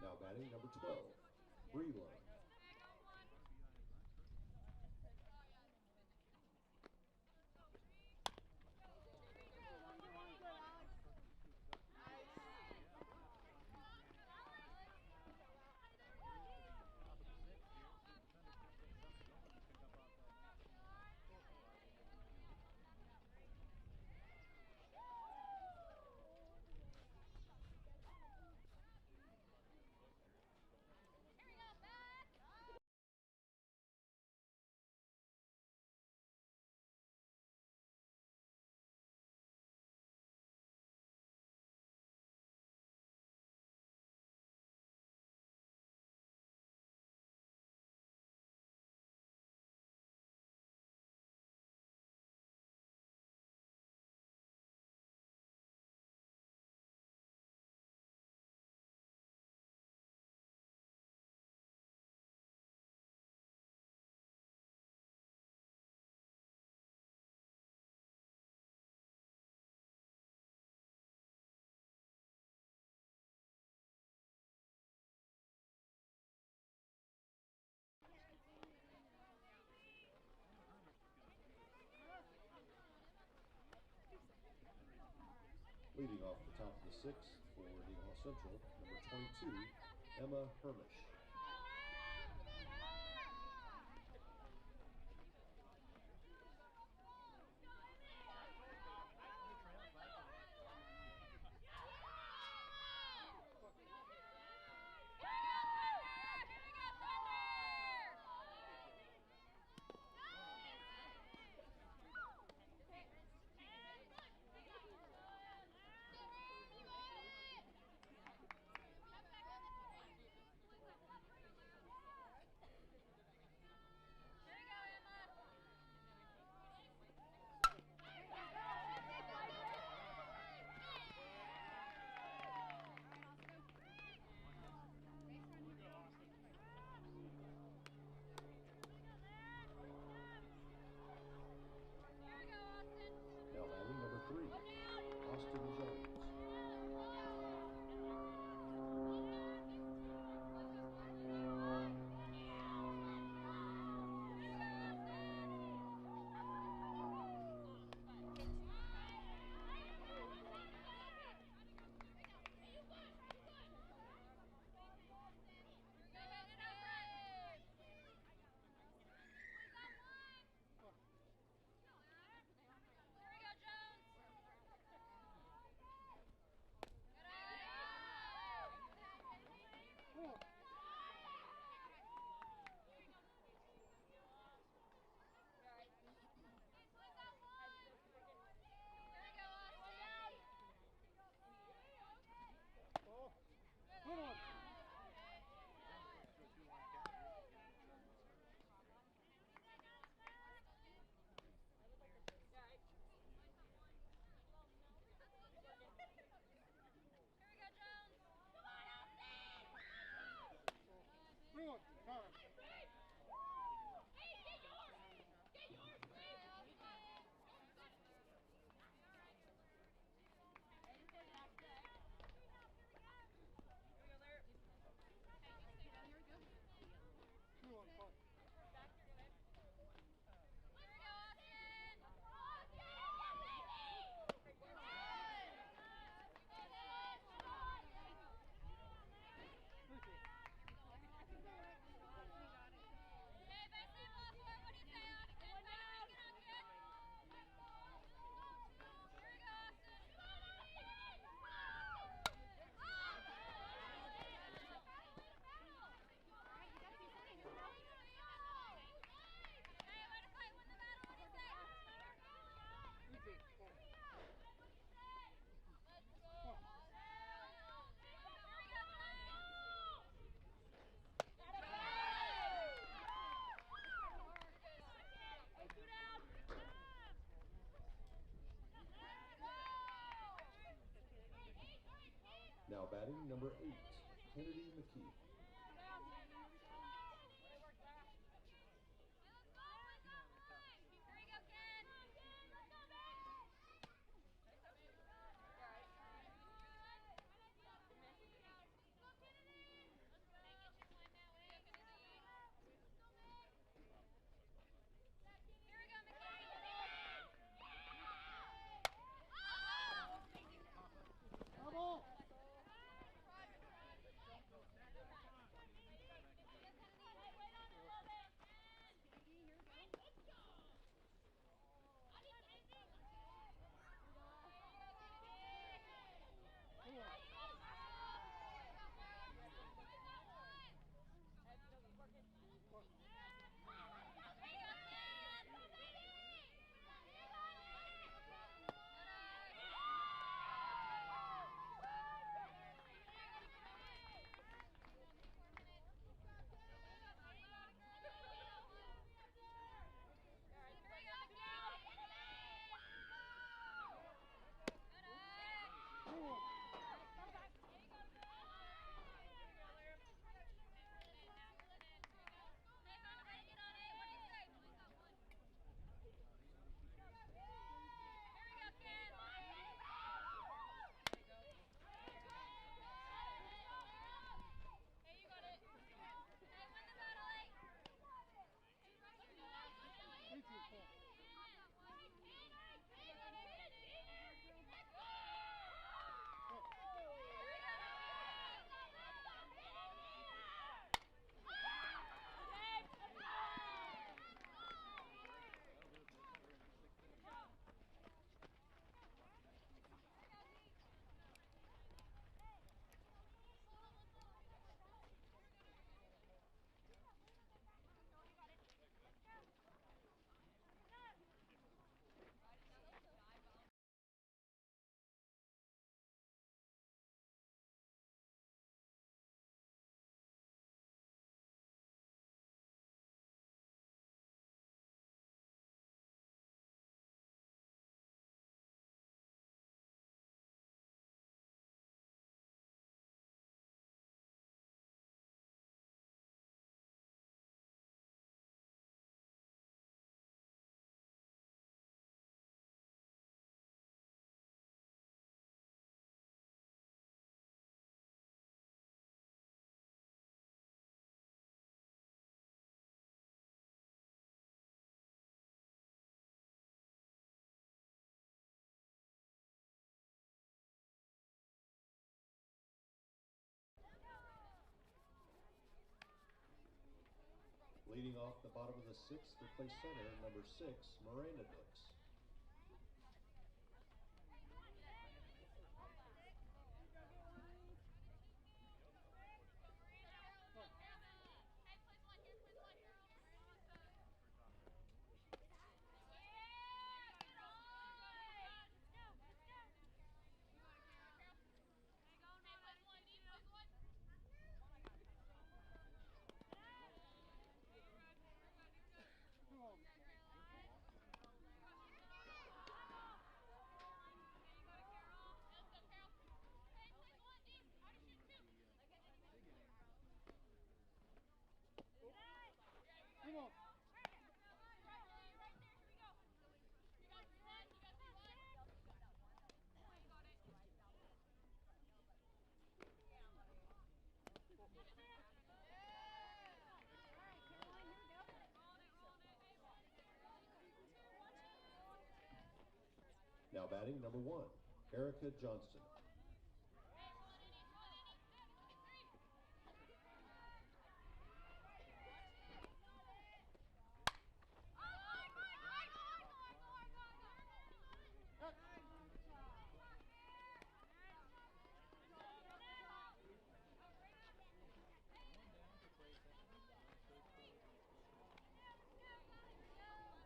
Speaker 2: Now batting number 12, Breland. Leading off the top of the 6th for Nemaha Central, number 22, Emma Hermish. Now batting number 8, Kennedy McKee. Leading off the bottom of the 6th for place center, number 6, Miranda Dix. Now batting number 1, Erica Johnston.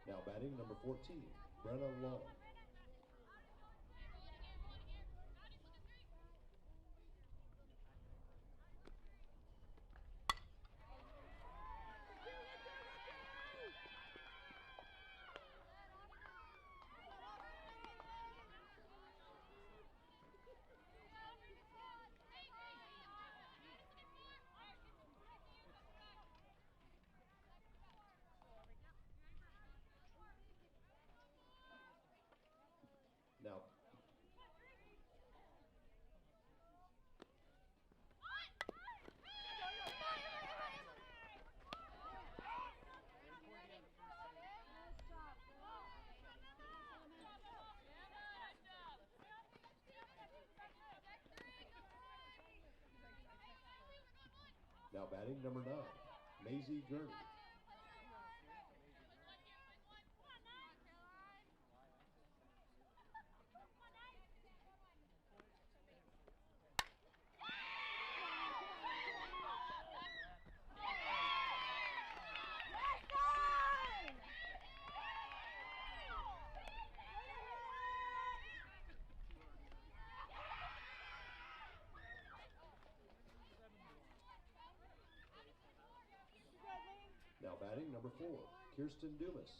Speaker 2: Now batting number 14, Brenna Long. Now batting number 9, Maisie Gurney. Now batting number 4, Kirsten Dumas.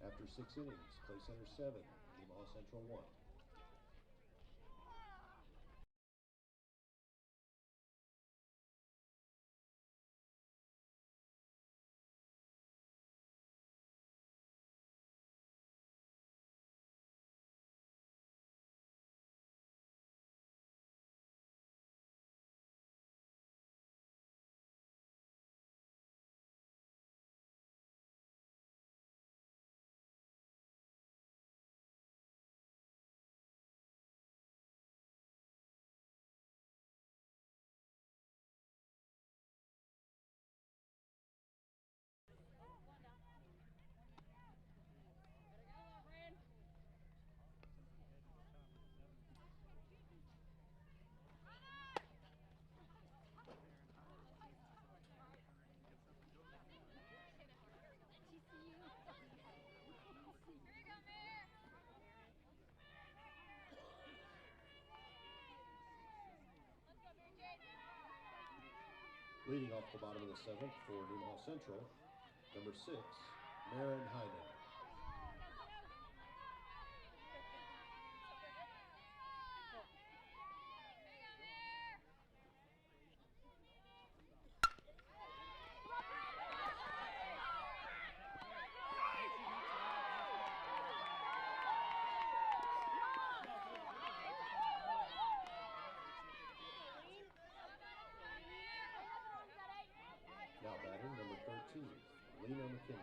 Speaker 2: After 6 innings, Clay Center 7, Nemaha Central 1. Leading off the bottom of the 7th for Nemaha Central, number 6, Marin Heinen. Now batting number 13, Lena McKinley.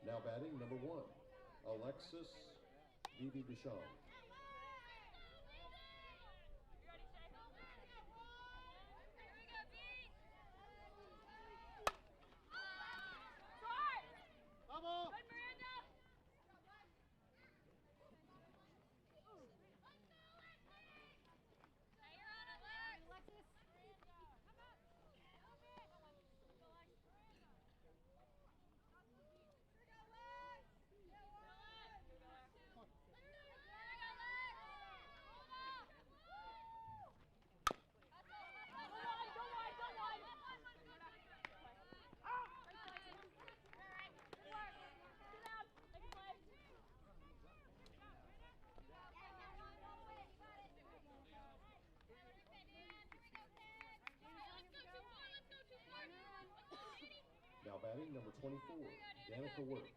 Speaker 2: Now batting number 1, Alexis Vivi Duchamp. Now batting number 24, Danica Works.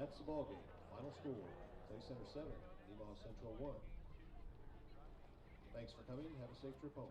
Speaker 2: that's the ball game. Final score, Clay Center 7, Nemaha Central 1. Thanks for coming. Have a safe trip home.